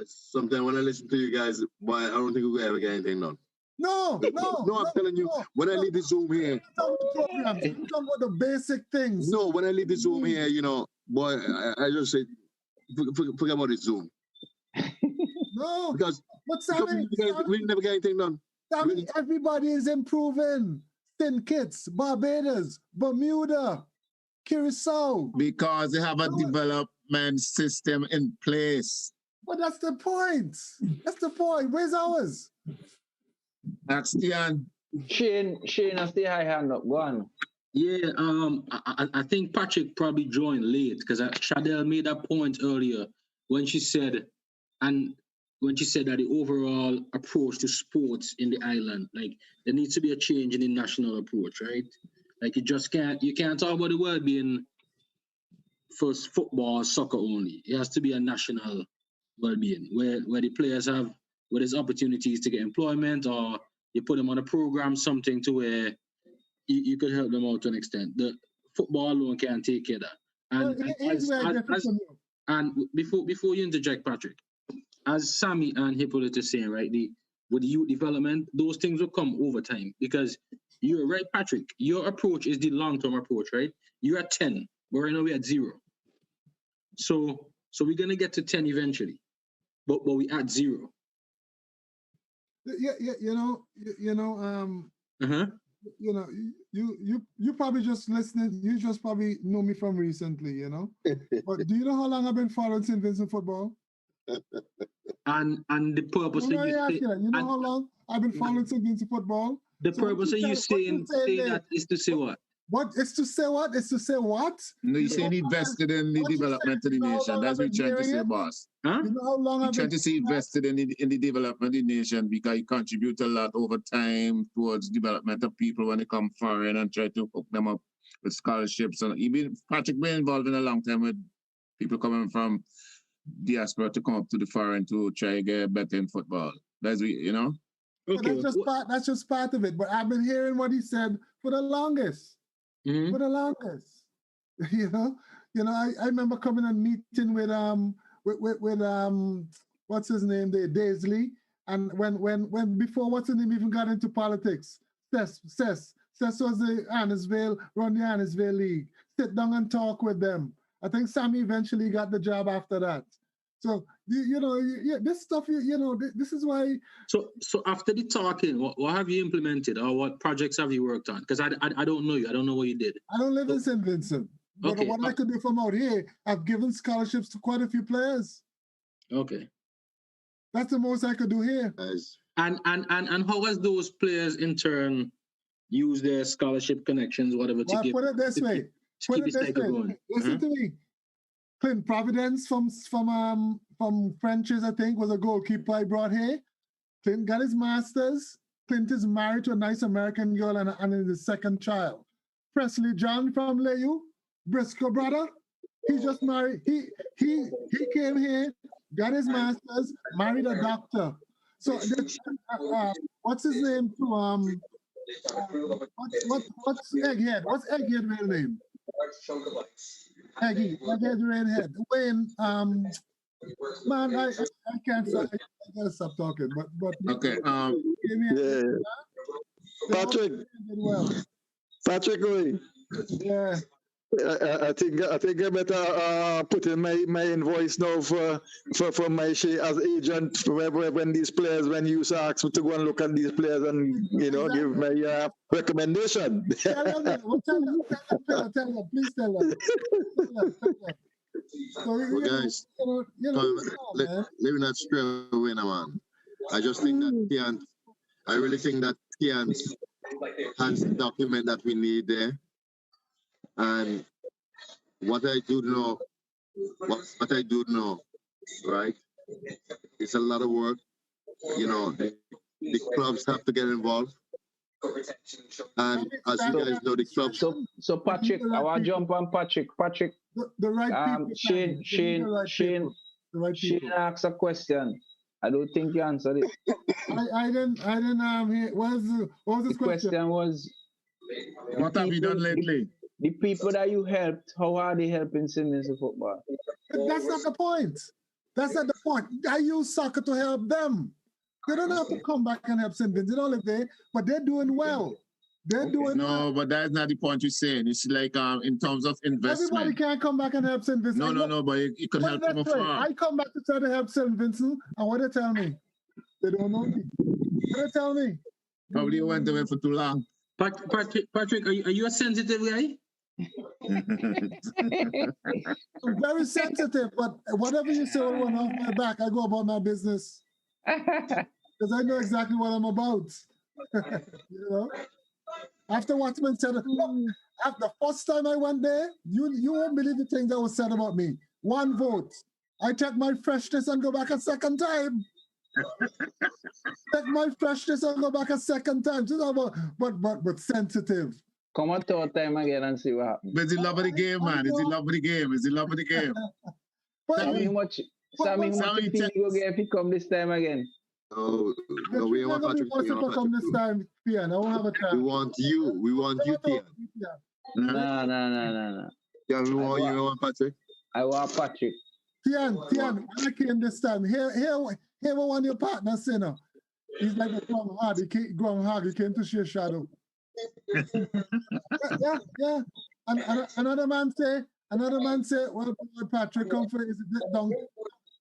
Sometimes when I listen to you guys, boy, I don't think we'll ever get anything done. No, I'm telling you, when I leave the Zoom here, I'm talking about the basic things. No, when I leave the Zoom here, you know, boy, I just say, forget about the Zoom. No, because we never get anything done. Sammy, everybody is improving. St. Kitts, Barbados, Bermuda, Curacao. Because they have a development system in place. But that's the point. That's the point. Where's ours? That's Theon. Shane has the high hand up. Go on. Yeah, I think Patrick probably joined late because Shadell made that point earlier when she said that the overall approach to sports in the island, like there needs to be a change in the national approach, right? Like you can't talk about the world being for football, soccer only. It has to be a national well-being where the players have, where there's opportunities to get employment, or you put them on a program, something to where you could help them out to an extent. The football alone can't take care of that. And before you interject, Patrick, as Sammy and Hippolyte is saying, right, with the youth development, those things will come over time. Because you're right, Patrick, your approach is the long-term approach, right? You're at 10, but right now we're at 0. So we're gonna get to 10 eventually, but we at 0. Yeah, you know, you probably just listening. You just probably know me from recently, you know. But do you know how long I've been following St. Vincent football? And the purpose of you know how long I've been following St. Vincent football? The purpose of you saying that is to say what? What? It's to say what? It's to say what? No, you're saying invested in the development of the nation. That's what you're trying to say, boss. Huh? You know how long you're trying to say invested in the development of the nation because you contribute a lot over time towards development of people when they come foreign and try to hook them up with scholarships. And even Patrick been involved in a long time with people coming from diaspora to come up to the foreign to try to get better in football. That's you know. Okay. That's just part of it. But I've been hearing what he said for the longest. Mm-hmm. For the longest, you know, I remember coming and meeting with what's his name there, Daisley, and when before what's his name even got into politics, Cess was the Annisvale, run the Annisvale League, sit down and talk with them. I think Sammy eventually got the job after that. So this stuff, this is why. So after the talking, what have you implemented, or what projects have you worked on? Because I don't know you. I don't know what you did. I don't live in St. Vincent. But what I could do from out here, I've given scholarships to quite a few players. Okay. That's the most I could do here. And how has those players in turn used their scholarship connections, whatever, to keep put it this way. Listen to me. Clint Providence from French's, I think, was a goalkeeper I brought here. Clint got his master's. Clint is married to a nice American girl and is his second child. Presley John from Leyu, Briscoe brother, he just married. He came here, got his master's, married a doctor. So what's his name? What's Egghead? What's Egghead real name? Peggy, Redhead. Wayne, man, I can't stop. I gotta stop talking. But Okay. Yeah. Patrick. Well. Patrick, Yeah. I think I better put in my invoice now for my share as agent when these players, when you ask me to go and look at these players and give my recommendation. Tell them, please tell them. Well, guys, let me not stray away now, man. I just think that Theon, I really think that Theon has the document that we need there. And what I do know, right? It's a lot of work. The clubs have to get involved. And as you guys know, the clubs. So Patrick, I want to jump on Patrick. Patrick, the right people. Shane asked a question. I don't think you answered it. I didn't hear. What was this question? The question was, what have you done lately? The people that you helped, how are they helping St. Vincent football? That's not the point. That's not the point. I use soccer to help them. They don't have to come back and help St. Vincent. They don't live there, but they're doing well. They're doing well. But that's not the point you're saying. It's like in terms of investment. Everybody can't come back and help St. Vincent. No, but you could help them afar. I come back to try to help St. Vincent, and what they tell me? They don't know me. What they tell me? Probably went away for too long. Patrick, are you a sensitive guy? I'm very sensitive, but whatever you say will run off my back. I go about my business because I know exactly what I'm about. After what's been said, after the first time I went there, you won't believe the things that was said about me. One vote. I take my freshness and go back a second time. Take my freshness and go back a second time. But sensitive. Come on, third time again and see what happens. But it's the love of the game, man. It's the love of the game. It's the love of the game. Sammy, how much you think you will get if he come this time again? No, we want Patrick to come this time, Theon. I won't have a chance. We want you, Theon. No. Yeah, we want Patrick. I want Patrick. Theon, when I came this time, here one of your partners, Sinner. He's like a groundhog. He came to share shadow. Yeah. And another man say, well, Patrick come for is it down to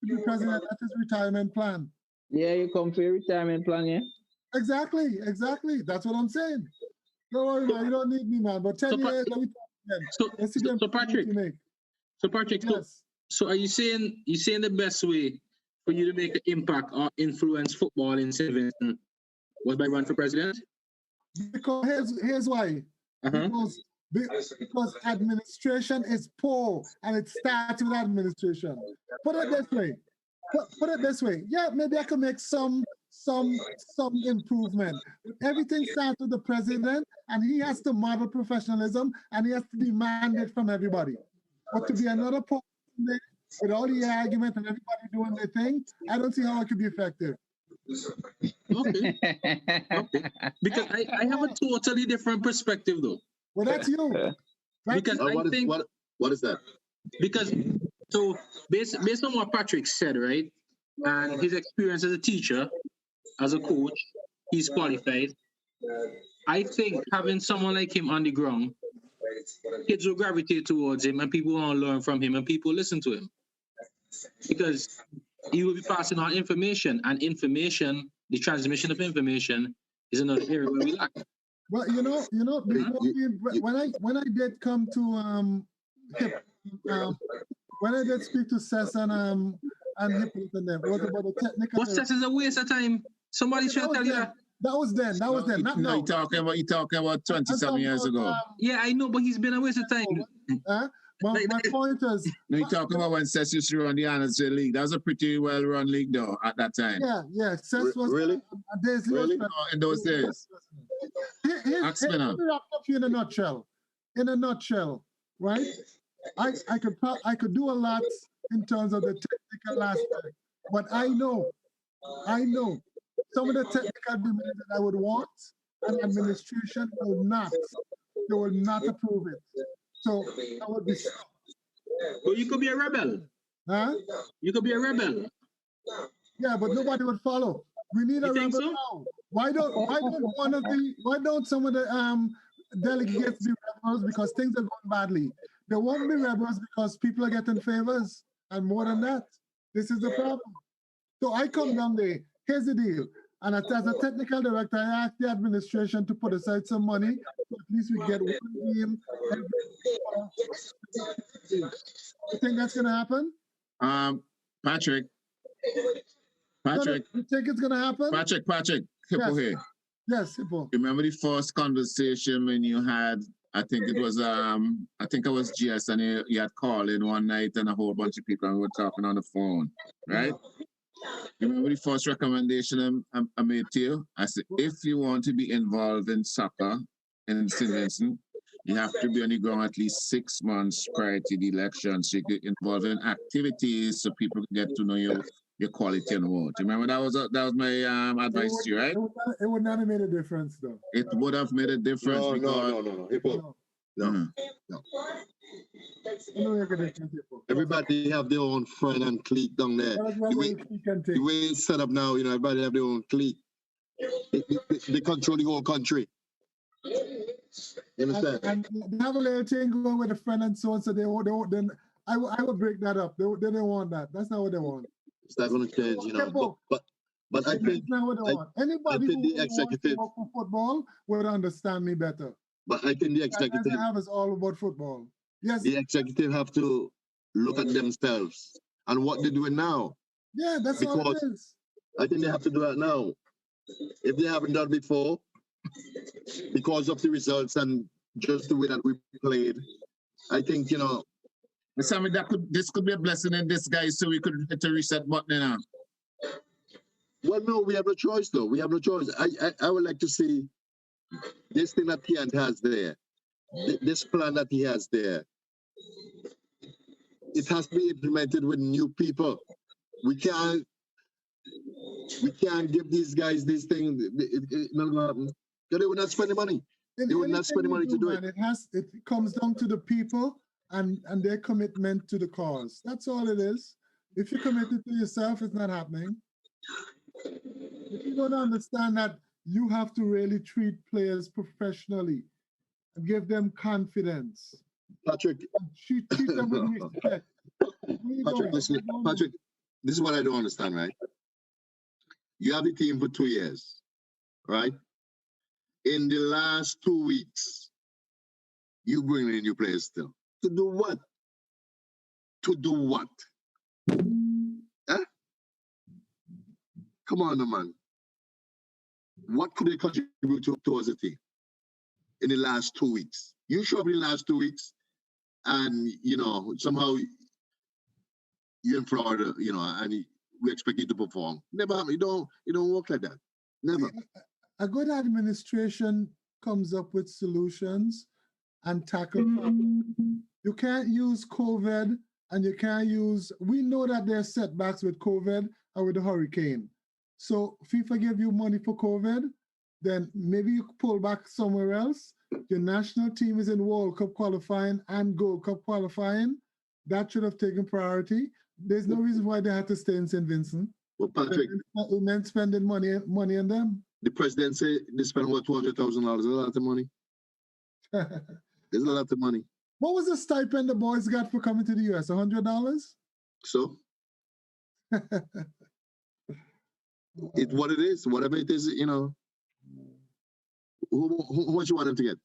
be president at his retirement plan. Yeah, you come for your retirement plan, yeah? Exactly. That's what I'm saying. Don't worry, man. You don't need me, man. But 10 years, let me talk again. So Patrick, yes. So are you saying the best way for you to make an impact or influence football in St. Vincent was by running for president? Because here's why. Because administration is poor and it starts with administration. Put it this way. Yeah, maybe I can make some improvement. Everything starts with the president, and he has to model professionalism, and he has to demand it from everybody. But to be another person with all the argument and everybody doing their thing, I don't see how it could be effective. Okay. Because I have a totally different perspective, though. Well, that's you. Because what is that? Because so based on what Patrick said, right, and his experience as a teacher, as a coach, he's qualified. I think having someone like him on the ground, kids will gravitate towards him, and people want to learn from him, and people listen to him because he will be passing on information, and information, the transmission of information, is another area where we lack. Well, when I did come to when I did speak to Cess and Hippolyte and them, it was about the technical. What Cess is a waste of time. Somebody should tell you that. That was then. Not now. You're talking about 27 years ago. Yeah, I know, but he's been a waste of time. My point is... No, you're talking about when Cess used to run the Honors League. That was a pretty well-run league, though, at that time. Yeah. Cess was... Really? In those days. Ask me now. In a nutshell, right? I could do a lot in terms of the technical aspect, but I know some of the technical demands that I would want, and administration will not. They will not approve it. So I would be stopped. But you could be a rebel. Huh? You could be a rebel. Yeah, but nobody would follow. We need a You think rebel so? now. Why don't some of the delegates be rebels because things are going badly? They won't be rebels because people are getting favors and more than that. This is the problem. So I come down there. Here's the deal. And as a technical director, I asked the administration to put aside some money so at least we get one game. You think that's going to happen? Patrick. You think it's going to happen? Patrick, Hippo here. Yes, Hippo. Remember the first conversation when you had, I think it was GS, and you had called in one night and a whole bunch of people and we were talking on the phone, right? Remember the first recommendation I made to you? I said, if you want to be involved in soccer in St. Vincent, you have to be on the ground at least 6 months prior to the election, so you get involved in activities so people can get to know your quality and vote. Remember that was my advice to you, right? It would not have made a difference, though. It would have made a difference. No. Everybody have their own friend and clique down there. The way it's set up now, everybody have their own clique. They control the whole country. You understand? And they have a little thing going with a friend and so on, so they then I would break that up. They don't want that. That's not what they want. It's not going to change, But I think that's not what they want. Anybody who the executive wants to work for football would understand me better. But I think the executive have is all about football. Yes. The executive have to look at themselves and what they're doing now. Yeah, that's all it is. I think they have to do that now. If they haven't done before, because of the results and just the way that we played, I think, Sammy, this could be a blessing in disguise, so we could hit the reset button now. Well, no, we have no choice, though. We have no choice. I would like to see this thing that Theon has there, this plan that he has there. It has to be implemented with new people. We can't give these guys these things. It's not gonna happen. They would not spend the money. They would not spend the money to do it. It comes down to the people and their commitment to the cause. That's all it is. If you're committed to yourself, it's not happening. If you don't understand that you have to really treat players professionally and give them confidence. Patrick. Treat them with respect. Patrick, this is what I don't understand, right? You have the team for 2 years, right? In the last 2 weeks, you bring in new players still. To do what? To do what? Huh? Come on, man. What could they contribute towards the team in the last 2 weeks? You show up in the last 2 weeks and, somehow you're in Florida, and we expect you to perform. Never happen. You don't work like that. Never. A good administration comes up with solutions and tackle problems. You can't use COVID and you can't use, we know that there's setbacks with COVID and with the hurricane. So FIFA give you money for COVID, then maybe you pull back somewhere else. Your national team is in World Cup qualifying and Gold Cup qualifying. That should have taken priority. There's no reason why they had to stay in St. Vincent. Well, Patrick, and then spending money on them. The president said they spent what, $200,000. A lot of money. There's a lot of money. What was the stipend the boys got for coming to the US? $100? So it's what it is. Whatever it is, Who much you want them to get,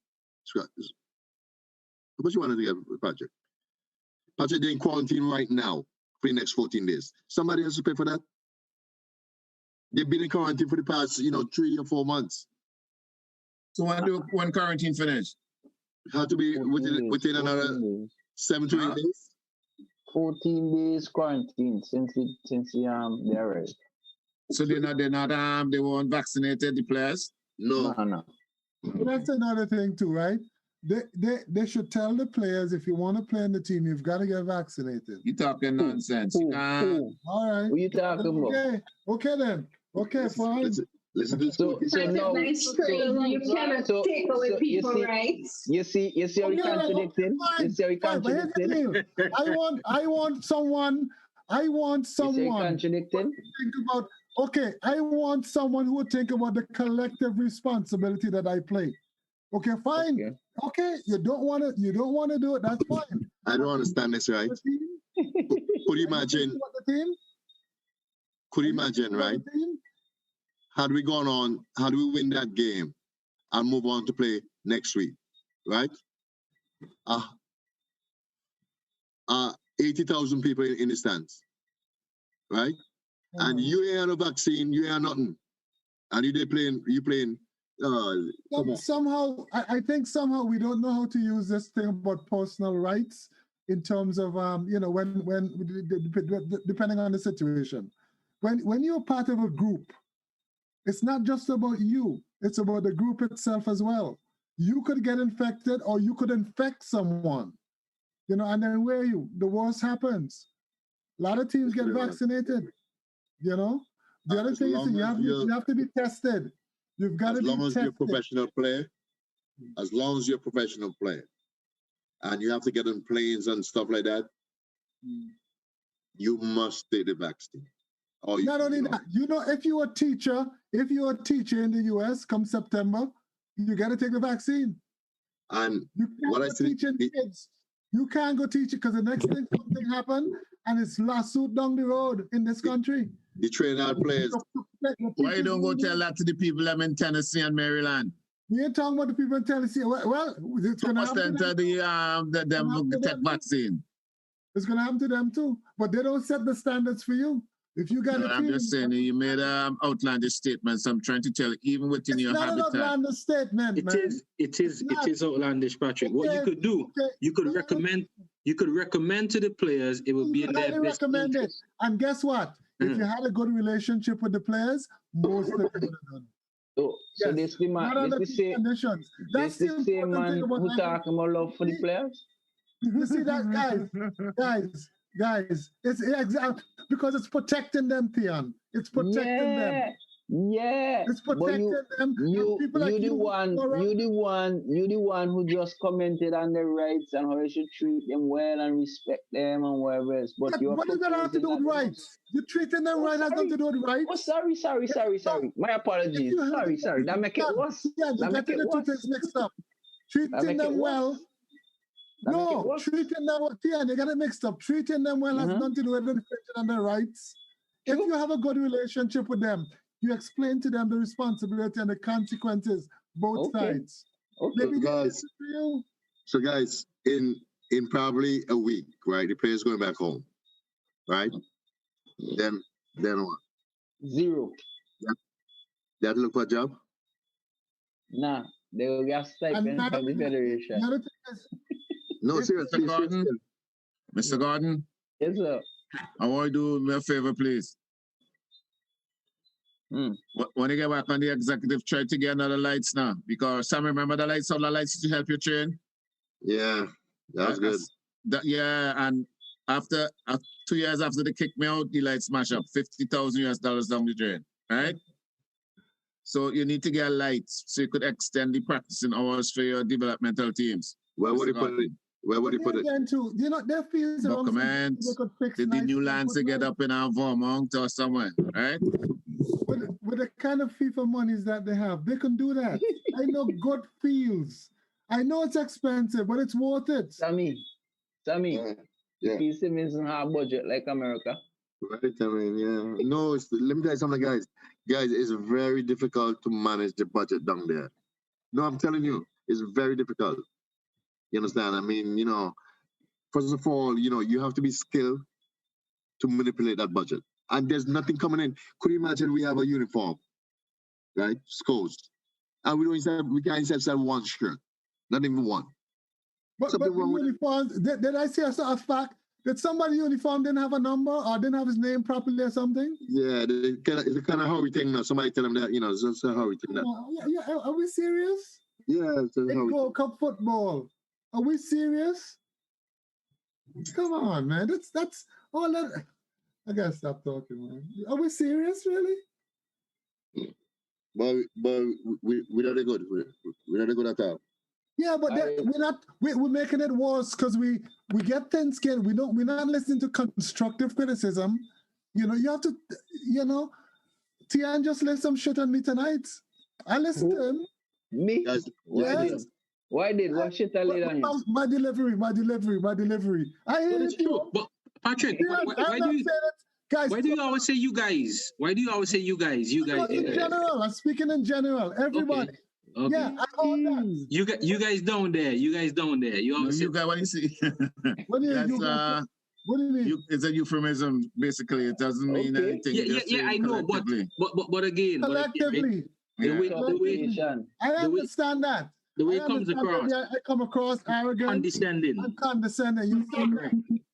Scott? How much you want them to get, Patrick? Patrick, they're in quarantine right now for the next 14 days. Somebody has to pay for that. They've been in quarantine for the past, 3 or 4 months. So when quarantine finish? It had to be within another 7 to 8 days. 14 days quarantine since they arrived. So they weren't vaccinated, the players? No. But that's another thing too, right? They should tell the players, if you want to play in the team, you've got to get vaccinated. You're talking nonsense. All right. What are you talking about? Okay then. Okay, fine. Listen to this. So now, That's crazy. You cannot take away people rights. You see how he contradicting? You see how he Fine, but here's the contradicting? deal. I want someone. You see how he contradicting? Think about. Okay, I want someone who would think about the collective responsibility that I play. Okay, fine. Okay, you don't want to. You don't want to do it. That's fine. I don't understand this, right? Could you imagine? Could you imagine, right? Had we gone on, had we win that game and move on to play next week, right? 80,000 people in the stands, right? And you ain't a vaccine, you ain't nothing. And you playing. Somehow, I think somehow we don't know how to use this thing about personal rights in terms of when depending on the situation. When you're part of a group, it's not just about you, it's about the group itself as well. You could get infected or you could infect someone, and then the worst happens. A lot of teams get vaccinated, The other thing is you have to be tested. You've got to be tested. As long as you're a professional player, and you have to get on planes and stuff like that, you must take the vaccine. Not only that, if you're a teacher in the US come September, you got to take the vaccine. And what I see, kids, you can't go teach it because the next thing something happen and it's lawsuit down the road in this country. The train our players. Why you don't go tell that to the people I'm in Tennessee and Maryland? We ain't talking about the people in Tennessee. Well, it's going to happen to them take vaccine. It's going to happen to them too, but they don't set the standards for you. If you got I'm just saying, you made outlandish statements. I'm trying to tell you, even within your habitat. It's not an outlandish statement, It is outlandish, Patrick. What you could do, you could recommend to the players, it would be in their best interest. And guess what? If you had a good relationship with the players, most of them would have done it. So this the man, this the same man who talking about love for the players? You see that, guys, it's exactly because it's protecting them, Theon. It's protecting them. Yeah. It's protecting them. You the one who just commented on their rights and how they should treat them well and respect them and whatever else. But what does that have to do with rights? You're treating them right has nothing to do with rights. Oh, sorry. My apologies. Sorry. That make it worse. Yeah, you got the two things mixed up. Treating them well. No, treating them well. Yeah, they got it mixed up. Treating them well has nothing to do with infringing on their rights. If you have a good relationship with them, you explain to them the responsibility and the consequences, both sides. So guys, in probably a week, right? The players going back home, right? Then what? Zero. They have to look for a job? Nah, they will get stipend from the federation. No, seriously. Mr. Gordon? Yes, sir. I want to do me a favor, please. When you get back on the executive, try to get another lights now. Because Sam, remember the lights, all the lights to help you train? Yeah, that's good. And after 2 years after they kicked me out, the lights smash up $50,000 down the drain, right? So you need to get lights so you could extend the practicing hours for your developmental teams. Where would you put it? Where would you put it? Their fields are Did the new lands to get up in our Vermont or somewhere, right? With the kind of FIFA monies that they have, they can do that. I know good fields. I know it's expensive, but it's worth it. Sammy, PC doesn't have a budget like America. Right, I mean, yeah. No, let me tell you something, guys. Guys, it's very difficult to manage the budget down there. No, I'm telling you, it's very difficult. You understand? I mean, first of all, you have to be skilled to manipulate that budget. And there's nothing coming in. Could you imagine we have a uniform, right? Schools. And we can't sell one shirt. Not even one. But the uniforms, did I say a fact that somebody uniform didn't have a number or didn't have his name properly or something? Yeah, it's a kind of how we think now. Somebody tell them that, it's how we think that. Yeah, are we serious? Yeah. It's World Cup football. Are we serious? Come on, man. That's all that. I gotta stop talking, man. Are we serious, really? But we're not good. We're not good at all. Yeah, but we're making it worse because we get thin skin. We're not listening to constructive criticism. You know, you have to, you know, Tian just laid some shit on me tonight. I listened to him. Me? Yes. Why did? What shit I laid on you? My delivery. I hear It's it, true. But Patrick, why do you always say you guys? Why do you always say you guys? You guys. In general, I'm speaking in general. Everybody. Okay. Yeah, I heard that. You guys down there. You always say. You guys, what do you see? What do you mean? It's a euphemism, basically. It doesn't mean anything. Yeah, I know, but again, collectively. I understand that. The way it comes across. I come across arrogant, condescending. and condescending.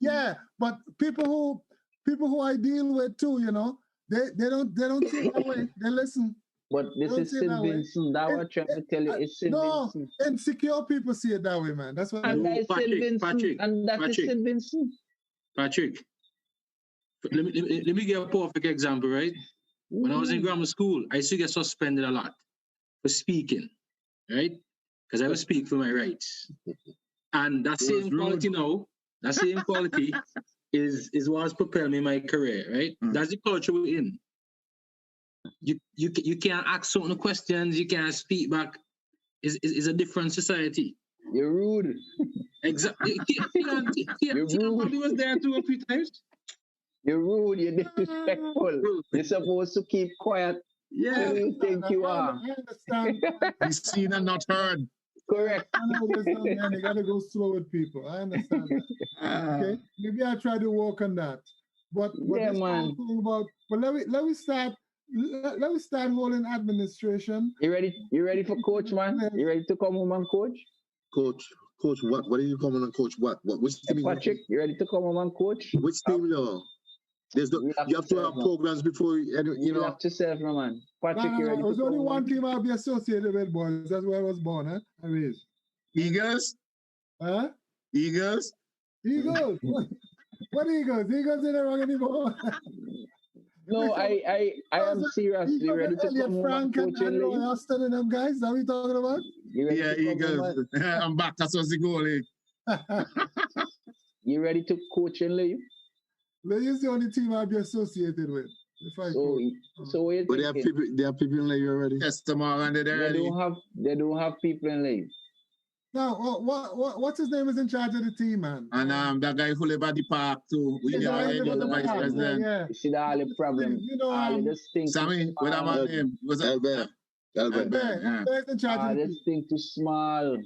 Yeah, but people who I deal with too, you know, they don't see it that way. They listen. But this is St. Vincent. That what I'm trying to tell you. It's St. Vincent. No, insecure people see it that way, man. That's what and that is St. Vincent. And that is St. Vincent. Patrick, let me give a perfect example, right? When I was in grammar school, I used to get suspended a lot for speaking, right? Because I would speak for my rights. And that same quality now, that same quality is what's propelled me in my career, right? That's the culture we're in. You can't ask certain questions, you can't speak back. It's a different society. You're rude. Exactly. You're rude. He was there 2 or 3 times. You're rude. You're disrespectful. You're supposed to keep quiet. Yeah. Who do you think you are? I understand. He's seen and not heard. Correct. I know there's some man, you gotta go slow with people. I understand that. Okay, maybe I try to work on that. But yeah, man. But let me start holding administration. You ready for coach, man? You ready to come home and coach? Coach, what? What are you coming on, coach? What? Which team? Patrick, you ready to come home and coach? Which team, though? You have to have programs before you know. You have to serve, man. Patrick, you ready? There's only one team I'll be associated with, boys. That's where I was born, huh? I raised. Eagles? Huh? Eagles? Eagles? What Eagles? Eagles ain't wrong anymore. No, I am seriously ready to come home and coach and Austin and them guys. That we talking about? Yeah, Eagles. I'm back. That's what's the goalie. You ready to coach and leave? Leigh is the only team I'll be associated with. So but they have people in Leigh already. Yes, tomorrow and they're ready. They don't have people in Leigh. No, what's his name is in charge of the team, man? And that guy who live at the park too. We the vice president. Yeah. You see the only problem. You know, Sammy, what am I name? Was Albert. In charge of this thing too small.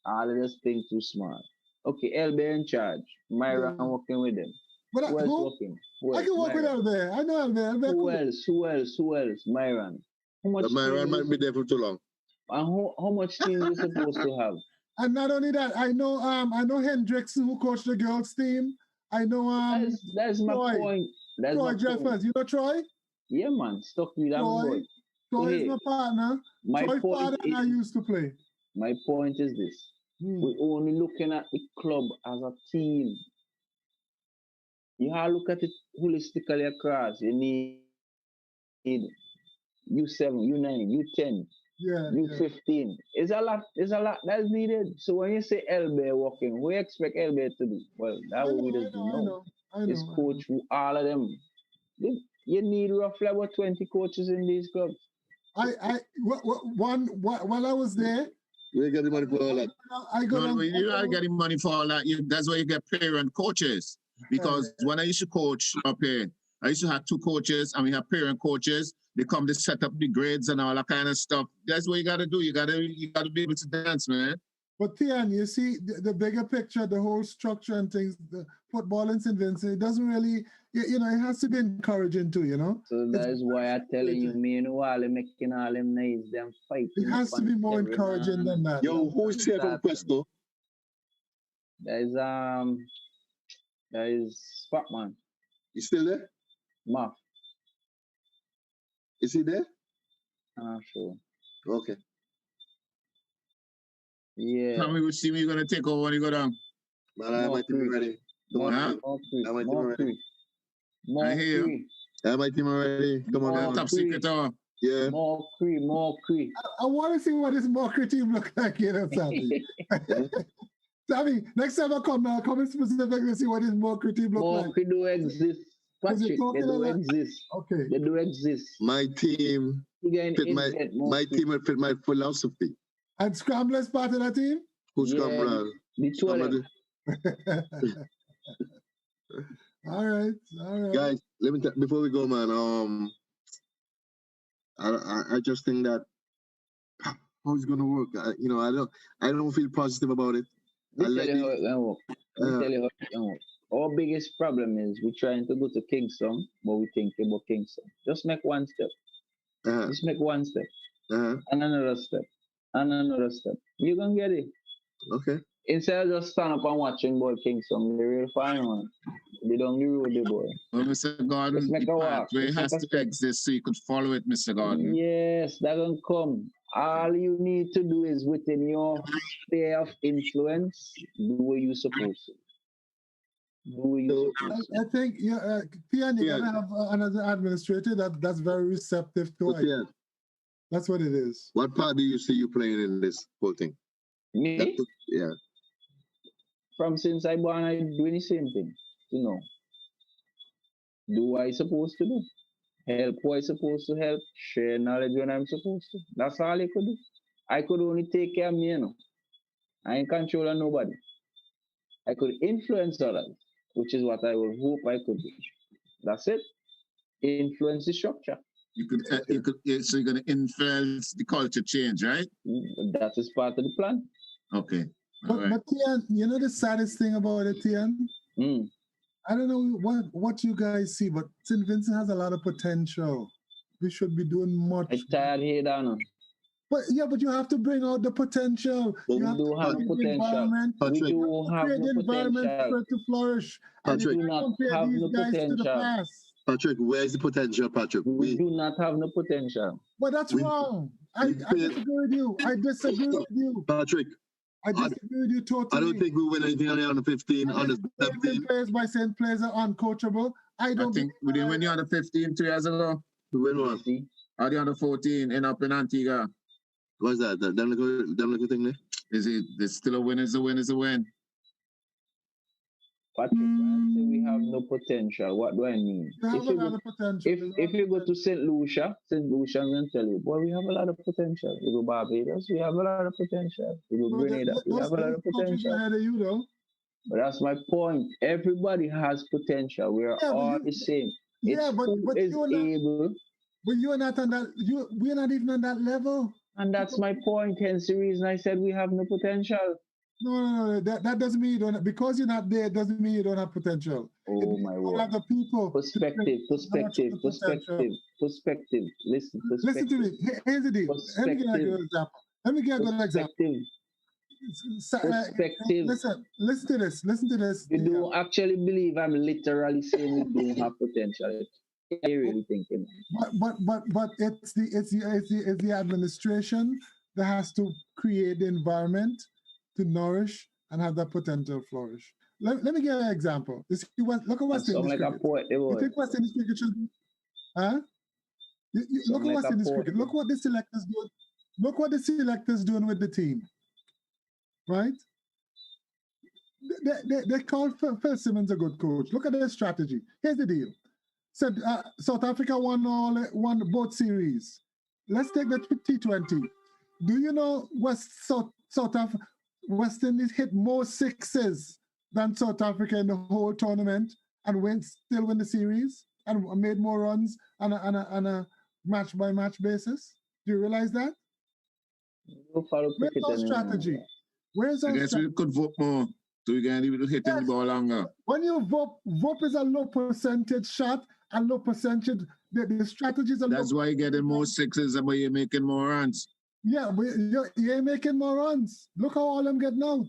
All of this thing too small. Okay, Albert in charge. Myra, I'm working with them. But who else working? I can work with Albert. I know Albert. Who else? Myron. Myron might be there for too long. And how much team you supposed to have? And not only that, I know Hendrickson who coached the girls team. I know that's my point. That's Troy Jeffers. You know Troy? Yeah, man. Stuck with that boy. Troy is my partner. Troy's father and I used to play. My point is this. We're only looking at the club as a team. You have to look at it holistically across. You need U7, U9, U10, U15. It's a lot that's needed. So when you say Elbe walking, what do you expect Elbe to do? Well, that what we just know. It's coach all of them. You need roughly about 20 coaches in these clubs. While I was there, you ain't getting money for all that. You're not getting money for all that. That's why you get parent coaches. Because when I used to coach up here, I used to have 2 coaches and we have parent coaches. They come to set up the grades and all that kind of stuff. That's what you got to do. You got to be able to dance, man. But Theon, you see the bigger picture, the whole structure and things, the football in St. Vincent, it doesn't really, it has to be encouraging too, you know? So that is why I'm telling you, me and Wally making all them nice, them fighting. It has to be more encouraging than that. Yo, who's here from Presto? That is Spotman. You still there? Mark. Is he there? I'm not sure. Okay. Yeah. Tell me which team you're going to take over when you go down. Man, I might be ready. I hear you. I might be ready. Come on, man. Top secret. Yeah. More Cree. I want to see what this Mockery team look like, you know, Sammy. Sammy, next time I come in specific to see what this Mockery team look like. Mockery do exist. Patrick, they do exist. Okay. They do exist. My team my team will fit my philosophy. And Scrambler's part of that team? Who's Scrambler? The two of them. All right. Guys, let me before we go, man. I just think that how it's gonna work. I don't feel positive about it. Let me tell you how it gonna work. Our biggest problem is we're trying to go to Kingston, but we think about Kingston. Just make one step. Just make one step. And another step. And another step. You're gonna get it. Okay. Instead of just stand up and watching boy Kingston, the real fine one. They don't give you the boy. Well, Mr. Gordon, make a walk. It has to exist so you could follow it, Mr. Gordon. Yes, that gonna come. All you need to do is within your sphere of influence, do what you're supposed to. I think Theon, you're gonna have another administrator that's very receptive to it. That's what it is. What part do you see you playing in this whole thing? Me? Yeah. From since I born, I doing the same thing. You know. Do what I supposed to do. Help who I supposed to help. Share knowledge when I'm supposed to. That's all I could do. I could only take care of me, you know. I ain't controlling nobody. I could influence others, which is what I would hope I could do. That's it. Influence the structure. So you're gonna influence the culture change, right? That is part of the plan. Okay. But Theon, you know the saddest thing about it, Theon? I don't know what you guys see, but St. Vincent has a lot of potential. We should be doing much. I'm tired here, Dana. But you have to bring out the potential. But you have to have potential. We do have the environment for it to flourish. Patrick, and not have no potential. Patrick, where's the potential, Patrick? We do not have no potential. But that's wrong. I disagree with you. Patrick, I disagree with you totally. I don't think we win anything on the under 15, under 17. Players by saying players are uncoachable. I think we didn't win the under 15 2 years ago. We win one. Or the under 14 end up in Antigua. What's that? Them little thing there? It's still a win is a win is a win. Patrick, when I say we have no potential, what do I mean? If you go to St. Lucia will tell you, boy, we have a lot of potential. You go Barbados, we have a lot of potential. You go Grenada, we have a lot of potential. But that's my point. Everybody has potential. We are all the same. But you're not on that. We're not even on that level. And that's my point. Hence the reason I said we have no potential. No. That doesn't mean you don't. Because you're not there, doesn't mean you don't have potential. Oh my word! The people. Perspective. Listen. Listen to me. Here's the deal. Let me give you a good example. Perspective. Listen to this. You don't actually believe I'm literally saying we don't have potential. I really thinking. But it's the administration that has to create the environment to nourish and have that potential flourish. Let me give you an example. Look at West Indies cricket. You think West Indies cricket should be? Look at West Indies cricket. Look what the selectors do. Look what the selectors doing with the team. Right? They call Phil Simmons a good coach. Look at their strategy. Here's the deal. Said South Africa won both series. Let's take the T20. Do you know West Indies hit more sixes than South Africa in the whole tournament and still win the series and made more runs on a match by match basis? Do you realize that? Where's our strategy? I guess we could vote more so we can even hit the ball longer. When you vote is a low percentage shot, a low percentage. The strategies are That's why you're getting more sixes and you're making more runs. Yeah, but you're making more runs. Look how all them getting out.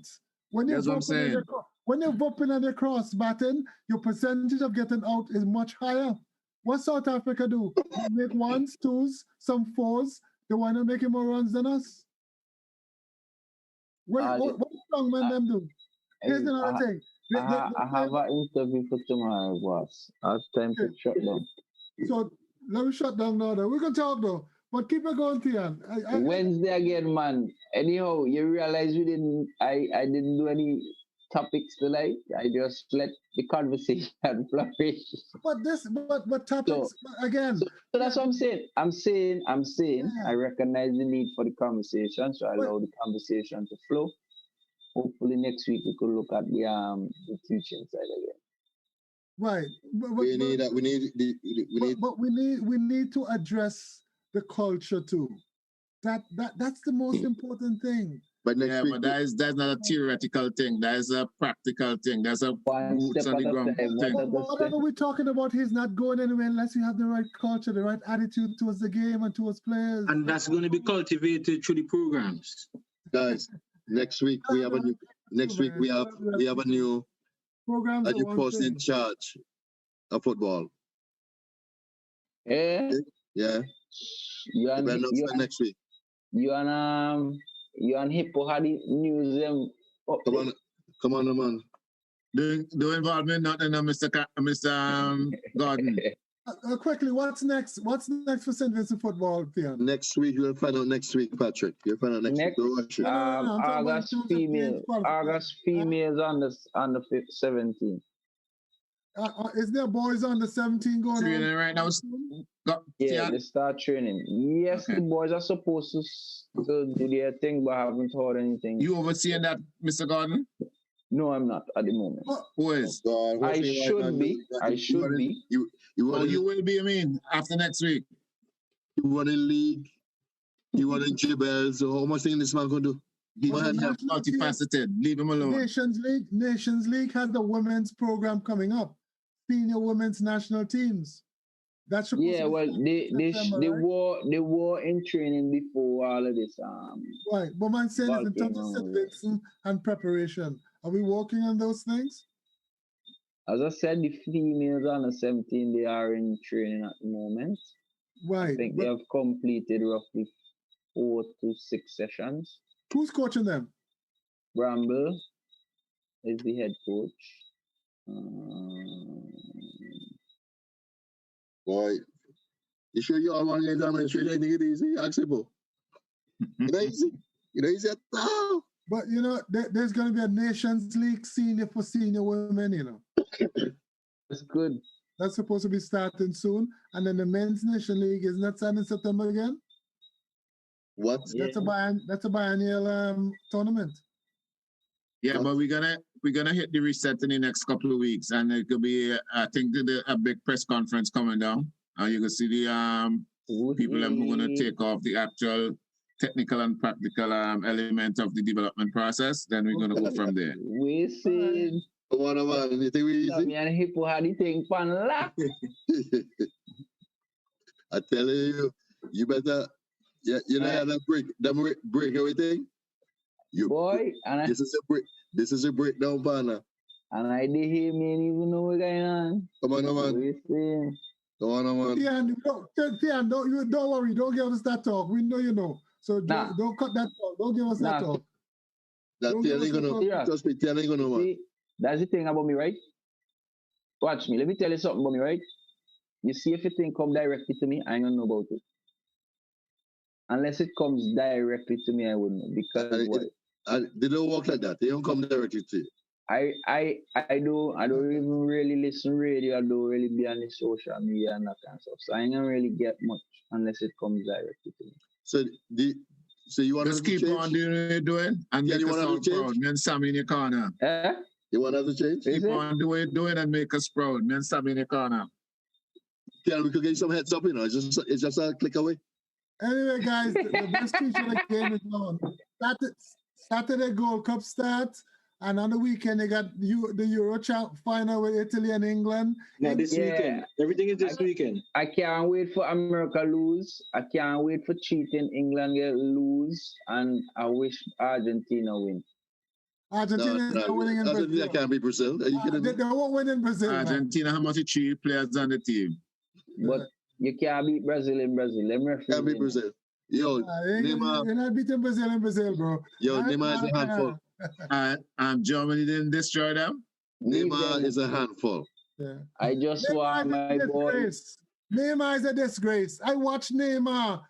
That's what I'm saying. When you're vopping on your cross batting, your percentage of getting out is much higher. What South Africa do? They make ones, twos, some fours. They want to make more runs than us. What strongmen them do? Here's another thing. I have an interview for tomorrow, boss. I have time to shut down. So let me shut down now. We can talk though. But keep it going, Theon. Wednesday again, man. Anyhow, you realize we didn't. I didn't do any topics tonight. I just let the conversation flourish. But topics again. So that's what I'm saying. I'm saying. Yeah. I recognize the need for the conversation, so I allow the conversation to flow. Hopefully next week we could look at the teaching side again. Right. We need to address the culture too. That's the most important thing. But that's not a theoretical thing. That is a practical thing. That's a boots on the ground thing. Whatever we're talking about, he's not going anywhere unless you have the right culture, the right attitude towards the game and towards players. And that's going to be cultivated through the programs. Guys, next week we have a new. Next week we have a new programs. A new person in charge of football. Yeah. Yeah. Next week. You and Hippo had the museum. Come on, man. Do involvement, not in Mr. Gordon. Quickly, what's next? What's next for St. Vincent football, Theon? Next week, you'll find out next week, Patrick. You'll find out next week. August females on the 17th. Is there boys on the 17 going training on? right now? Yeah, they start training. Yes, okay. The boys are supposed to do their thing, but I haven't heard anything. You overseeing that, Mr. Gordon? No, I'm not at the moment. Who is? I should be. You will be, I mean, after next week. You want in league. You want in Jibel. So how much thing this man going to do? He might have multifaceted. Leave him alone. Nations League has the women's program coming up. Senior women's national teams. That's they were in training before all of this. Right, but man saying is in terms of St. Vincent and preparation, are we working on those things? As I said, the females on the 17, they are in training at the moment. Right. I think they have completed roughly 4 to 6 sessions. Who's coaching them? Bramble is the head coach. Boy, you sure you all want to get down and straight? I think it easy, acceptable. Easy at all. But there's going to be a Nations League senior for senior women. That's good. That's supposed to be starting soon, and then the men's Nation League is not starting in September again. What? That's a biennial tournament. Yeah, but we're gonna hit the reset in the next couple of weeks, and it could be I think a big press conference coming down. You can see the people who are gonna take off the actual technical and practical element of the development process. Then we're gonna go from there. We see. You think we easy? Me and Hippo had the thing pan lock. I tell you, you better. Yeah, you know how that break everything. This is a breakdown, partner. And I did hear me and even know what's going on. Come on, man. Come on, man. Theon, don't worry. Don't give us that talk. We know you know. So don't cut that talk. Don't give us that talk. That Theon ain't gonna. Trust me, Theon ain't gonna know. See, that's the thing about me, right? Watch me. Let me tell you something about me, right? You see, if a thing come directly to me, I ain't gonna know about it. Unless it comes directly to me, I wouldn't know. Because they don't work like that. They don't come directly to you. I don't even really listen radio. I don't really be on the social media and that kind of stuff. So I ain't gonna really get much unless it comes directly to me. So you want to keep on doing what you're doing and make us all proud. Me and Sammy in your corner. You want us to change? Keep on doing what you're doing and make us proud. Me and Sammy in your corner. Yeah, we could get you some heads up, It's just a click away. Anyway, guys, the best teacher of the game is on. Saturday Gold Cup starts, and on the weekend they got the Euro Champ final with Italy and England. No, this weekend. Everything is this weekend. I can't wait for America lose. I can't wait for cheating England lose, and I wish Argentina win. Argentina is not winning in Brazil. Argentina can't be Brazil. Are you kidding me? They won't win in Brazil. Argentina, how much cheat players on the team? But you can't beat Brazil in Brazil. Can't beat Brazil. Yo, Neymar. You're not beating Brazil in Brazil, bro. Yo, Neymar is a handful. Germany didn't destroy them. Neymar is a handful. Yeah. I just want my boy. Neymar is a disgrace. I watched Neymar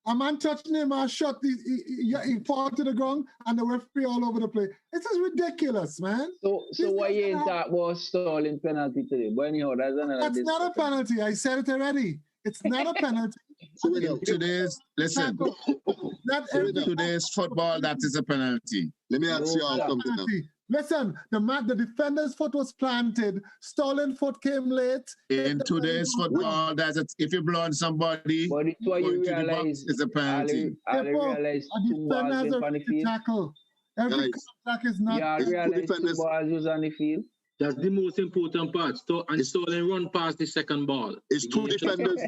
A man touched him, a shot, he fall to the ground, and the referee all over the place. This is ridiculous, man. So why you ain't talk about stalling penalty today? But anyhow, that's another That's not a penalty. I said it already. It's not a penalty. Today's listen. Today's football, that is a penalty. Let me ask you all something now. Listen, the defender's foot was planted. Stolen foot came late. In today's football, if you blow on somebody, but it's why you realize it's a penalty. I realize two balls on the field. Tackle. Every contact is not. Yeah, I realize two balls was on the field. That's the most important part. And Sterling run past the second ball. It's two defenders.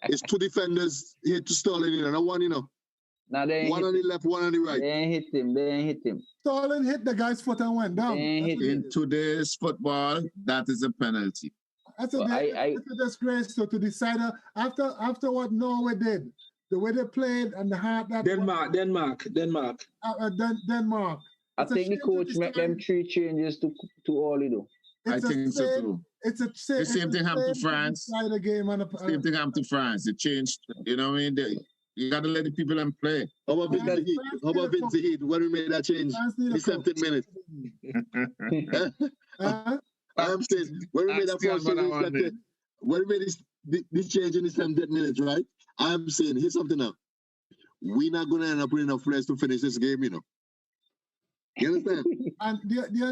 It's two defenders here to Sterling, you know. No one, you know. Now they one on the left, one on the right. They ain't hit him. Sterling hit the guy's foot and went down. In today's football, that is a penalty. That's a disgrace. So to decide after what Norway did, the way they played and the heart that Denmark. Denmark. I think the coach made them 3 changes to all you do. I think so too. It's the same thing happened to France. Same thing happened to France. It changed. You know what I mean? You got to let the people play. How about Vince Heat? When we made that change? The 17 minutes. I'm saying, when we made that first change, when we made this change in the 17 minutes, right? I'm saying, here's something now. We're not going to end up with enough players to finish this game, you know. You understand? And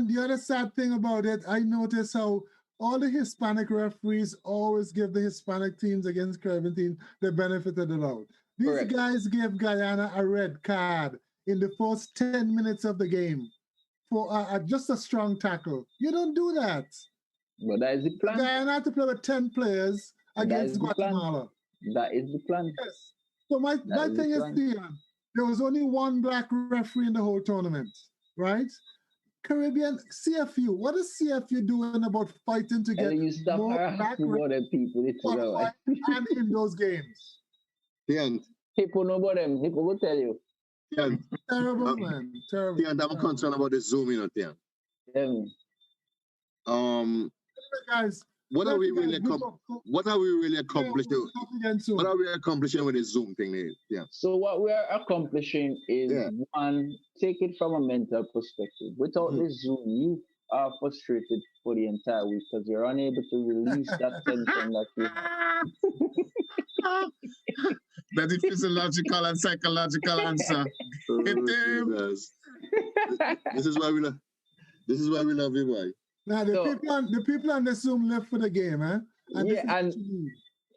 the other sad thing about it, I noticed how all the Hispanic referees always give the Hispanic teams against Caribbean teams the benefit of the doubt. These guys gave Guyana a red card in the first 10 minutes of the game for just a strong tackle. You don't do that. But that is the plan. Guyana had to play with 10 players against Guatemala. That is the plan. Yes. So my thing is, Theon, there was only one black referee in the whole tournament, right? Caribbean, CFU, what is CFU doing about fighting to get more black people and in those games? Yeah. People know about them. People will tell you. Yeah. Terrible, man. Terrible. Yeah, I'm concerned about the Zoom, you know, Theon. Guys, what are we really accomplishing? What are we accomplishing with the Zoom thing? Yeah. So what we are accomplishing is one, take it from a mental perspective. Without the Zoom, you are frustrated for the entire week because you're unable to release that tension that you have. That's a physiological and psychological answer. This is why we love. This is why we love you, boy. Now the people on the Zoom live for the game, eh? And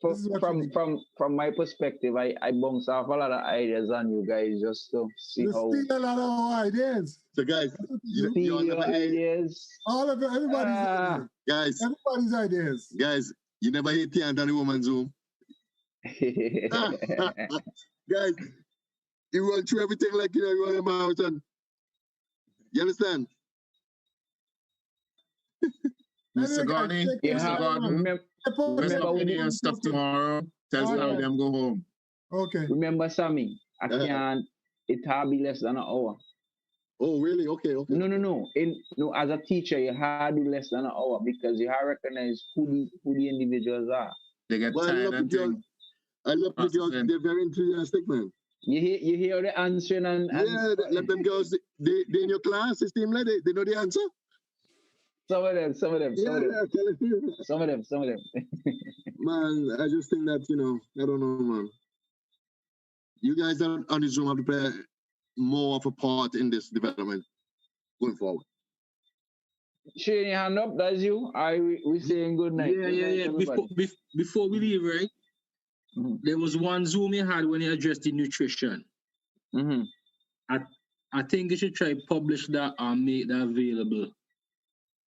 from my perspective, I bounce off a lot of ideas on you guys just to see how. Steal a lot of ideas. So guys, you your ideas. All of it, everybody's ideas. Guys, everybody's ideas. Guys, you never hit Theon on the woman Zoom. Guys, you run through everything like you run a marathon. You understand? Mr. Gordon, West Opinion stuff tomorrow. Tell them go home. Okay. Remember, Sammy, I can't. It hard be less than an hour. Oh, really? Okay. No. As a teacher, you hard be less than an hour because you have to recognize who the individuals are. They get tired and things. I love the girls. They're very enthusiastic, man. You hear the answering and let them girls. They in your class. It's team like they know the answer. Some of them. Man, I just think that, I don't know, man. You guys on the Zoom have to play more of a part in this development going forward. Shane, your hand up, that's you. We saying good night. Yeah. Before we leave, right? Mm-hmm. There was one Zoom he had when he addressed the nutrition. Mm-hmm. I think you should try publish that and make that available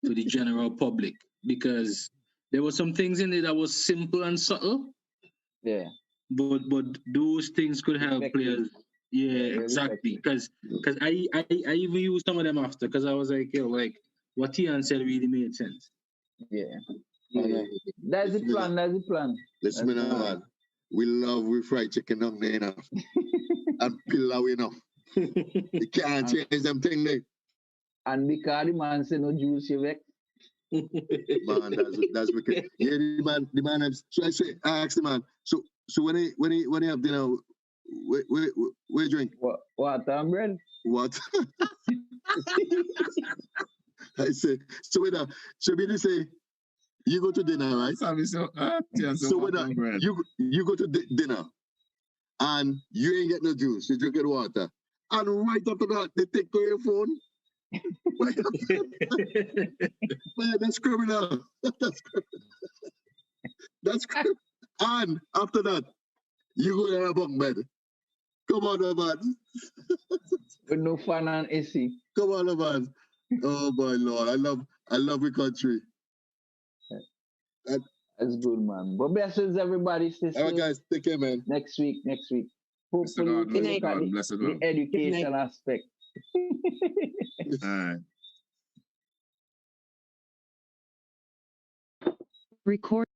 to the general public because there were some things in there that was simple and subtle. Yeah. But those things could help players. Yeah, exactly. Because I even used some of them after because I was like, what Theon said really made sense. Yeah. That's the plan. Listen, man. We fried chicken down there enough. And pillow enough. You can't change them thing there. And because the man said no juice, you vex. Man, that's wicked. Yeah, the man. So I asked the man. So when he have dinner Wait, drink. What, bread? What? I say, so when so when you say you go to dinner, right? So when you go to dinner and you ain't get no juice, you drinking water, and right after that they take away your phone. Man, that's criminal. That's criminal. And after that, you go to a bunk bed. Come on, man. With no fan and AC. Come on, man. Oh my Lord, I love the country. That's good, man. But blessings, everybody. Stay All right, guys, take care, man. Next week. Hopefully, we can look at the education aspect. All right. Record.